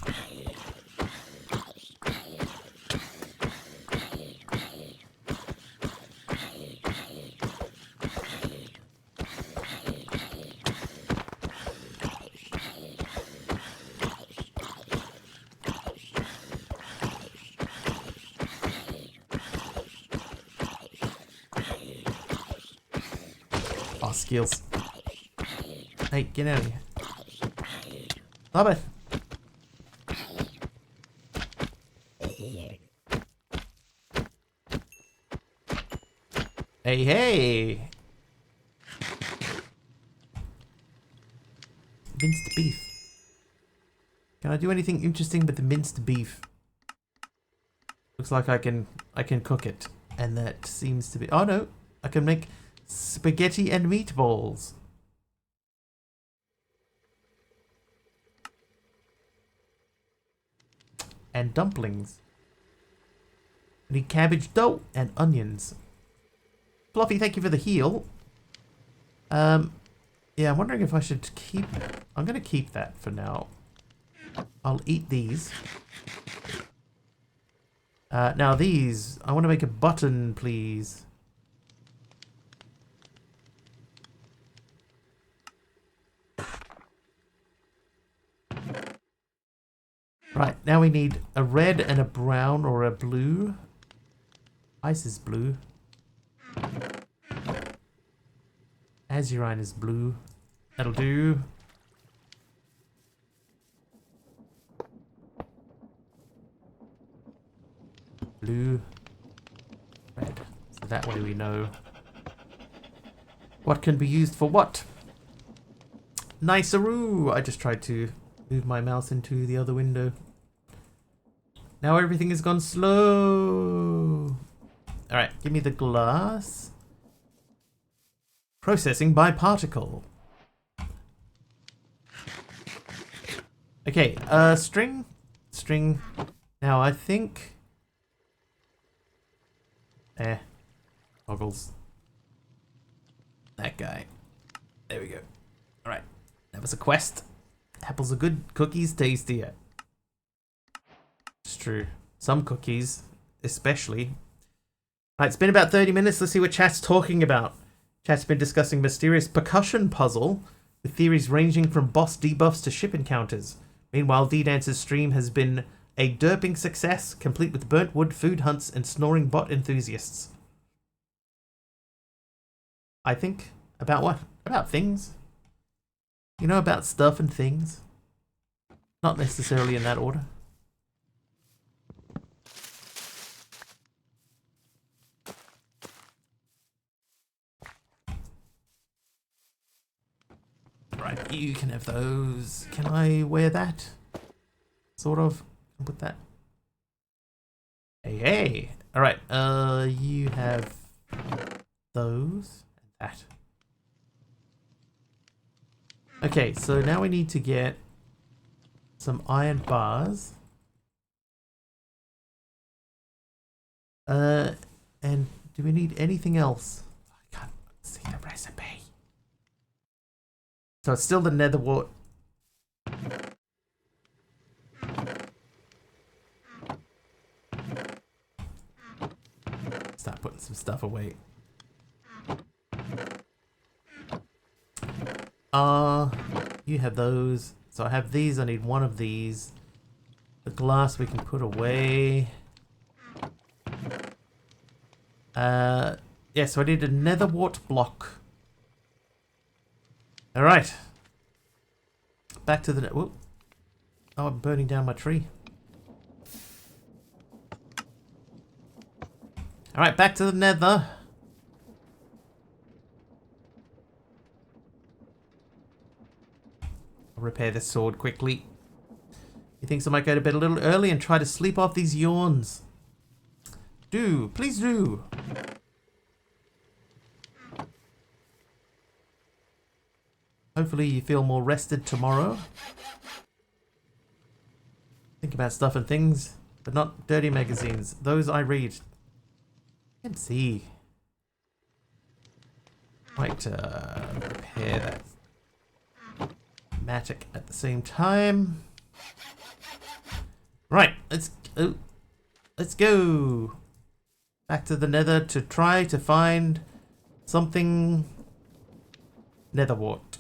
[SPEAKER 1] Skills. Hey, get out of here. Stop it. Hey, hey. Minced beef. Can I do anything interesting with the minced beef? Looks like I can cook it. And that seems to be... Oh, no. I can make spaghetti and meatballs. And dumplings. I need cabbage dough and onions. Fluffy, thank you for the heal. Yeah, I'm wondering if I should keep... I'm going to keep that for now. I'll eat these. Now these, I want to make a button, please. Right, now we need a red and a brown or a blue. Ice is blue. Azurine is blue. That'll do. Blue. Red. So that way we know what can be used for what. Nice-a-roo! I just tried to move my mouse into the other window. Now everything has gone slow. Alright, give me the glass. Processing by particle. Okay, string. Now, I think... Goggles. That guy. There we go. Alright. That was a quest. Apples are good. Cookies tastier. It's true. Some cookies, especially. Alright, it's been about 30 minutes. Let's see what chat's talking about. Chat's been discussing mysterious percussion puzzle with theories ranging from boss debuffs to ship encounters. Meanwhile, D-Dance's stream has been a derping success, complete with burnt wood, food hunts, and snoring bot enthusiasts. I think. About what? About things. You know, about stuff and things. Not necessarily in that order. Right, you can have those. Can I wear that? Sort of. I'll put that. Hey, hey. Alright, you have those. And that. Okay, so now we need to get some iron bars. And do we need anything else? I can't see the recipe. So it's still the nether wart. Start putting some stuff away. You have those. So I have these. I need one of these. The glass we can put away. Yeah, so I need a nether wart block. Alright. Back to the... Whoop. Oh, I'm burning down my tree. Alright, back to the nether. I'll repair this sword quickly. He thinks I might go to bed a little early and try to sleep off these yawns. Do. Please do. Hopefully you feel more rested tomorrow. Think about stuff and things, but not dirty magazines. Those I read. MC. Might repair that magic at the same time. Right, let's go back to the nether to try to find something nether wart.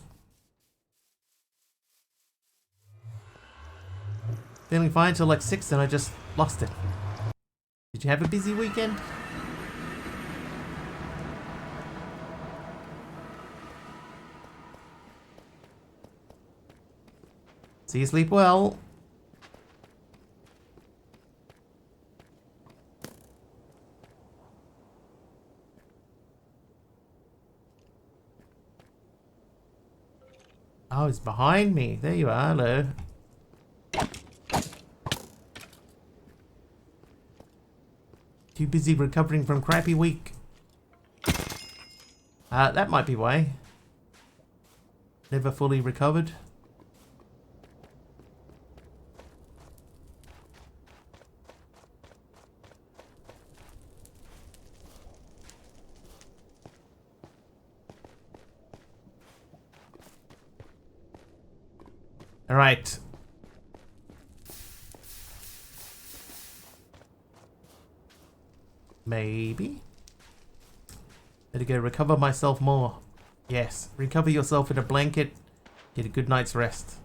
[SPEAKER 1] Feeling fine till like 6 and I just lost it. Did you have a busy weekend? See you sleep well. Oh, it's behind me. There you are. Hello. Too busy recovering from crappy week. That might be why. Never fully recovered. All right. Maybe. Better go recover myself more. Yes, recover yourself in a blanket. Get a good night's rest.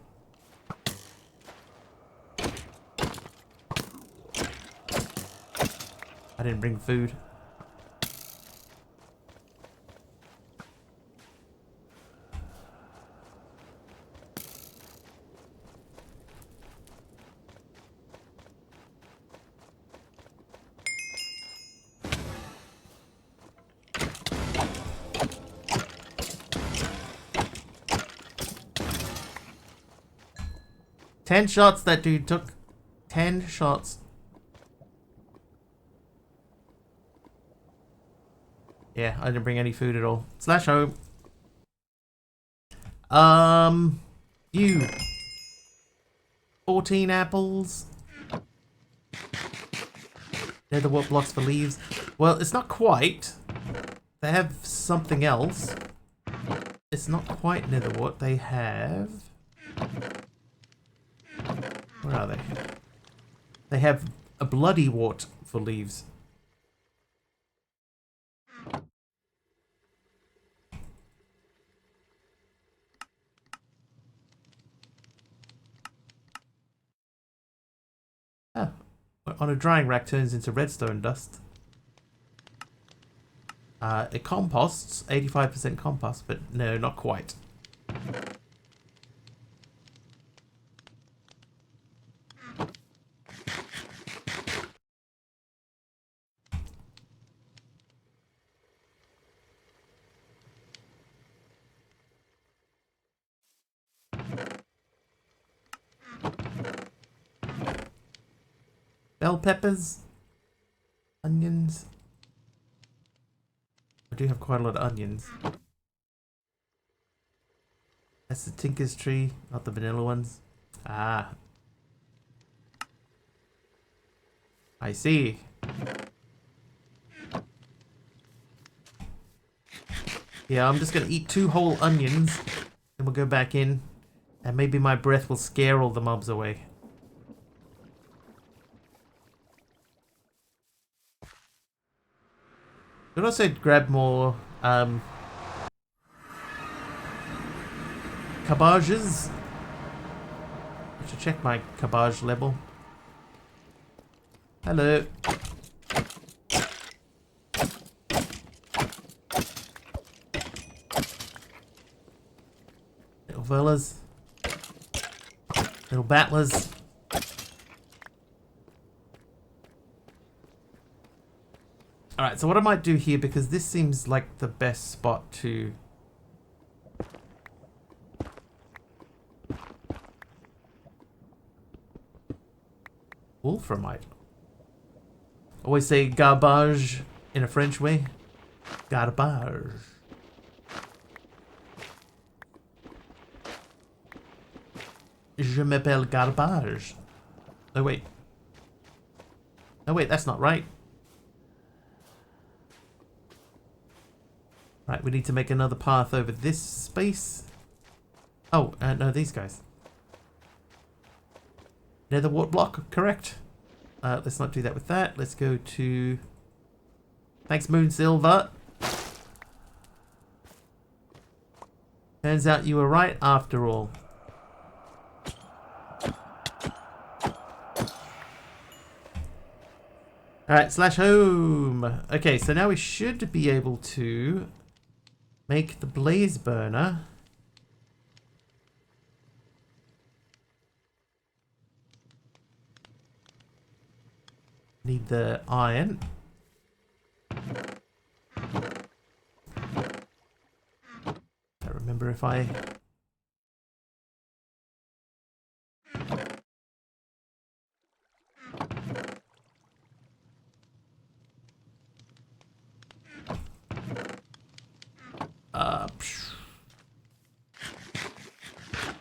[SPEAKER 1] I didn't bring food. Ten shots that dude took. 10 shots. Yeah, I didn't bring any food at all. Slash home. You. 14 apples. Nether wart blocks for leaves. Well, it's not quite. They have something else. It's not quite nether wart. They have... Where are they? They have a bloody wart for leaves. Oh, on a drying rack turns into redstone dust. It composts, 85% compost, but no, not quite. Bell peppers, onions. I do have quite a lot of onions. That's the Tinker's tree, not the vanilla ones. Ah. I see. Yeah, I'm just gonna eat 2 whole onions, and we'll go back in, and maybe my breath will scare all the mobs away. Could also grab more cabbages. I should check my cabbage level. Hello. Little fellas. Little battlers. Alright, so what I might do here, because this seems like the best spot to... Wolframite. Always say garbage in a French way. Garbage. Je m'appelle garbage. Oh wait. Oh wait, that's not right. Right, we need to make another path over this space. Oh, no, these guys. Nether wart block, correct. Let's not do that with that. Let's go to... Thanks, Moon Silver. Turns out you were right after all. Alright, slash home. Okay, so now we should be able to make the blaze burner. Need the iron. Don't remember if I...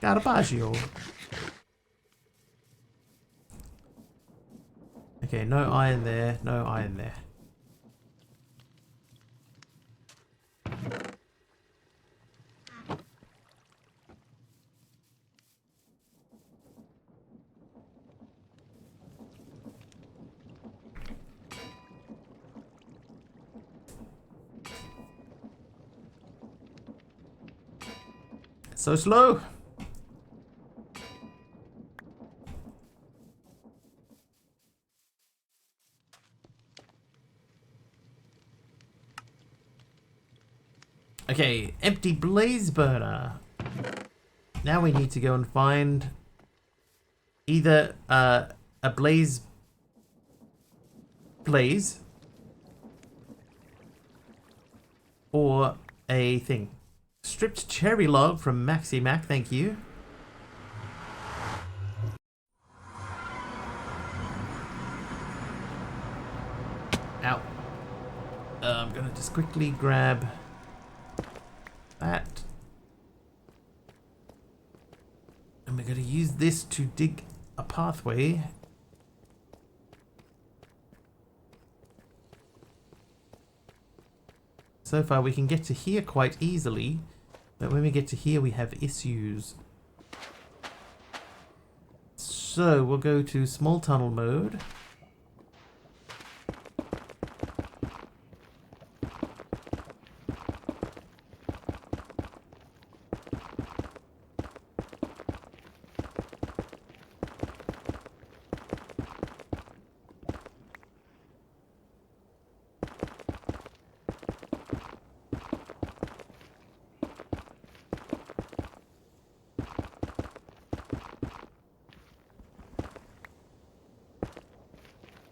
[SPEAKER 1] Garbaggio. Okay, no iron there, no iron there. So slow. Okay, empty blaze burner. Now we need to go and find either a blaze or a thing. Stripped cherry log from Maxi Mac, thank you. Ow. I'm gonna just quickly grab that. And we're gonna use this to dig a pathway. So far we can get to here quite easily, but when we get to here we have issues. So we'll go to small tunnel mode.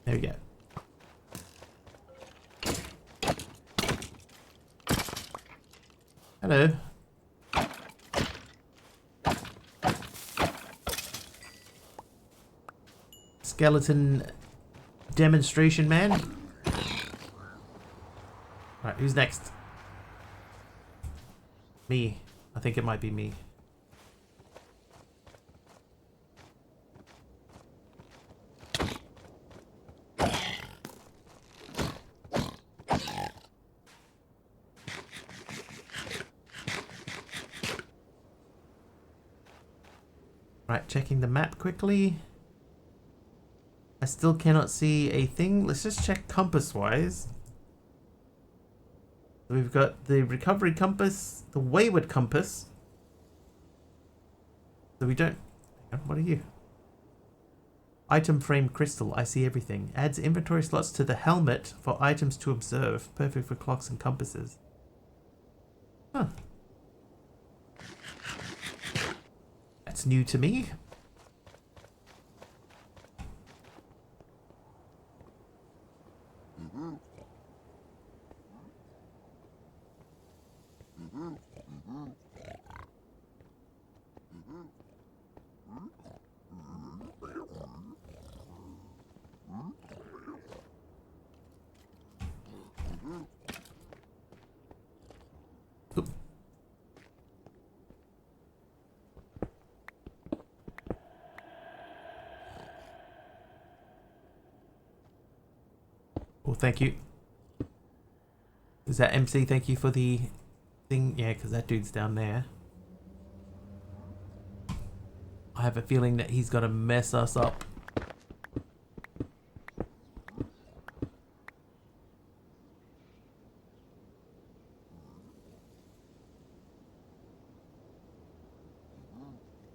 [SPEAKER 1] There we go. Hello. Skeleton demonstration man. Alright, who's next? Me. I think it might be me. Right, checking the map quickly. I still cannot see a thing. Let's just check compass-wise. We've got the recovery compass, the wayward compass. So we don't... Hang on, what are you? Item frame crystal. I see everything. Adds inventory slots to the helmet for items to observe. Perfect for clocks and compasses. Huh. That's new to me. Oop. Oh, thank you. Is that MC? Thank you for the thing. Yeah, because that dude's down there. I have a feeling that he's gonna mess us up.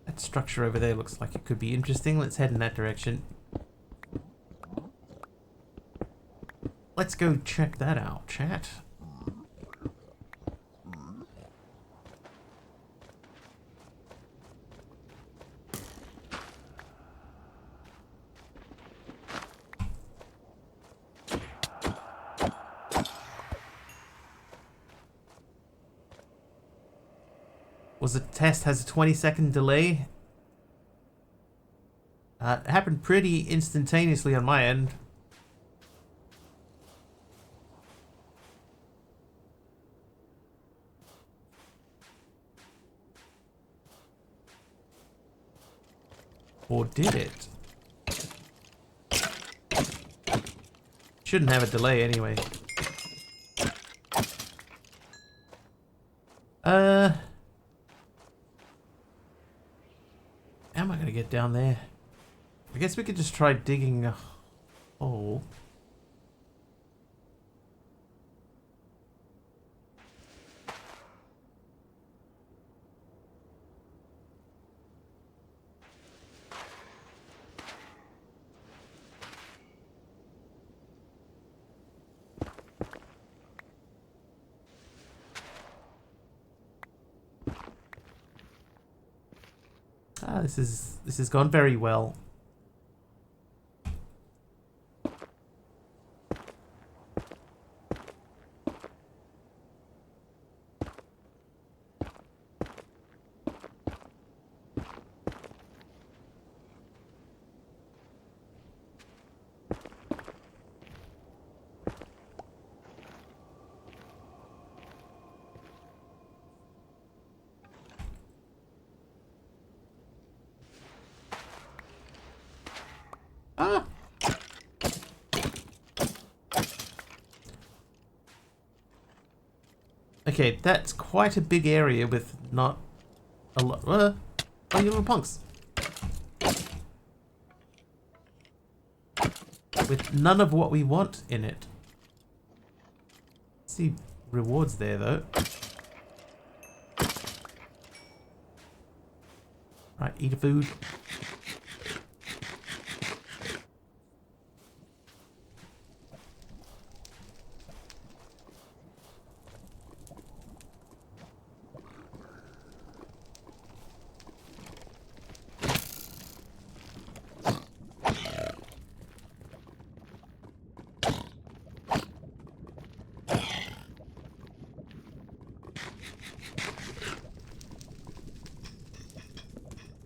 [SPEAKER 1] That structure over there looks like it could be interesting. Let's head in that direction. Let's go check that out, chat. Was the test has a 20-second delay? It happened pretty instantaneously on my end. Or did it? Shouldn't have a delay anyway. How am I gonna get down there? I guess we could just try digging a hole. Ah, this has gone very well. Okay, that's quite a big area with not a lot. Oh, you little punks. With none of what we want in it. See rewards there though. Right, eat a food.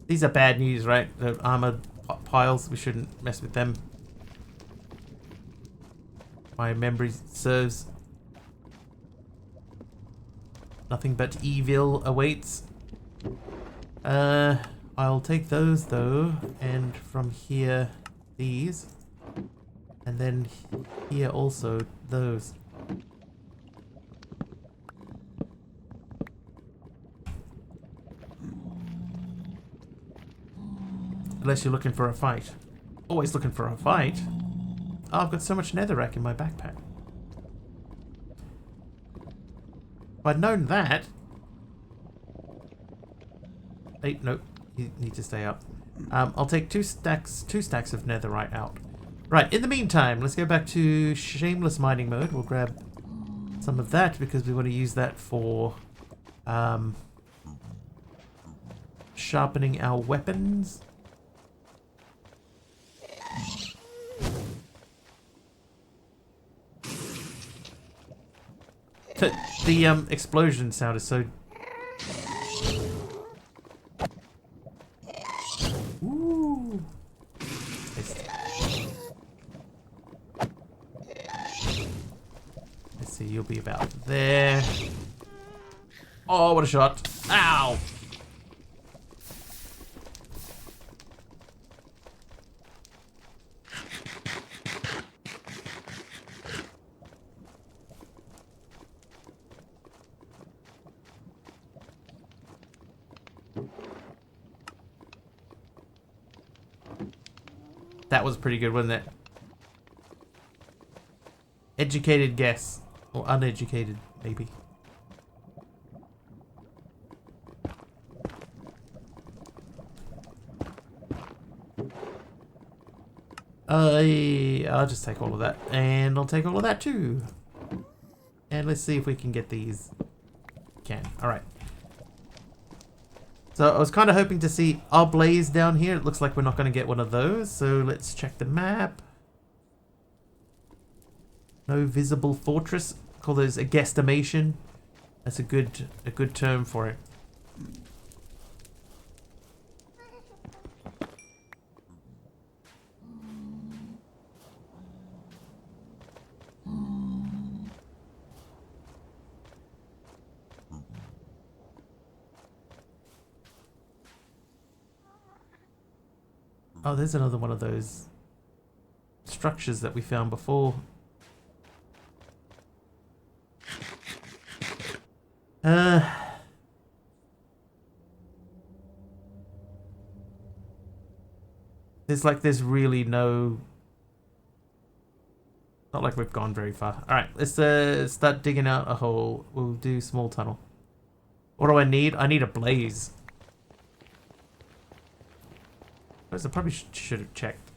[SPEAKER 1] These are bad news, right? The armored piles, we shouldn't mess with them. My memory serves. Nothing but evil awaits. I'll take those though, and from here, these. And then here also, those. Unless you're looking for a fight. Always looking for a fight. Oh, I've got so much netherrack in my backpack. If I'd known that... Hey, nope. You need to stay up. I'll take two stacks of netherite out. Right, in the meantime, let's go back to shameless mining mode. We'll grab some of that because we want to use that for sharpening our weapons. The explosion sound is so... Ooh. Let's see, you'll be about there. Oh, what a shot. Ow! That was pretty good, wasn't it? Educated guess. Or uneducated, maybe. I'll just take all of that. And I'll take all of that too. And let's see if we can get these. Can. Alright. So I was kind of hoping to see our blaze down here. It looks like we're not going to get one of those. So let's check the map. No visible fortress. Call those a guesstimation. That's a good term for it. Oh, there's another one of those structures that we found before. There's really no... Not like we've gone very far. Alright, let's start digging out a hole. We'll do small tunnel. What do I need? I need a blaze. I probably should have checked.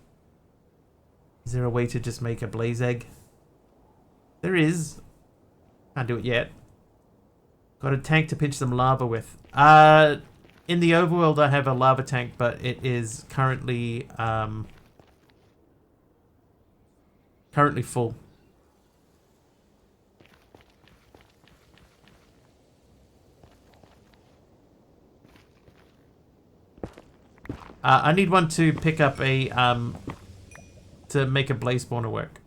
[SPEAKER 1] Is there a way to just make a blaze egg? There is. Can't do it yet. Got a tank to pinch some lava with. In the overworld I have a lava tank, but it is currently full. I need one to pick up a to make a blaze spawner work.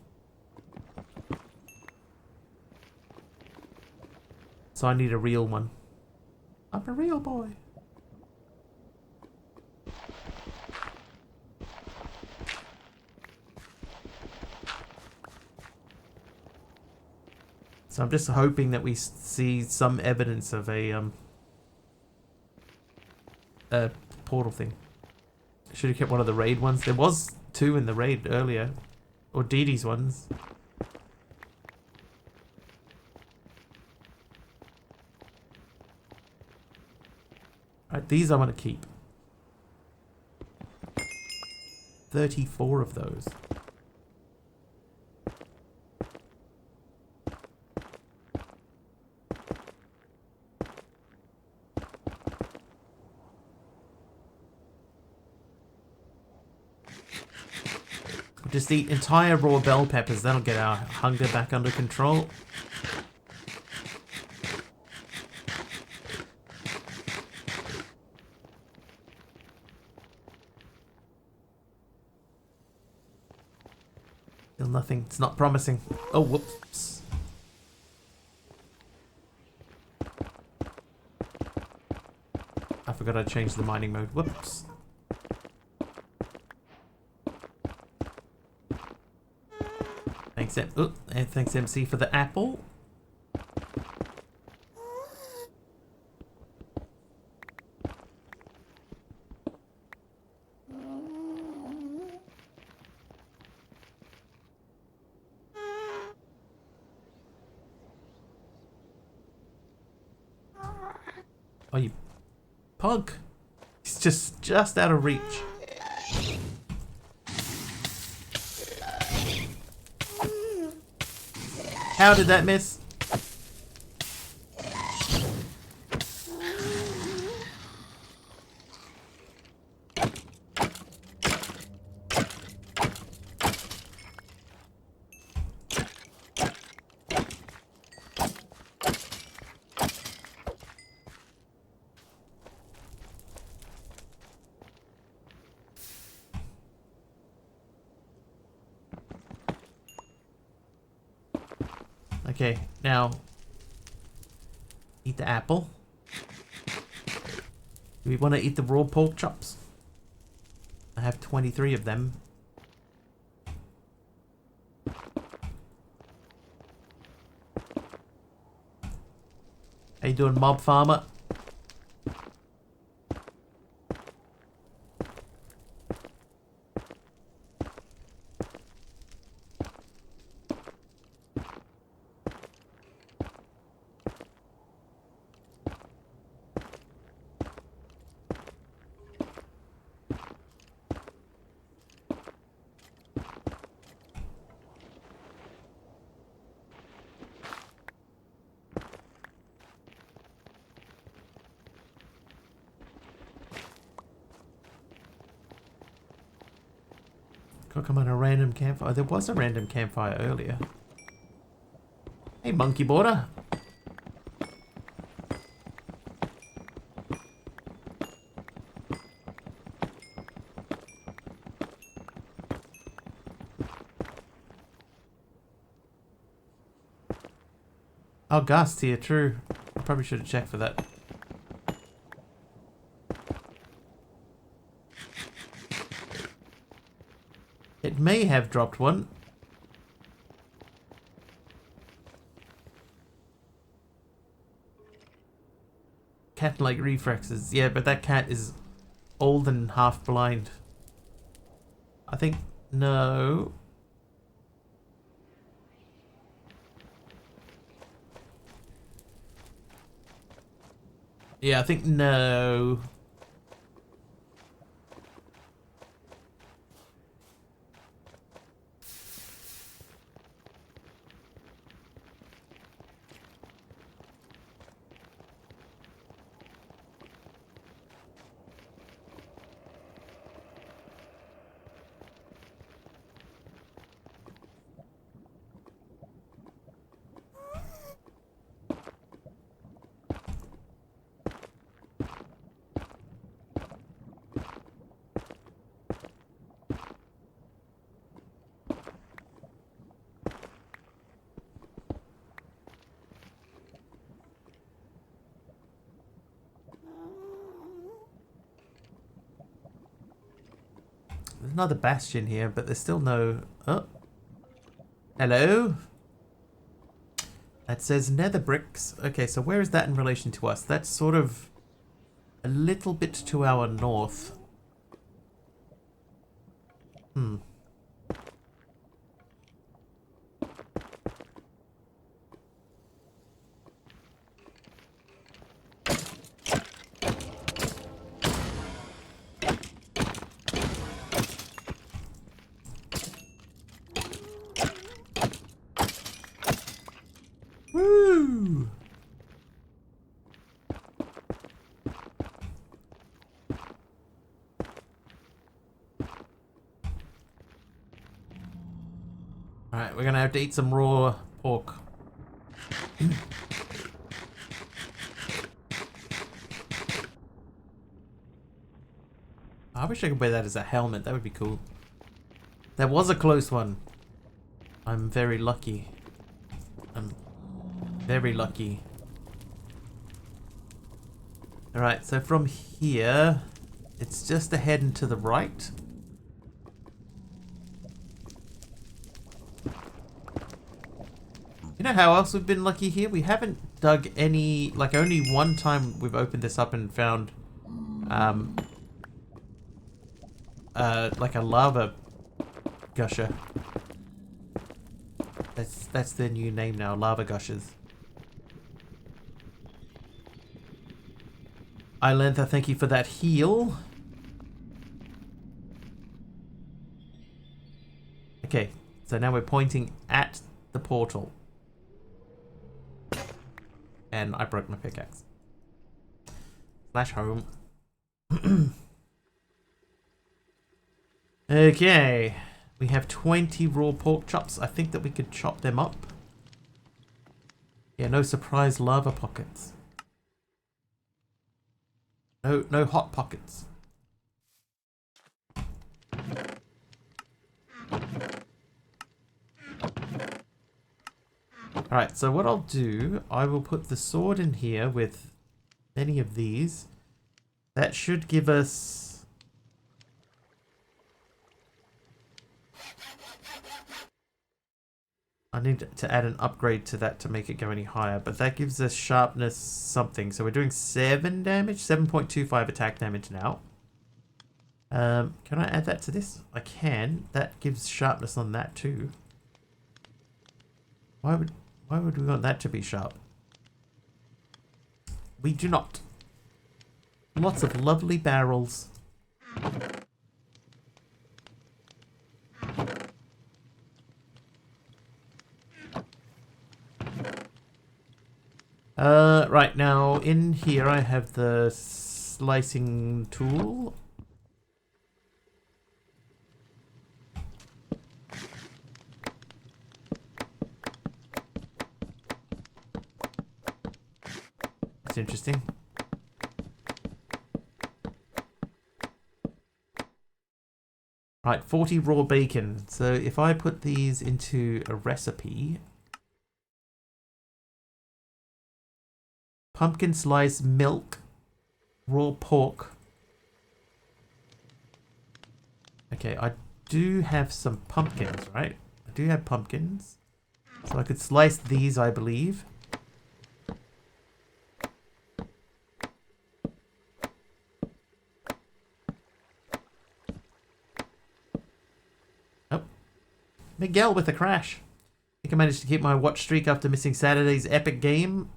[SPEAKER 1] So I need a real one. I'm a real boy. So I'm just hoping that we see some evidence of a portal thing. Should have kept one of the raid ones. There was 2 in the raid earlier. Or Dee Dee's ones. Alright, these I want to keep. 34 of those. Just eat entire raw bell peppers. That'll get our hunger back under control. Still nothing. It's not promising. Oh, whoops. I forgot I changed the mining mode. Whoops. Thanks MC for the apple. Oh, you pug. He's just out of reach. How did that miss? Okay, now eat the apple. Do we want to eat the raw pork chops? I have 23 of them. How you doing, mob farmer? Could come on a random campfire. There was a random campfire earlier. Hey, monkey border. Oh, Gust here, true. I probably should have checked for that. It may have dropped one. Cat-like reflexes. Yeah, but that cat is old and half blind. I think... no. Yeah, I think no. There's another bastion here, but there's still no... oh. Hello? That says nether bricks. Okay, so where is that in relation to us? That's sort of a little bit to our north. Hmm. Woo! Alright, we're gonna have to eat some raw pork. I wish I could wear that as a helmet, that would be cool. That was a close one. I'm very lucky. I'm very lucky. Alright, so from here, it's just ahead and to the right. You know how else we've been lucky here? We haven't dug any, like only one time we've opened this up and found like a lava gusher. That's their new name now, lava gushers. Ilantha, thank you for that heal. Okay, so now we're pointing at the portal. And I broke my pickaxe. Slash home. Okay. We have 20 raw pork chops. I think that we could chop them up. Yeah, no surprise lava pockets. No hot pockets. Alright, so what I'll do, I will put the sword in here with many of these. That should give us... I need to add an upgrade to that to make it go any higher, but that gives us sharpness something. So we're doing 7 damage, 7.25 attack damage now. Can I add that to this? I can. That gives sharpness on that too. Why would we want that to be sharp? We do not. Lots of lovely barrels. Right now in here I have the slicing tool. It's interesting. Right, 40 raw bacon. So if I put these into a recipe... Pumpkin slice, milk, raw pork. Okay, I do have some pumpkins, right? I do have pumpkins. So I could slice these, I believe. Oh. Miguel with a crash. I think I managed to keep my watch streak after missing Saturday's epic game.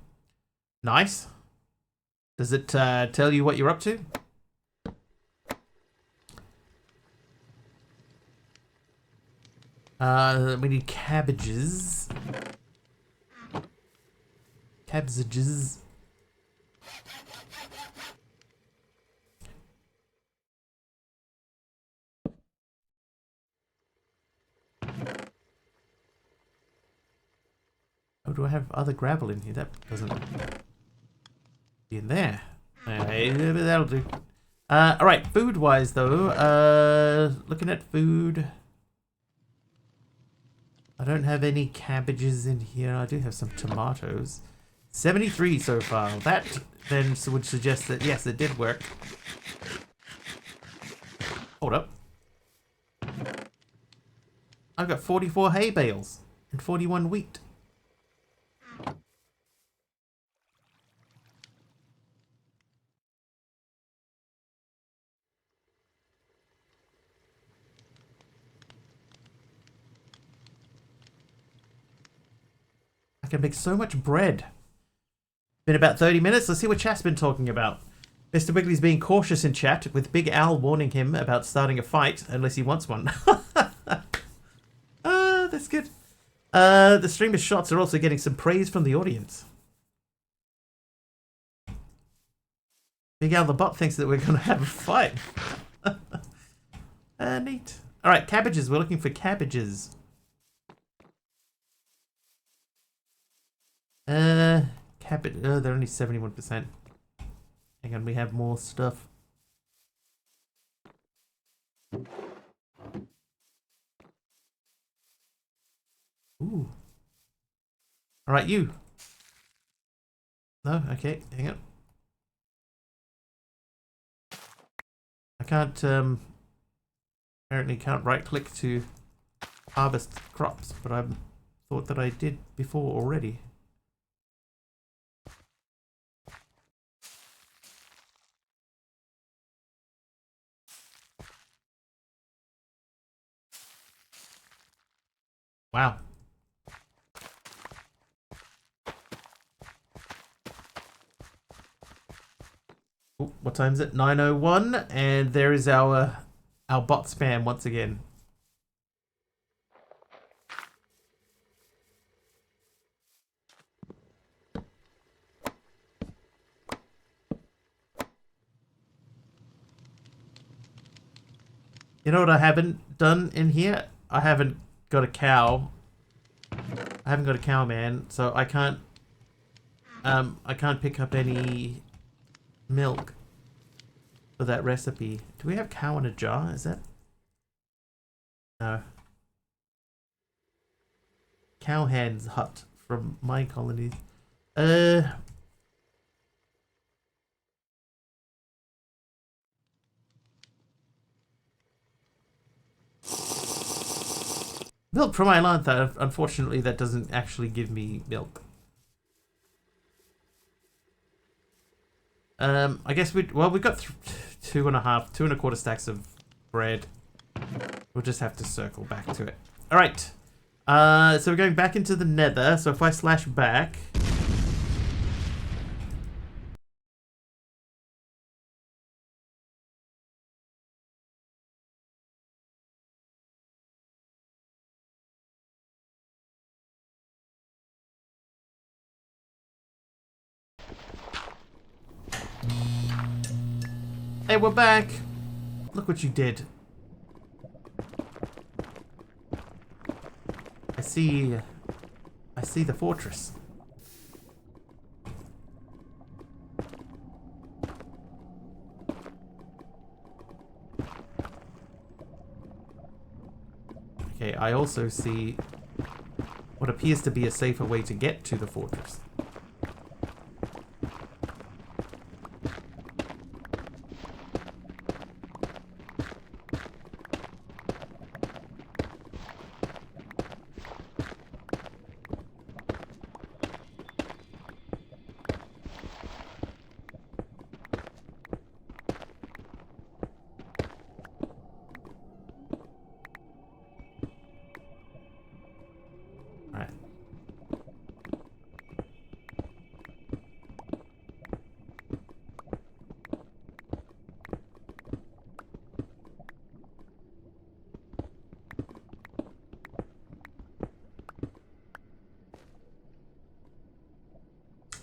[SPEAKER 1] Nice. Does it tell you what you're up to? We need cabbages. Cabbages. Oh, do I have other gravel in here? That doesn't... in there. That'll do. Alright, food-wise though, looking at food... I don't have any cabbages in here. I do have some tomatoes. 73 so far. That then would suggest that, yes, it did work. Hold up. I've got 44 hay bales and 41 wheat. can make so much bread. Been about 30 minutes. Let's see what chat's been talking about. Mr. Wiggly's being cautious in chat, with Big Al warning him about starting a fight, unless he wants one. That's good. The streamer's shots are also getting some praise from the audience. Big Al the bot thinks that we're going to have a fight. Neat. Alright, cabbages. We're looking for cabbages. Cabbage. Oh, they're only 71%. Hang on, we have more stuff. Ooh. Alright, you. No? Okay, hang on. I can't, apparently can't right click to harvest crops, but I thought that I did before already. Wow. Ooh, what time is it? 9:01, and there is our bot spam once again. You know what I haven't done in here? I haven't got a cow. I haven't got a cow, man, so I can't pick up any milk for that recipe. Do we have cow in a jar? Is that? No. Cowhand's hut from my colonies. Milk from Iolantha. Unfortunately, that doesn't actually give me milk. I guess we've got 2.25 stacks of bread. We'll just have to circle back to it. All right. So we're going back into the nether. So if I slash back. Hey, we're back. Look what you did. I see the fortress. Okay, I also see what appears to be a safer way to get to the fortress.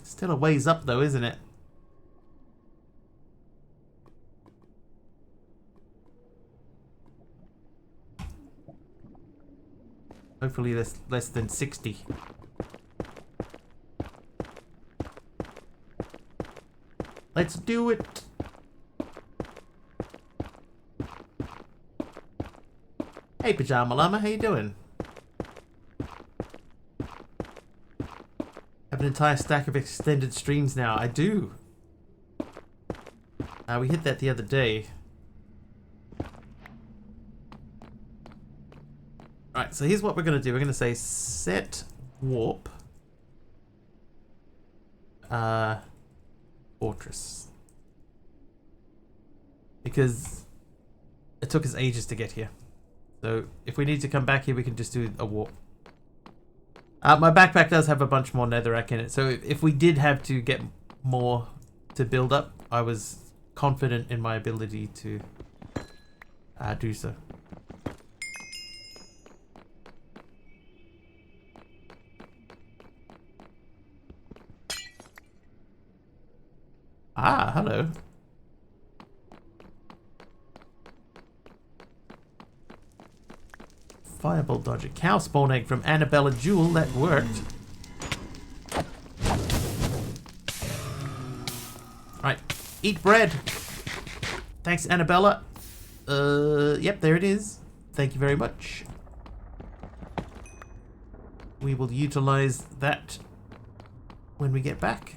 [SPEAKER 1] Still a ways up though, isn't it? Hopefully less than 60. Let's do it. Hey Pajama Llama, how you doing? Have an entire stack of extended streams now. I do. We hit that the other day. Alright, so here's what we're going to do. We're going to say set warp fortress. Because it took us ages to get here. So if we need to come back here, we can just do a warp. My backpack does have a bunch more netherrack in it, so if we did have to get more to build up, I was confident in my ability to do so. Ah, hello. Fireball dodger. Cow spawn egg from Annabella Jewel. That worked. Right. Eat bread. Thanks, Annabella. Yep, there it is. Thank you very much. We will utilize that when we get back.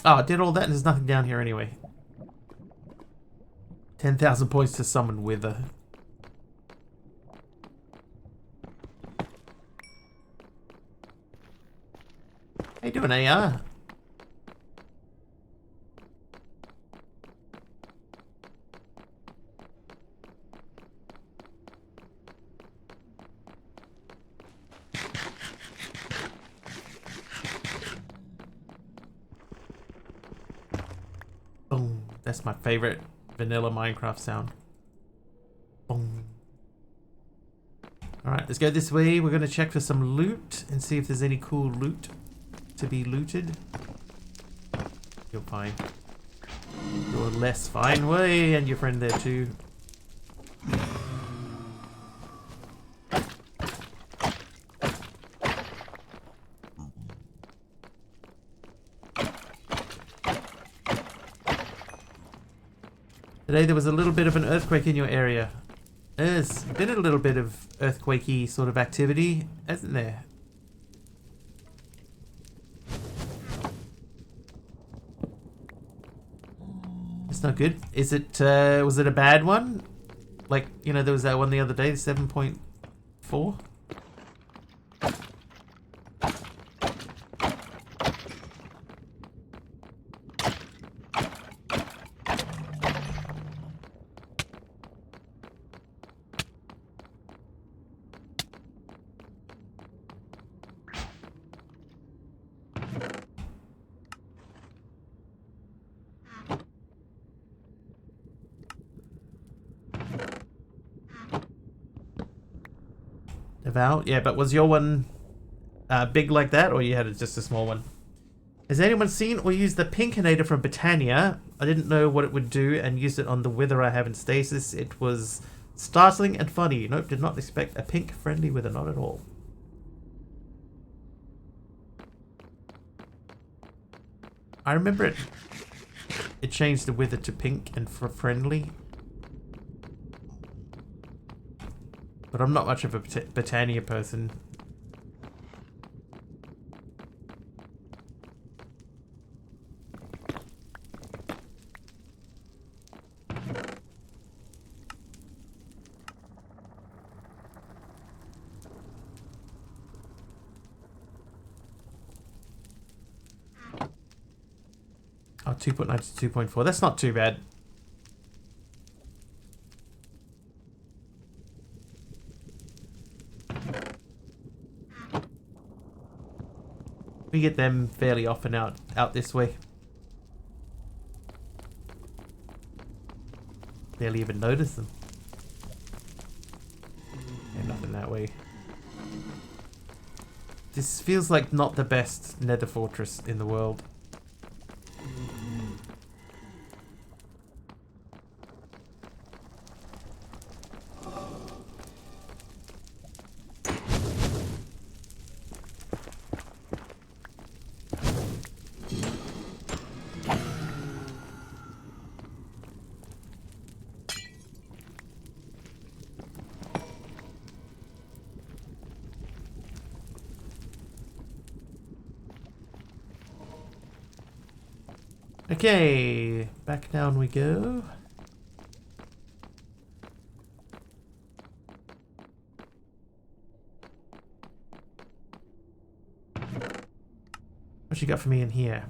[SPEAKER 1] Oh, I did all that and there's nothing down here anyway. 10,000 points to summon Wither. How you doing, AR? Boom. That's my favorite vanilla Minecraft sound. Boom. Alright, let's go this way. We're going to check for some loot and see if there's any cool loot to be looted. You're fine. You're less fine. Way, and your friend there too. Today there was a little bit of an earthquake in your area. There's been a little bit of earthquakey sort of activity, hasn't there? It's not good. Is it, was it a bad one? Like, you know, there was that one the other day, 7.4? Devout? Yeah, but was your one big like that, or you had just a small one? Has anyone seen or used the Pinkinator from Britannia? I didn't know what it would do and used it on the Wither I have in stasis. It was startling and funny. Nope, did not expect a pink friendly Wither, not at all. I remember it changed the Wither to pink and for friendly. But I'm not much of a Britannia person. 2.9 to 2.4. That's not too bad. We get them fairly often out this way. Barely even notice them. Yeah, nothing that way. This feels like not the best nether fortress in the world. Okay, back down we go. What you got for me in here?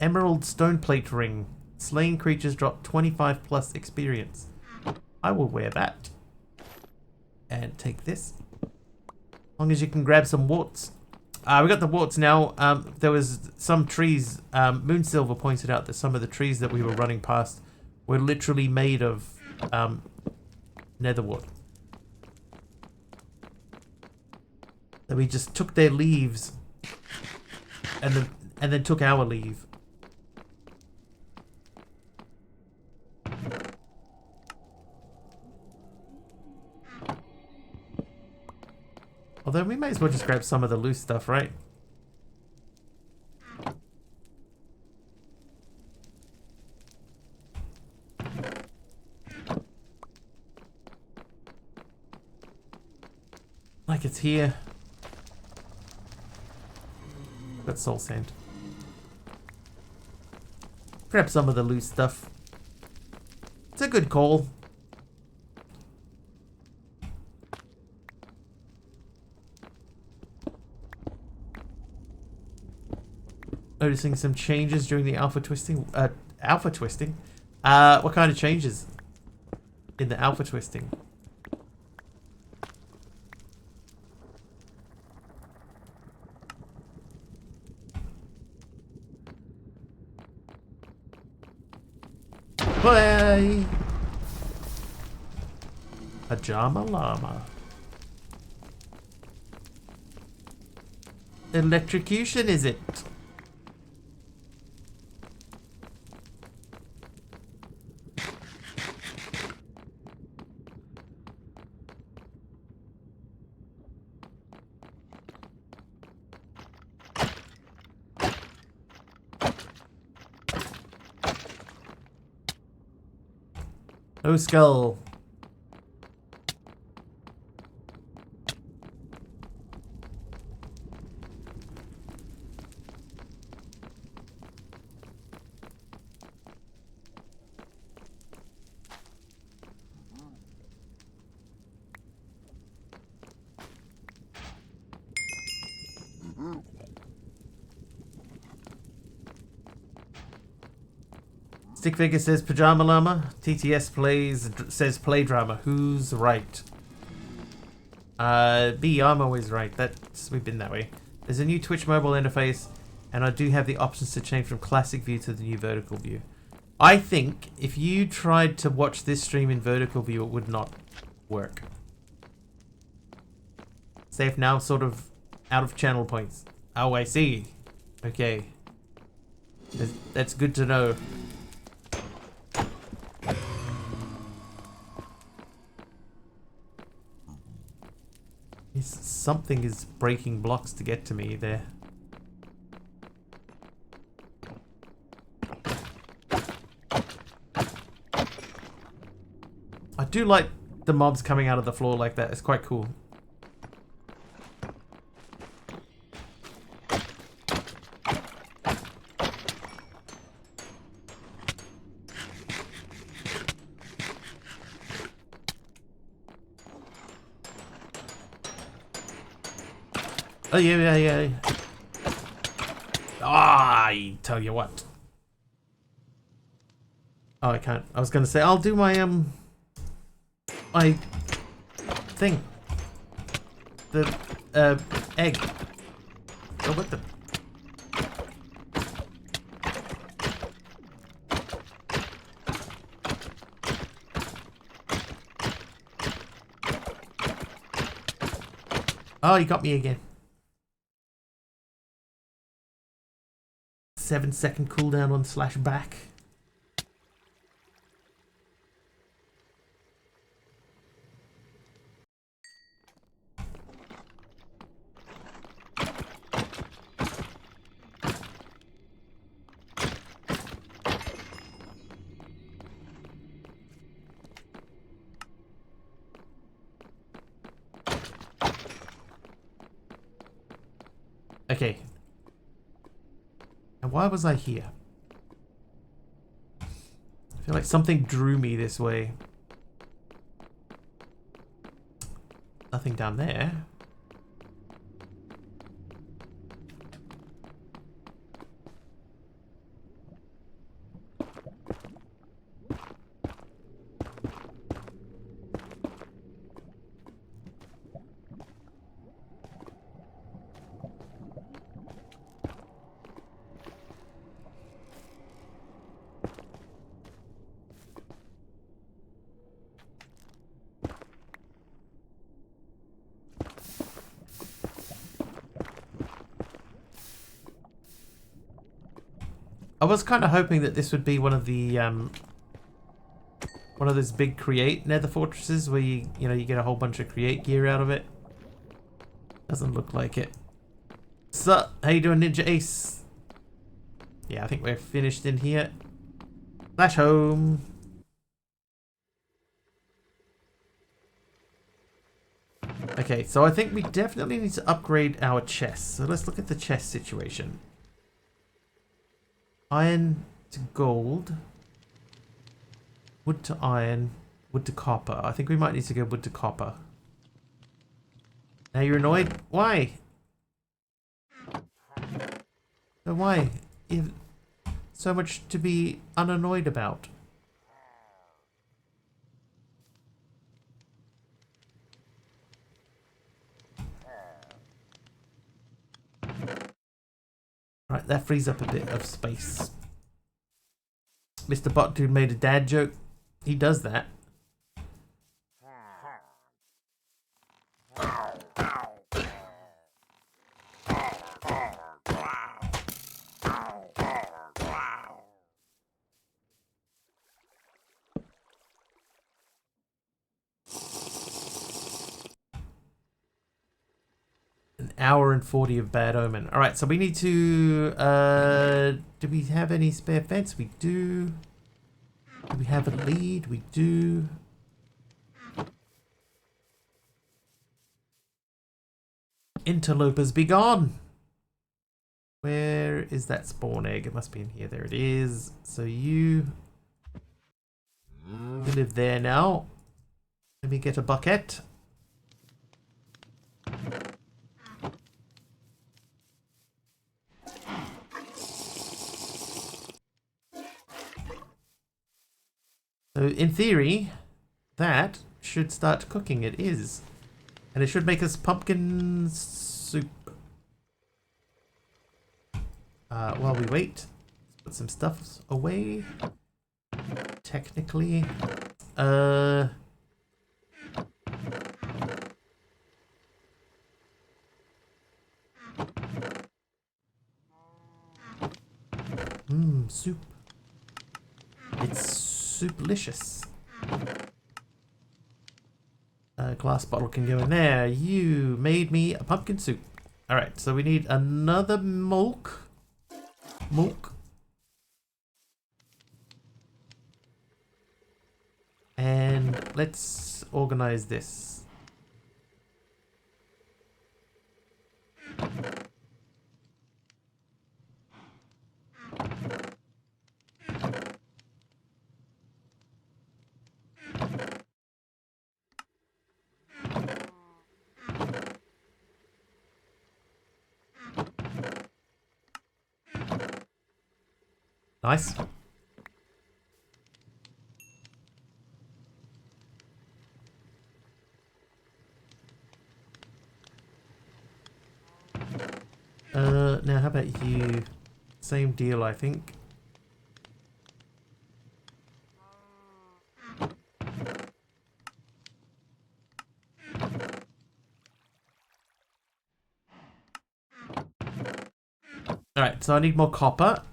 [SPEAKER 1] Emerald stone plate ring. Slain creatures drop 25 plus experience. I will wear that. And take this. As long as you can grab some warts. We got the warts now. There was some trees. Moonsilver pointed out that some of the trees that we were running past were literally made of netherwort. So we just took their leaves and then took our leave. Although we may as well just grab some of the loose stuff, right? Like it's here. Got soul sand. Grab some of the loose stuff. It's a good call. Noticing some changes during the alpha twisting. Alpha twisting? What kind of changes in the alpha twisting? Bye! Pajama llama. Electrocution, is it? No skull. Stick figure says pajama llama. TTS says play drama. Who's right? B, I'm always right. We've been that way. There's a new Twitch mobile interface, and I do have the options to change from classic view to the new vertical view. I think if you tried to watch this stream in vertical view, it would not work. Safe now, sort of out of channel points. Oh, I see. Okay. That's good to know. Something is breaking blocks to get to me there. I do like the mobs coming out of the floor like that. It's quite cool. Oh, yeah. Ah, I tell you what. Oh, I can't. I was going to say, I'll do my, my thing. The, egg. Oh, what the... Oh, you got me again. 7-second cooldown on /back. Okay. And why was I here? I feel like something drew me this way. Nothing down there. I was kind of hoping that this would be one of the one of those big create nether fortresses where you get a whole bunch of create gear out of it. Doesn't look like it. Sup? How you doing, Ninja Ace? Yeah, I think we're finished in here. Flash home. Okay, so I think we definitely need to upgrade our chests. So let's look at the chest situation. Iron to gold. Wood to iron. Wood to copper. I think we might need to go wood to copper. Now you're annoyed? Why? So why? You have so much to be unannoyed about. Right, that frees up a bit of space. Mr. Bot Dude made a dad joke. He does that. An hour and 40 of Bad Omen. Alright, so we need to... do we have any spare fence? We do. Do we have a lead? We do. Interlopers be gone! Where is that spawn egg? It must be in here. There it is. So you live there now. Let me get a bucket. So in theory, that should start cooking. It is. And it should make us pumpkin soup. While we wait, let's put some stuff away. Technically. Soup. It's souplicious. A glass bottle can go in there. You made me a pumpkin soup. Alright, so we need another milk. And let's organize this. Nice. Now how about you? Same deal, I think. Alright, so I need more copper.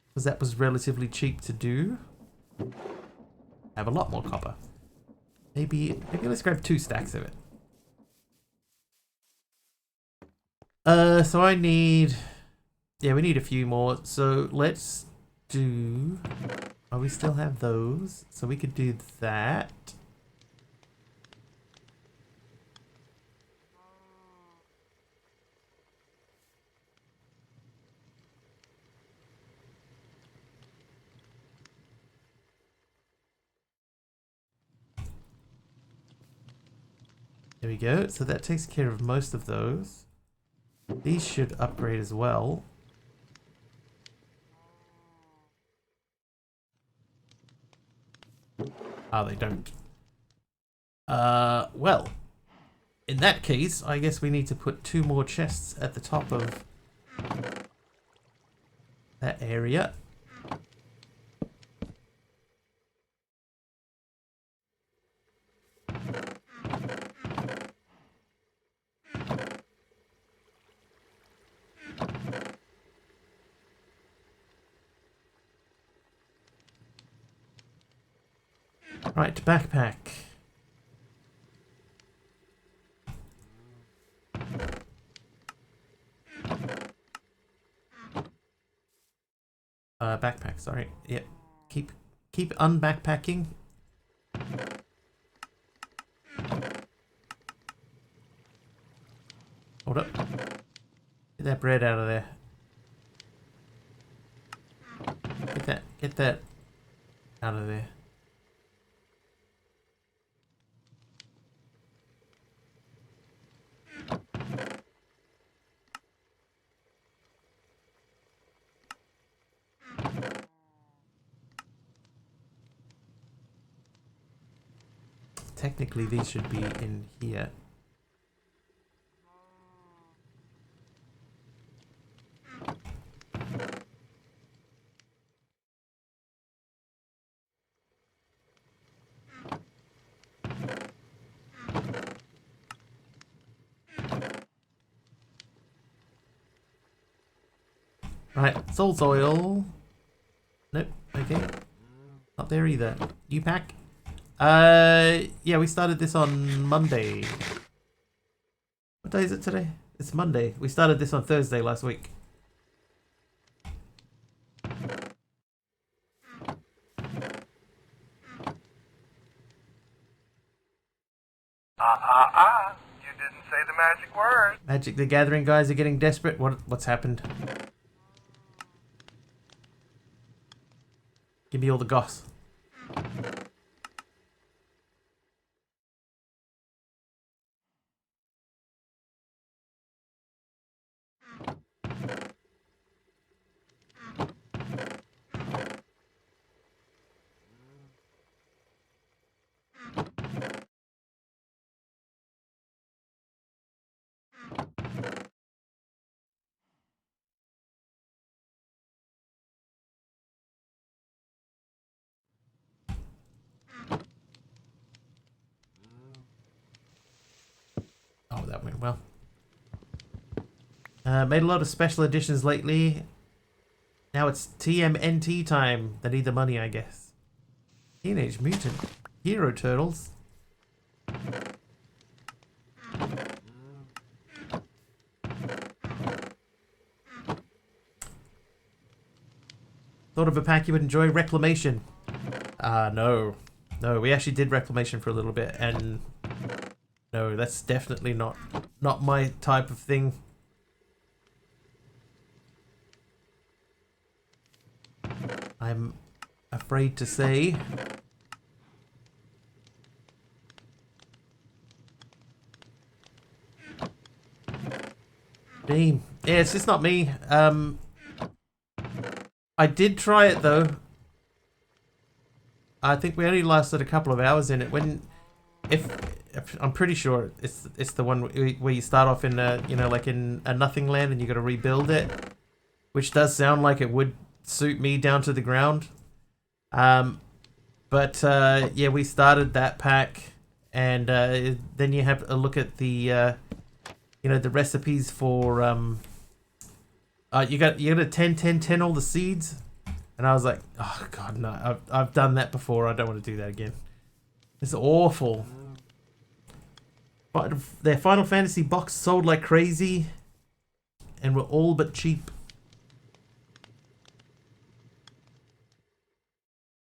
[SPEAKER 1] Because that was relatively cheap to do. I have a lot more copper. Maybe let's grab 2 stacks of it. So I need... Yeah, we need a few more. So let's do... Oh, we still have those. So we could do that. There we go. So that takes care of most of those. These should upgrade as well. Ah, they don't. Well, in that case, I guess we need to put 2 more chests at the top of that area. Right, backpack. Backpack, sorry. Yep. Keep unbackpacking. Hold up. Get that bread out of there. Get that out of there. Technically, these should be in here. Right, soul oil. Nope, okay. Not there either. You pack? Yeah, we started this on Monday. What day is it today? It's Monday. We started this on Thursday last week.
[SPEAKER 3] You didn't say the magic word.
[SPEAKER 1] Magic the Gathering guys are getting desperate. What's happened? Give me all the goss. Oh, that went well. Made a lot of special editions lately. Now it's TMNT time. They need the money, I guess. Teenage Mutant Hero Turtles. Thought of a pack you would enjoy. Reclamation. No. No, we actually did Reclamation for a little bit, and no, that's definitely not my type of thing. I'm afraid to say. Damn. Yeah, it's just not me. I did try it though. I think we only lasted a couple of hours in it. If I'm pretty sure it's the one where you start off in a, you know, like in a nothing land and you got to rebuild it, which does sound like it would suit me down to the ground. But yeah, we started that pack, and then you have a look at the you know, the recipes for you got a 10 all the seeds, and I was like, oh god, no, I've done that before. I don't want to do that again. It's awful. But their Final Fantasy box sold like crazy, and were all but cheap.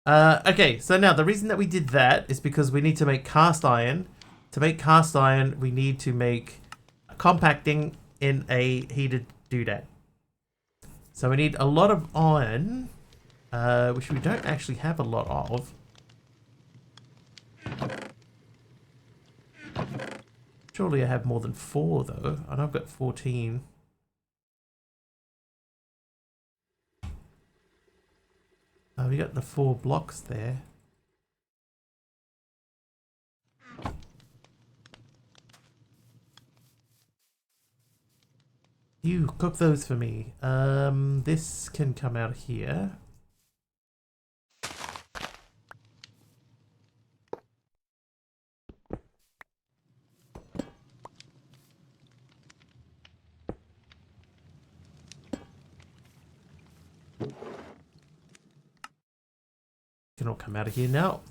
[SPEAKER 1] Okay, so now the reason that we did that is because we need to make cast iron. To make cast iron, we need to make compacting in a heated doodad. So we need a lot of iron, which we don't actually have a lot of. Surely I have more than 4 though, and I've got 14. We got the 4 blocks there. You cook those for me. This can come out here. Can all come out of here now.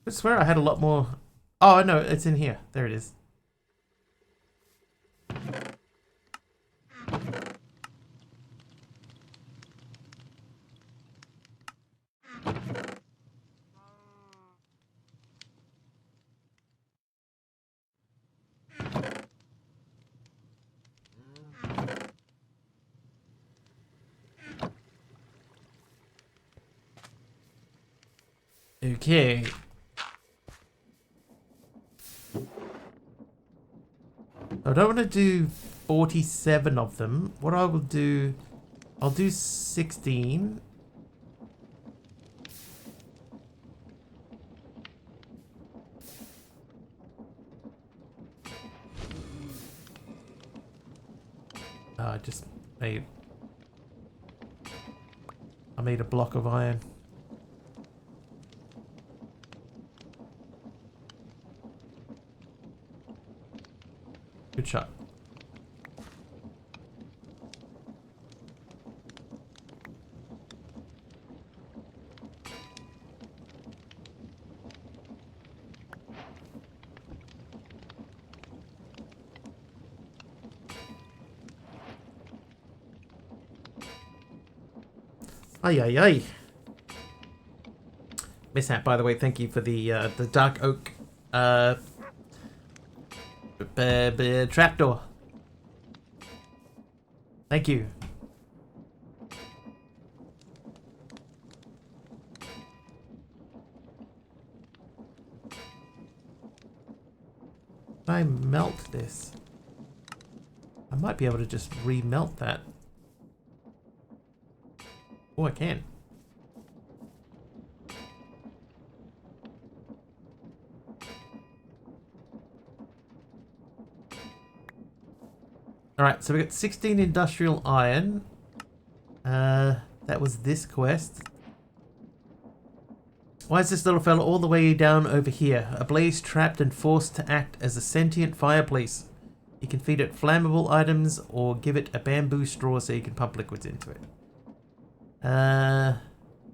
[SPEAKER 1] I swear I had a lot more. Oh no, it's in here. There it is. Okay. I don't want to do 47 of them. What I will do, I'll do 16. I just made... I made a block of iron. Good shot. Ay ay ay. Mishap, by the way, thank you for the dark oak trapdoor. Thank you. If I melt this, I might be able to just remelt that. Oh, I can. Alright, so we got 16 industrial iron. That was this quest. Why is this little fella all the way down over here? A blaze trapped and forced to act as a sentient fireplace. You can feed it flammable items or give it a bamboo straw so you can pump liquids into it. And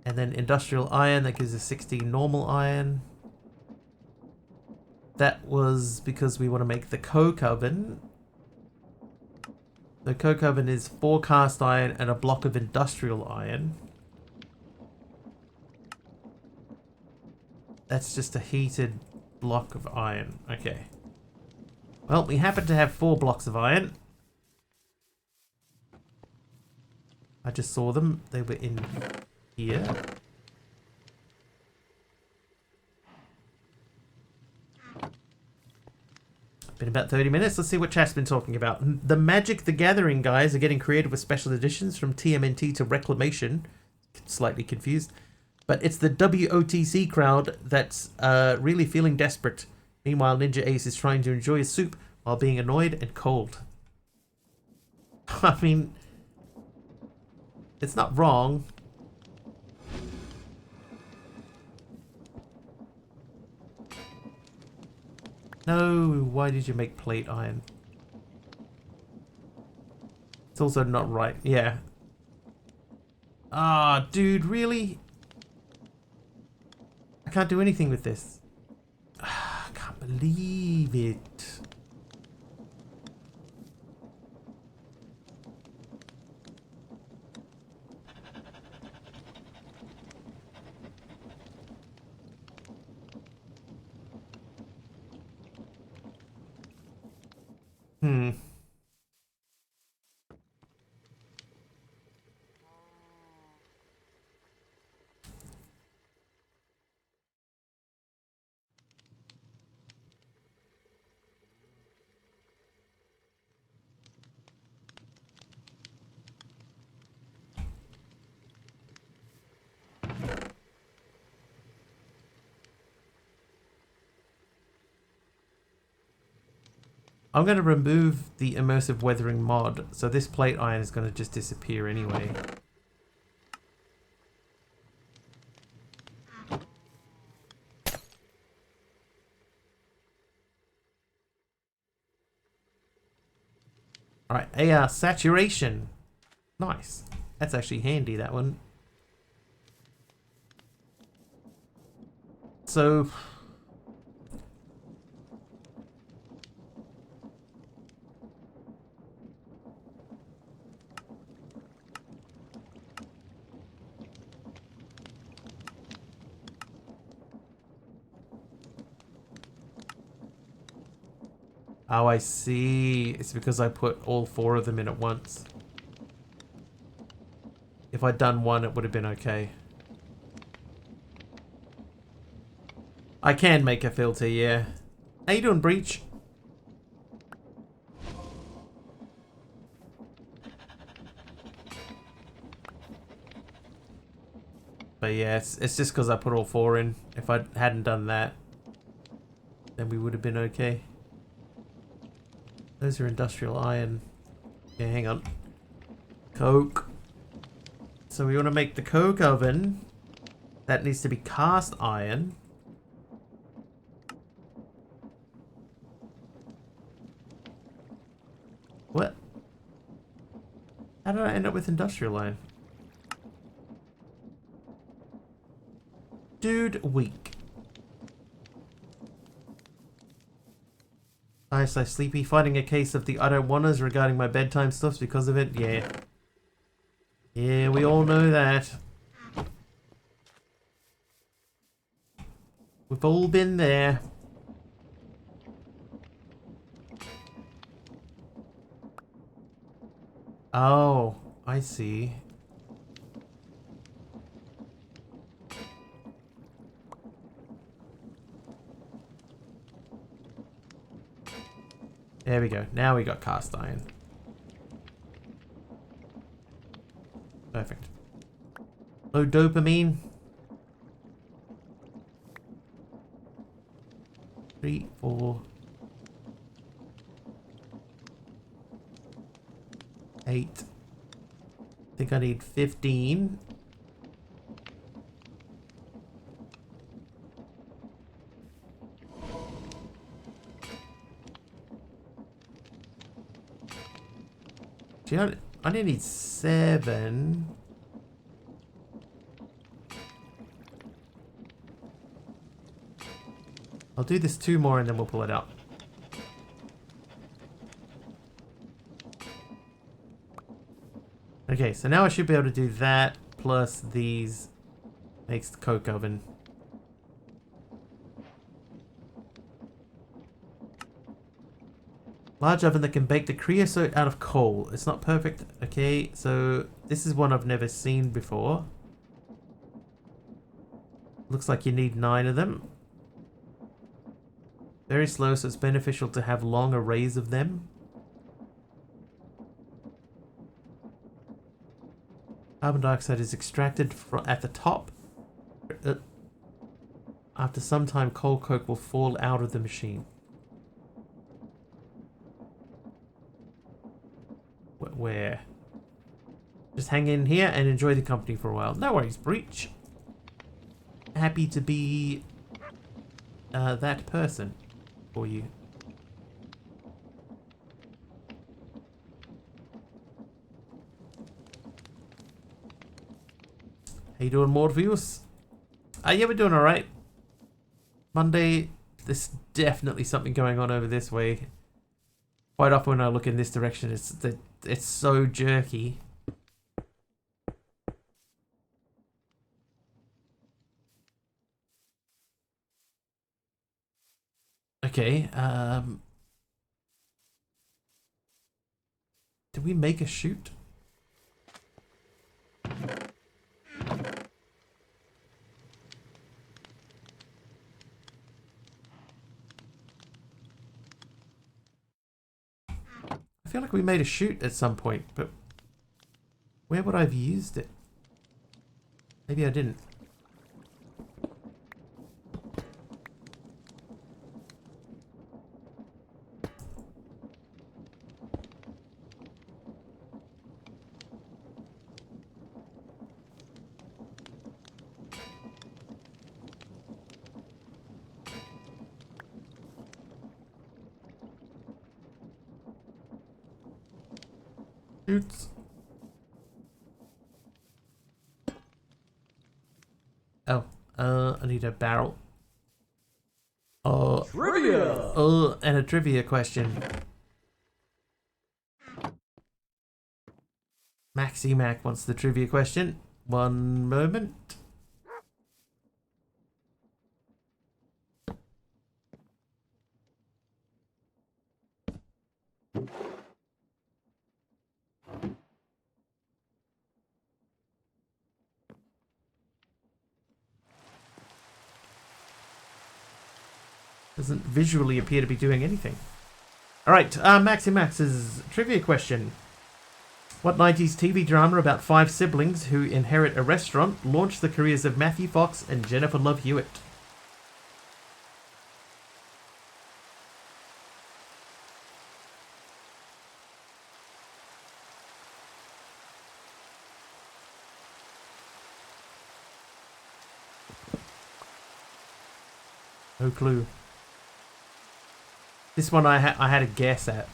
[SPEAKER 1] then industrial iron, that gives us 16 normal iron. That was because we want to make the coke oven. The coke oven is 4 cast iron and a block of industrial iron. That's just a heated block of iron. Okay. Well, we happen to have 4 blocks of iron. I just saw them. They were in here. Been about 30 minutes. Let's see what chat's been talking about. The Magic the Gathering guys are getting creative with special editions from TMNT to Reclamation. Slightly confused. But it's the WOTC crowd that's really feeling desperate. Meanwhile, Ninja Ace is trying to enjoy his soup while being annoyed and cold. I mean, it's not wrong. No, why did you make plate iron? It's also not right. Yeah. Ah, dude, really? I can't do anything with this. I can't believe it. Hmm. I'm going to remove the immersive weathering mod, so this plate iron is going to just disappear anyway. Alright, AR saturation. Nice. That's actually handy, that one. So... Oh, I see. It's because I put all 4 of them in at once. If I'd done one, it would have been okay. I can make a filter, yeah. How you doing, Breach? But yeah, it's just because I put all 4 in. If I hadn't done that, then we would have been okay. Those are industrial iron. Yeah, hang on. Coke. So we want to make the coke oven. That needs to be cast iron. What? How did I end up with industrial iron? Dude, weak. Nice, I sleepy. Fighting a case of the I don't wannas regarding my bedtime stuffs because of it. Yeah. Yeah, we all know that. We've all been there. Oh, I see. There we go. Now we got cast iron. Perfect. Low dopamine. 3, 4, 8. I think I need 15. Gee, I only need 7. I'll do this 2 more and then we'll pull it out. Okay, so now I should be able to do that plus these. Makes the coke oven. Large oven that can bake the creosote out of coal. It's not perfect. Okay, so this is one I've never seen before. Looks like you need 9 of them. Very slow, so it's beneficial to have long arrays of them. Carbon dioxide is extracted at the top. After some time, cold coke will fall out of the machine. Where? Just hang in here and enjoy the company for a while. No worries, Breach. Happy to be that person for you. How you doing, Morpheus? Yeah, we're doing alright. Monday, there's definitely something going on over this way. Quite often when I look in this direction, it's so jerky. Okay, did we make a chute? I feel like we made a chute at some point, but where would I have used it? Maybe I didn't. Chutes. Oh, I need a barrel. Oh,
[SPEAKER 4] Trivia!
[SPEAKER 1] oh, and a trivia question. Maxi Mac wants the trivia question. One moment. Doesn't visually appear to be doing anything. Alright, Maxi Max's trivia question. What 90s TV drama about 5 siblings who inherit a restaurant launched the careers of Matthew Fox and Jennifer Love Hewitt? No clue. This one I had a guess at.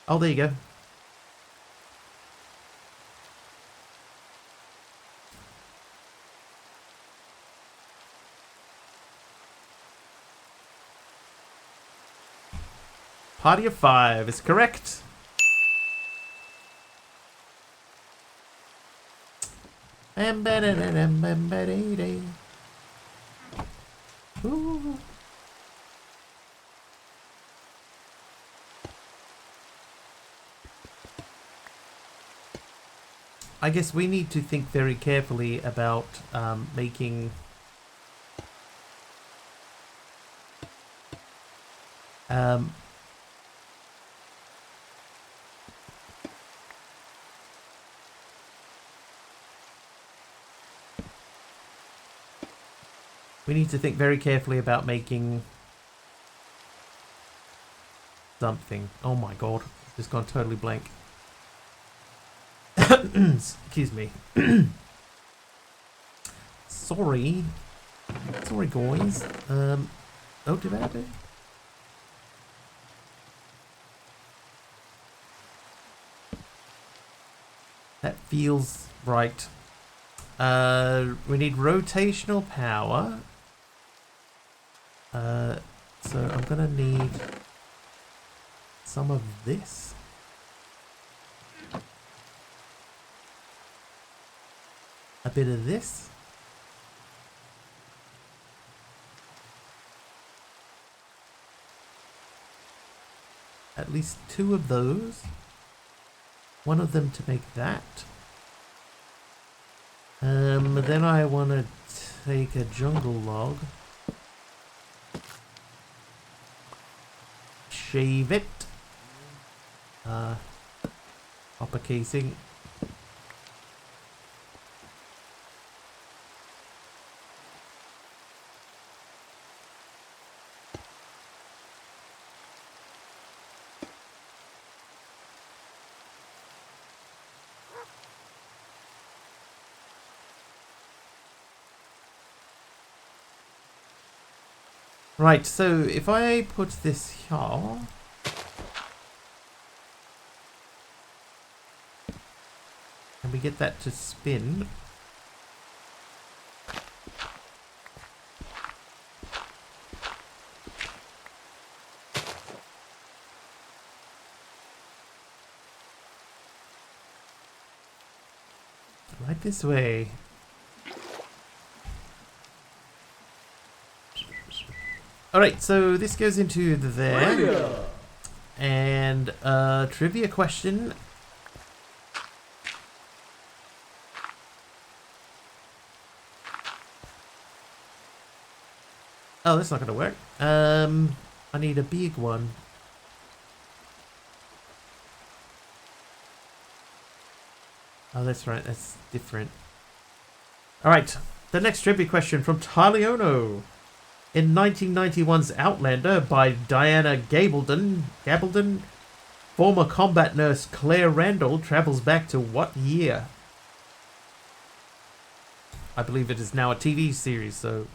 [SPEAKER 1] Oh, there you go. Party of 5 is correct. Ooh. I guess we need to think very carefully about making we need to think very carefully about making something. Oh my god, just gone totally blank. Excuse me. Sorry. Sorry, guys. Oh, did I do? That feels right. We need rotational power. So I'm gonna need some of this. A bit of this. At least 2 of those. One of them to make that. Then I want to take a jungle log. Shave it. Copper casing. Right, so if I put this here... and we get that to spin... right this way. Alright, so this goes into there. Trivia. And trivia question. Oh, that's not gonna work. I need a big one. Oh, that's right, that's different. Alright, the next trivia question from Taliono. In 1991's Outlander by Diana Gabaldon, former combat nurse Claire Randall travels back to what year? I believe it is now a TV series, so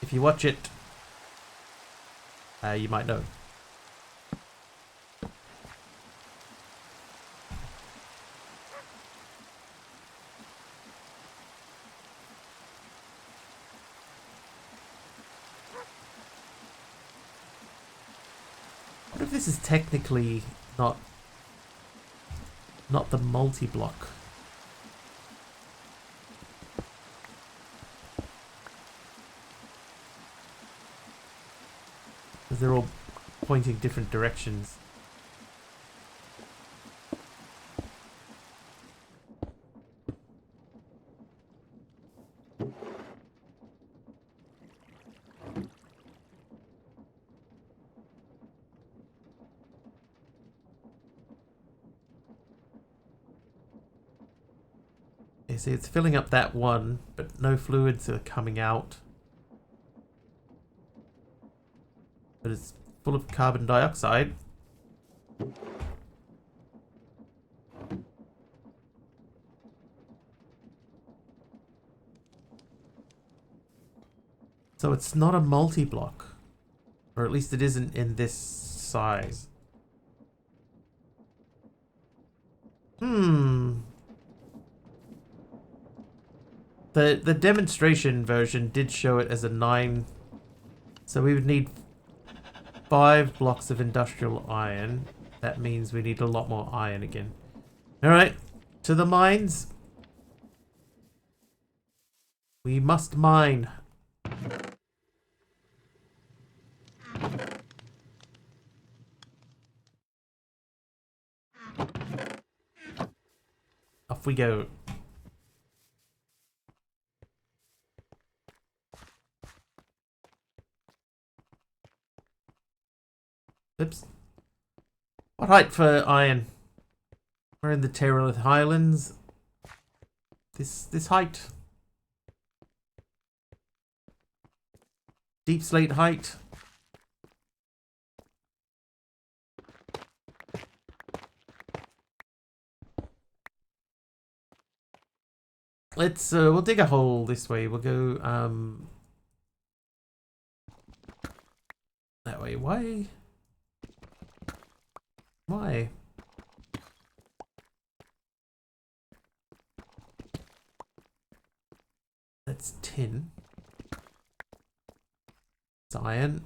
[SPEAKER 1] if you watch it, you might know. What if this is technically not the multi-block? Because they're all pointing different directions. You see, it's filling up that one, but no fluids are coming out. But it's full of carbon dioxide. So it's not a multi-block. Or at least it isn't in this size. The demonstration version did show it as a 9. So we would need 5 blocks of industrial iron. That means we need a lot more iron again. Alright, to the mines. We must mine. Off we go. Oops. What height for iron? We're in the Terralith Highlands. This height. Deep slate height. Let's we'll dig a hole this way. We'll go that way. Why? Why? That's tin. It's iron.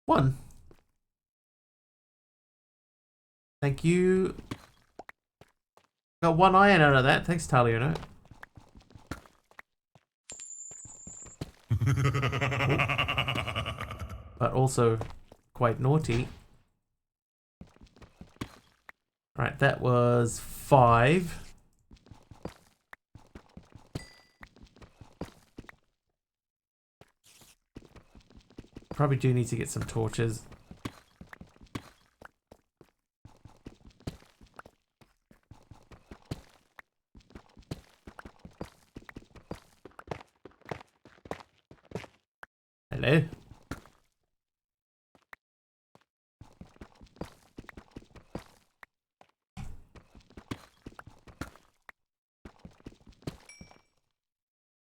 [SPEAKER 1] 1. Thank you. Got 1 iron out of that. Thanks, Taliono. But also quite naughty. Right, that was 5. Probably do need to get some torches. Hello.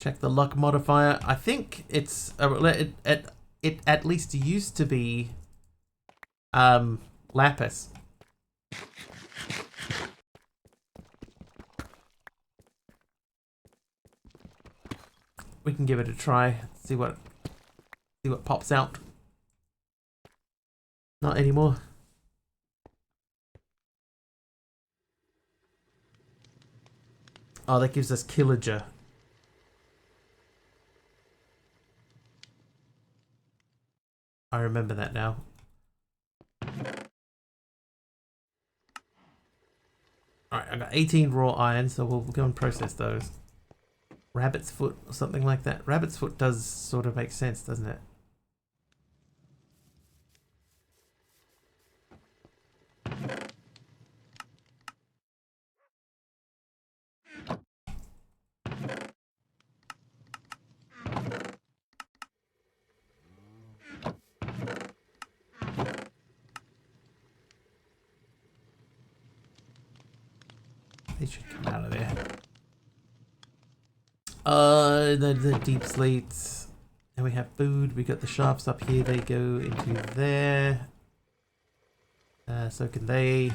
[SPEAKER 1] Check the luck modifier. I think it's it at least used to be lapis. We can give it a try. See what pops out. Not anymore. Oh, that gives us Killager. I remember that now. Alright, I got 18 raw iron, so we'll go and process those. Rabbit's foot or something like that. Rabbit's foot does sort of make sense, doesn't it? They should come out of there. The deep slates. And we have food. We got the shafts up here. They go into there. So can they.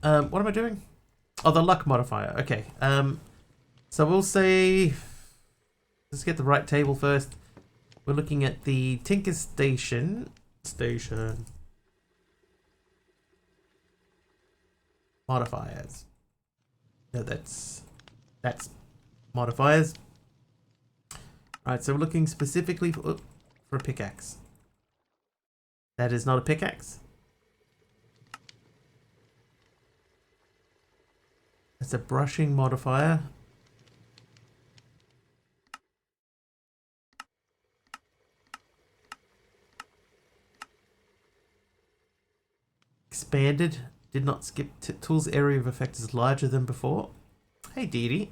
[SPEAKER 1] What am I doing? Oh, the luck modifier. Okay. So we'll say. Let's get the right table first. We're looking at the Tinker Station. Modifiers. No, that's modifiers. Alright, so we're looking specifically for a pickaxe. That is not a pickaxe. That's a brushing modifier. Expanded. Did not skip. Tools area of effect is larger than before. Hey, Dee.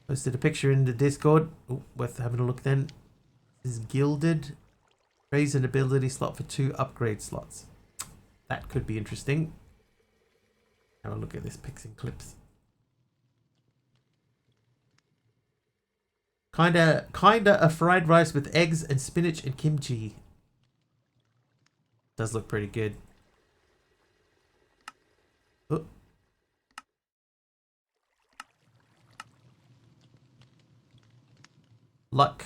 [SPEAKER 1] Posted a picture in the Discord. Oh, worth having a look then. This is gilded. Raise an ability slot for 2 upgrade slots. That could be interesting. Have a look at this pics and clips. Kinda a fried rice with eggs and spinach and kimchi. Does look pretty good. Oh. Luck.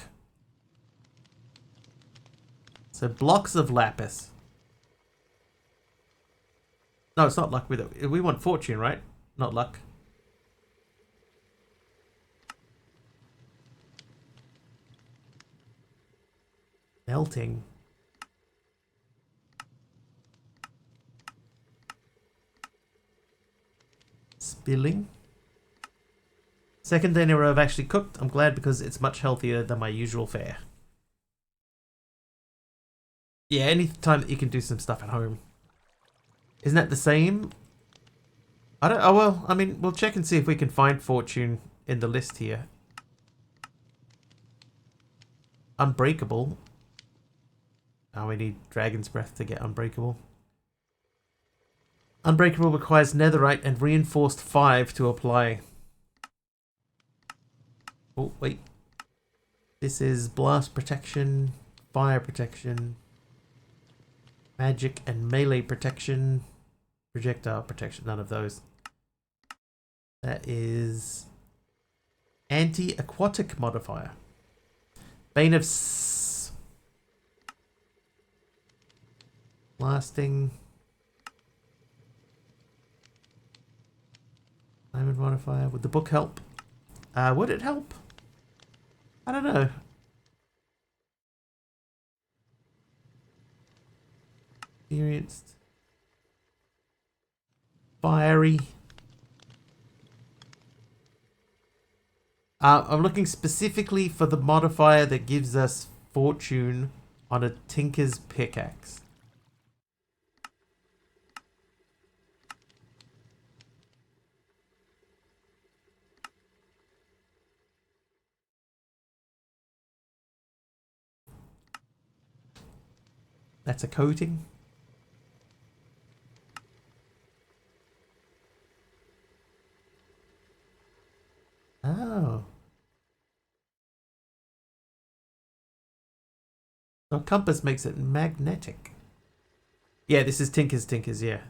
[SPEAKER 1] So blocks of lapis. No, it's not luck. We want fortune, right? Not luck. Melting. Spilling. Second dinner I've actually cooked. I'm glad because it's much healthier than my usual fare. Yeah, any time that you can do some stuff at home. Isn't that the same? I don't. Oh well. I mean, we'll check and see if we can find fortune in the list here. Unbreakable. Oh, we need Dragon's Breath to get Unbreakable. Unbreakable requires Netherite and Reinforced 5 to apply. Oh, wait. This is Blast Protection, Fire Protection, Magic and Melee Protection, Projectile Protection, none of those. That is Anti-Aquatic Modifier. Bane of Blasting. Diamond modifier. Would the book help? Would it help? I don't know. Experienced. Fiery. I'm looking specifically for the modifier that gives us fortune on a Tinker's pickaxe. That's a coating. So a compass makes it magnetic. Yeah, this is Tinkers, yeah.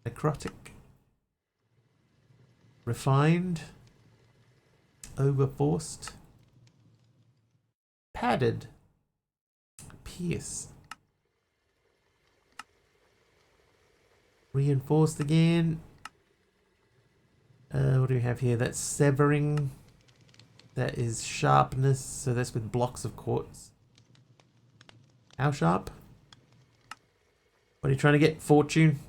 [SPEAKER 1] Necrotic. Refined. Overforced. Padded. Pierce. Reinforced again. What do we have here? That's severing. That is sharpness. So that's with blocks of quartz. How sharp? What are you trying to get? Fortune?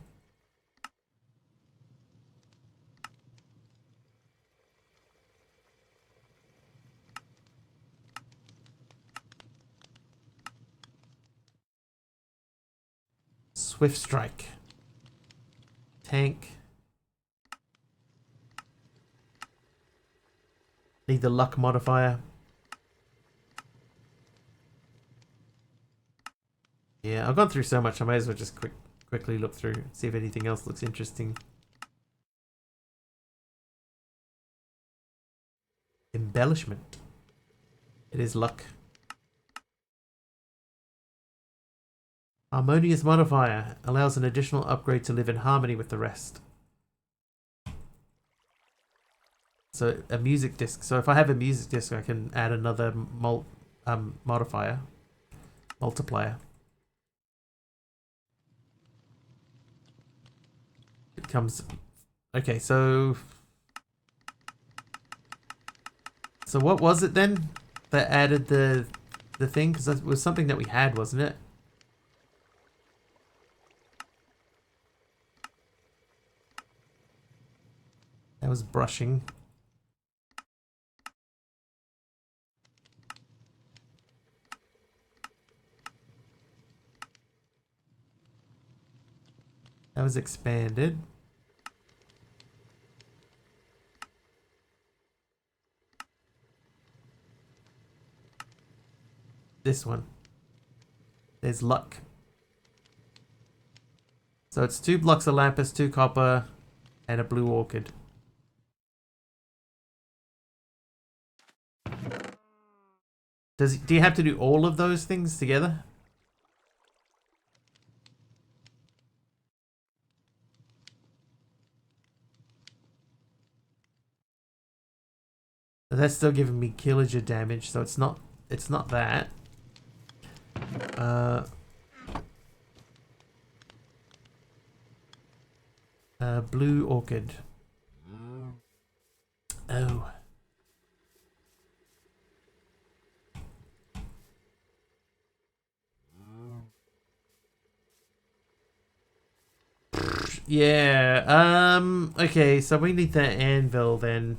[SPEAKER 1] Swift strike. Tank. Need the luck modifier. Yeah, I've gone through so much, I may as well just quickly look through, see if anything else looks interesting. Embellishment. It is luck. Harmonious modifier. Allows an additional upgrade to live in harmony with the rest. So a music disc. So if I have a music disc, I can add another modifier. Multiplier. It comes... Okay, so what was it then that added the thing? Because that was something that we had, wasn't it? That was brushing. That was expanded. This one. There's luck. So it's 2 blocks of lapis, 2 copper, and a blue orchid. Do you have to do all of those things together? But that's still giving me killager damage, so it's not that. Blue orchid. Oh. Yeah, okay, so we need the anvil then.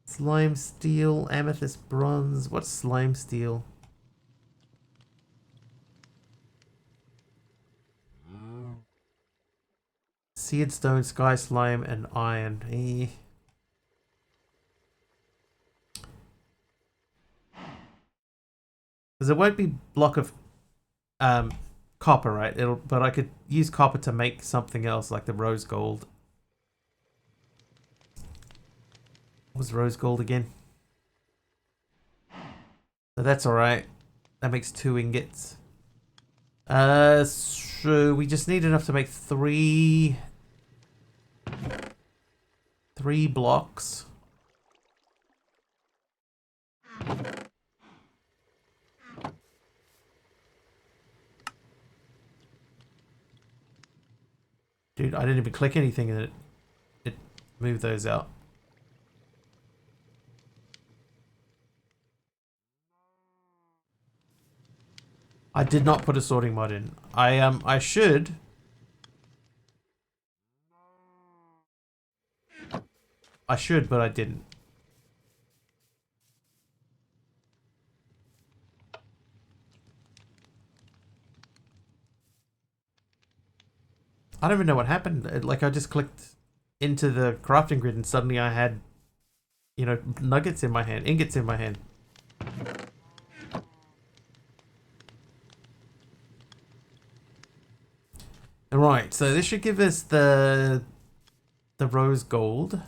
[SPEAKER 1] Slime steel, amethyst bronze. What's slime steel? Seared stone, sky slime, and iron. Because it won't be block of copper, right? But I could use copper to make something else, like the rose gold. What was rose gold again? So that's alright. That makes 2 ingots. So we just need enough to make 3 blocks. Dude, I didn't even click anything and it moved those out. I did not put a sorting mod in. I should. I should, but I didn't. I don't even know what happened. Like, I just clicked into the crafting grid and suddenly I had, you know, nuggets in my hand, ingots in my hand. Alright, so this should give us the rose gold.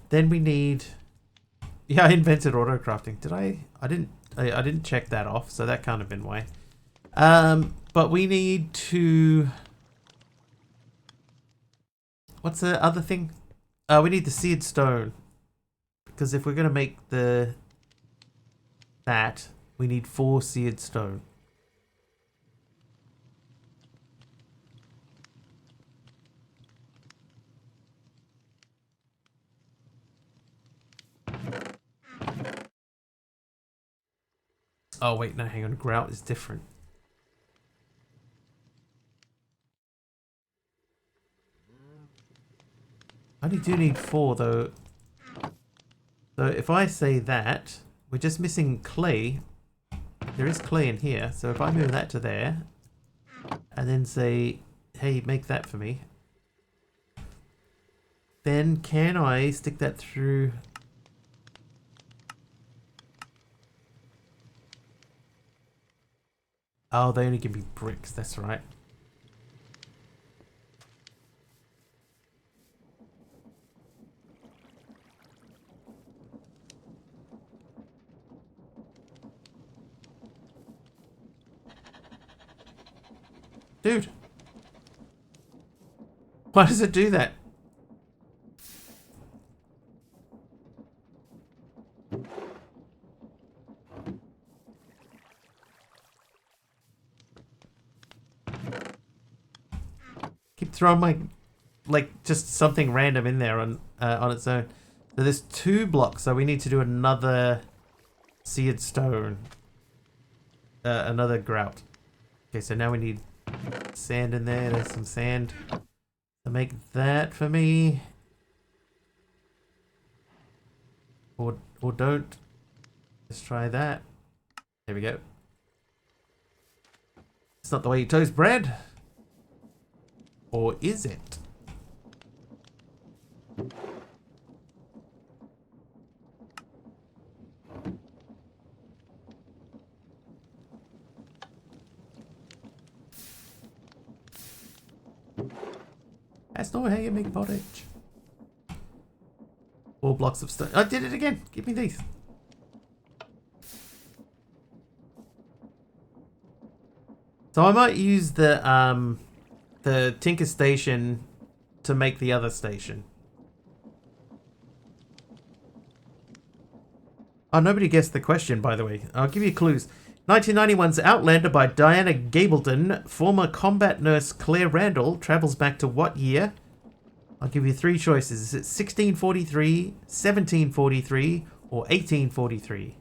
[SPEAKER 1] Then we need... Yeah, I invented auto crafting. Did I? I didn't check that off, so that can't have been why. But we need to... What's the other thing? We need the seared stone. Because if we're going to make that, we need 4 seared stone. Oh wait, no, hang on. Grout is different. I only do need 4 though. So if I say that, we're just missing clay. There is clay in here, so if I move that to there, and then say, hey, make that for me, then can I stick that through? Oh, they only give me bricks, that's right. Dude, why does it do that? Keep throwing my, like, just something random in there on its own. So there's 2 blocks, so we need to do another seared stone, another grout. Okay, so now we need sand in there. There's some sand. So make that for me. Or don't. Let's try that. There we go. It's not the way you toast bread. Or is it? That's not how you make pottage. 4 blocks of stone. I did it again. Give me these. So I might use the Tinker station to make the other station. Oh, nobody guessed the question, by the way. I'll give you clues. 1991's Outlander by Diana Gabaldon, former combat nurse Claire Randall, travels back to what year? I'll give you 3 choices. Is it 1643, 1743, or 1843?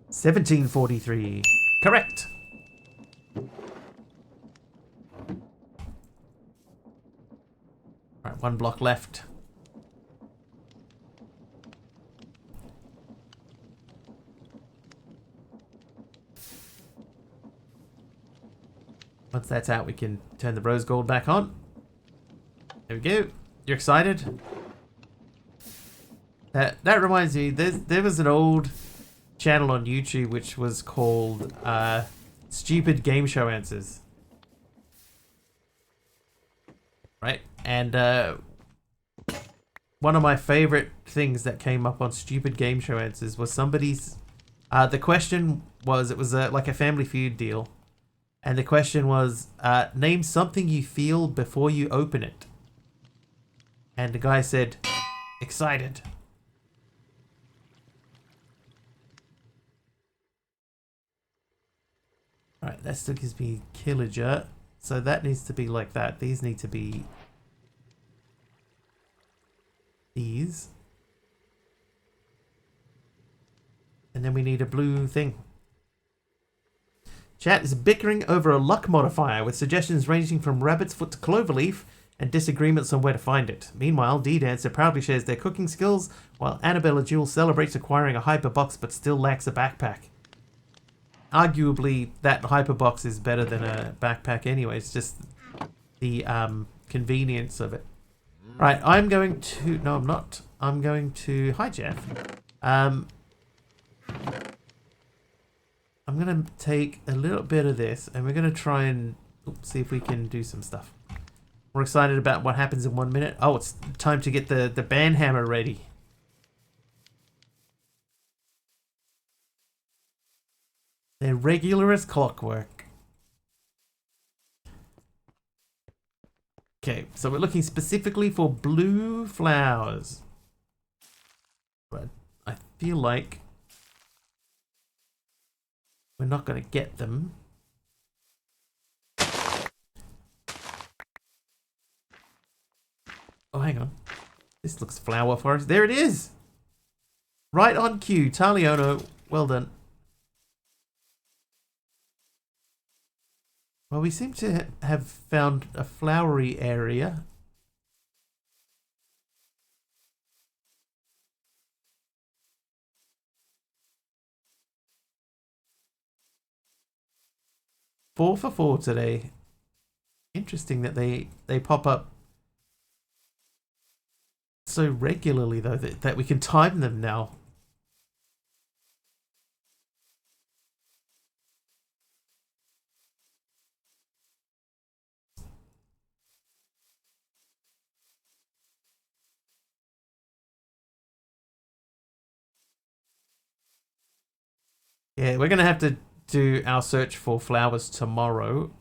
[SPEAKER 1] $1743. Correct. Alright, 1 block left. Once that's out, we can turn the rose gold back on. There we go. You're excited? That reminds me, there was an old channel on YouTube which was called Stupid Game Show Answers. Right? And one of my favorite things that came up on Stupid Game Show Answers was somebody's... the question was, it was like a Family Feud deal. And the question was, name something you feel before you open it. And the guy said, excited. Alright, that still gives me Killager. So that needs to be like that. These need to be these. And then we need a blue thing. Chat is bickering over a luck modifier with suggestions ranging from rabbit's foot to cloverleaf and disagreements on where to find it. Meanwhile, D-Dancer proudly shares their cooking skills while Annabella Jewel celebrates acquiring a hyperbox but still lacks a backpack. Arguably, that hyperbox is better than a backpack anyway. It's just the convenience of it. Right, I'm going to... No, I'm not. I'm going to... Hi, Jeff. I'm going to take a little bit of this and we're going to try and see if we can do some stuff. We're excited about what happens in 1 minute. Oh, it's time to get the band hammer ready. They're regular as clockwork. Okay, so we're looking specifically for blue flowers. But I feel like we're not going to get them. Oh, hang on. This looks flower forest. There it is! Right on cue. Taliono, well done. Well, we seem to have found a flowery area. Four for 4 today. Interesting that they pop up so regularly, though, that we can time them now. Yeah, we're going to have to do our search for flowers tomorrow.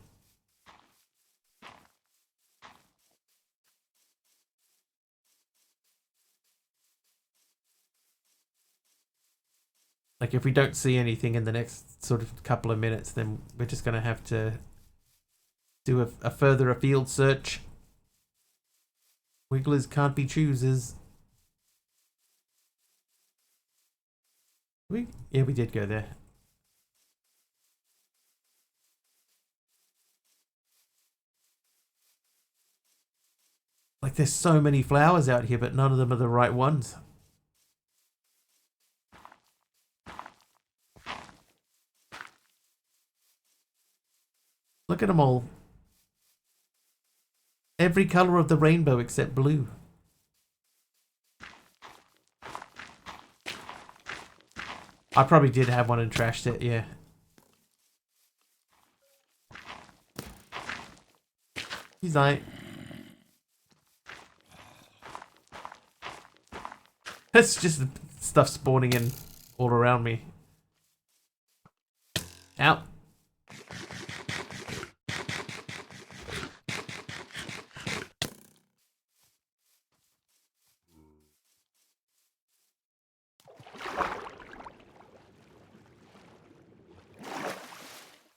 [SPEAKER 1] Like, if we don't see anything in the next sort of couple of minutes, then we're just going to have to do a further afield search. Wigglers can't be choosers. Yeah, we did go there. Like, there's so many flowers out here, but none of them are the right ones. Look at them all. Every color of the rainbow except blue. I probably did have one and trashed it, yeah. He's like... It's just stuff spawning in all around me. Out.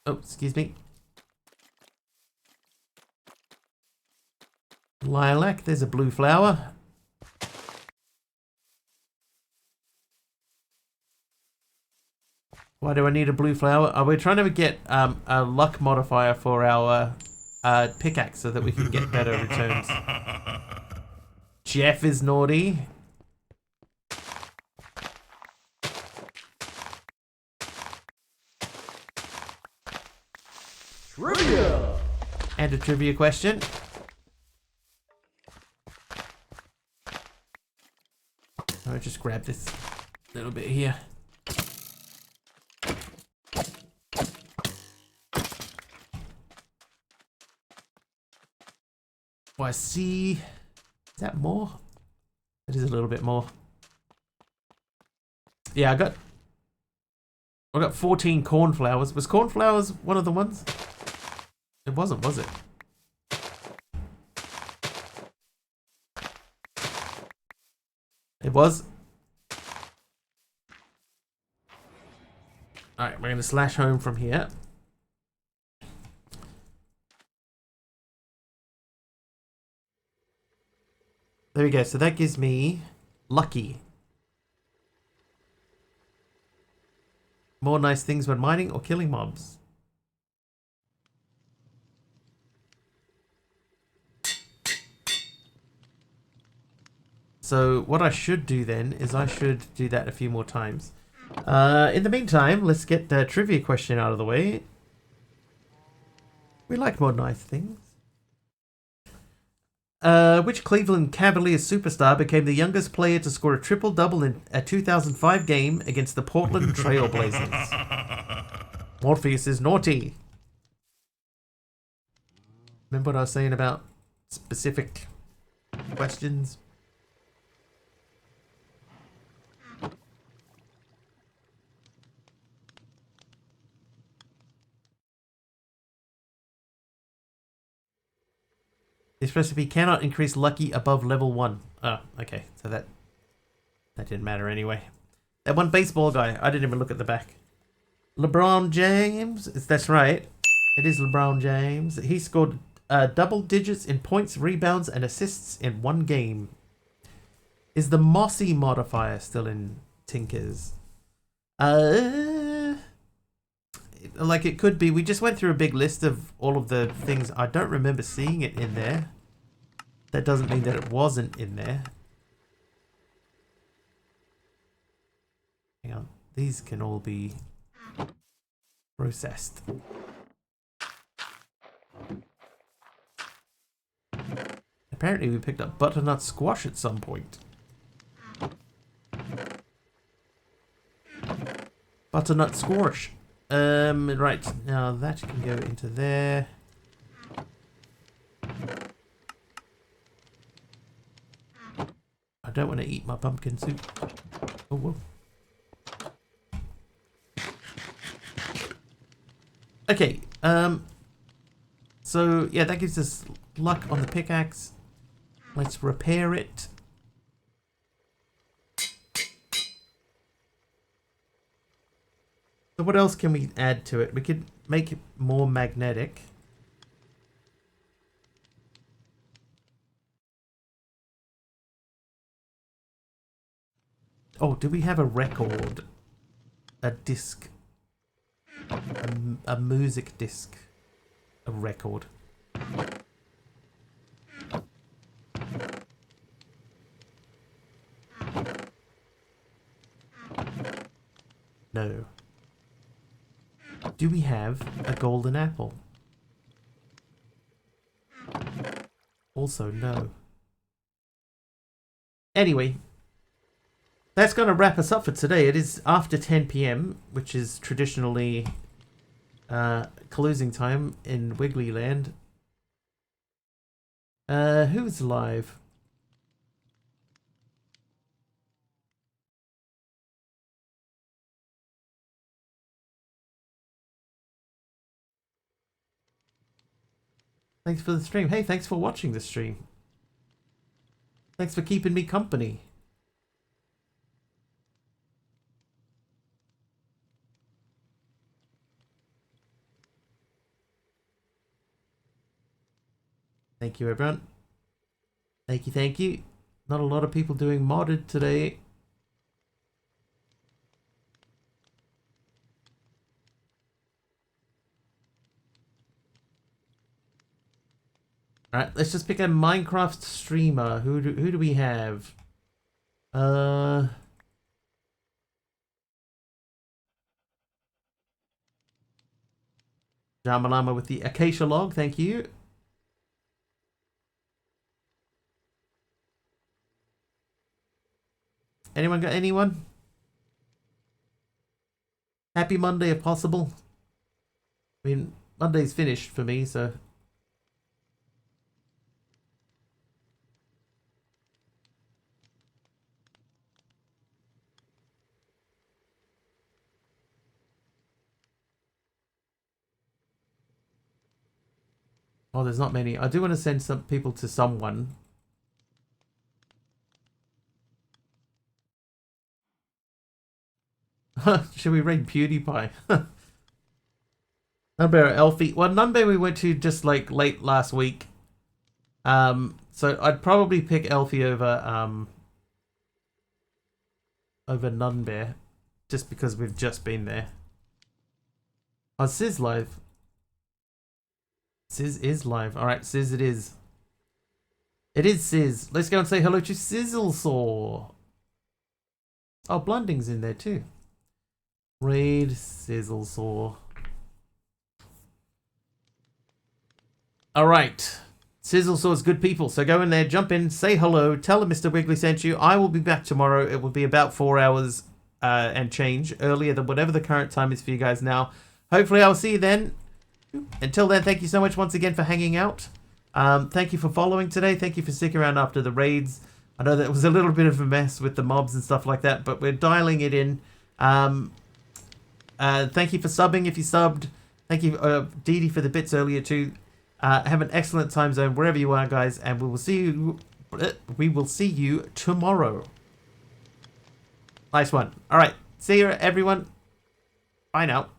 [SPEAKER 1] Oh, excuse me. Lilac, there's a blue flower. Why do I need a blue flower? Oh, we're trying to get a luck modifier for our pickaxe so that we can get better returns. Jeff is naughty. Trivia! And a trivia question. I'll just grab this little bit here. Oh, I see. Is that more? It is a little bit more. Yeah, I got 14 cornflowers. Was cornflowers one of the ones? It wasn't, was it? It was. Alright, we're going to slash home from here. There we go. So that gives me lucky. More nice things when mining or killing mobs. So what I should do then is I should do that a few more times. In the meantime, let's get the trivia question out of the way. We like more nice things. Which Cleveland Cavaliers superstar became the youngest player to score a triple-double in a 2005 game against the Portland Trail Blazers? Morpheus is naughty. Remember what I was saying about specific questions? This recipe cannot increase lucky above level 1. Oh, okay. So that didn't matter anyway. That one baseball guy, I didn't even look at the back. LeBron James? That's right. It is LeBron James. He scored double digits in points, rebounds, and assists in one game. Is the Mossy modifier still in Tinkers? Like it could be. We just went through a big list of all of the things. I don't remember seeing it in there. That doesn't mean that it wasn't in there. Hang on. These can all be processed. Apparently we picked up butternut squash at some point. Butternut squash. Right, now that can go into there. I don't want to eat my pumpkin soup. Oh, whoa. Okay, so yeah, that gives us luck on the pickaxe. Let's repair it. So what else can we add to it? We could make it more magnetic. Oh, do we have a record? A disc? A music disc? A record? No. Do we have a golden apple? Also, no. Anyway, that's going to wrap us up for today. It is after 10 p.m., which is traditionally closing time in Wigglyland. Who's live? Thanks for the stream. Hey, thanks for watching the stream. Thanks for keeping me company. Thank you, everyone. Thank you, thank you. Not a lot of people doing modded today. Alright, let's just pick a Minecraft streamer. Who do we have? Jamalama with the acacia log, thank you. Anyone got anyone? Happy Monday if possible. I mean, Monday's finished for me, so... Oh, there's not many. I do want to send some people to someone. Should we raid PewDiePie? Number Elfie. Well, Number we went to just like late last week. So I'd probably pick Elfie over Nunbear, just because we've just been there. Oh, Sizz live. Sizz is live. Alright, Sizz it is. It is Sizz. Let's go and say hello to Sizzlesaw. Oh, Blunding's in there too. Raid Sizzlesaw. Alright. Sizzlesaw's good people. So go in there, jump in, say hello, tell them Mr. Wiggly sent you. I will be back tomorrow. It will be about 4 hours and change earlier than whatever the current time is for you guys now. hopefully I'll see you then. Until then, thank you so much once again for hanging out. Thank you for following today. Thank you for sticking around after the raids. I know that it was a little bit of a mess with the mobs and stuff like that, but we're dialing it in. Thank you for subbing if you subbed. Thank you, Dee Dee, for the bits earlier too. Have an excellent time zone wherever you are, guys, and we will see you. We will see you tomorrow. Nice one. All right, see you, everyone. Bye now.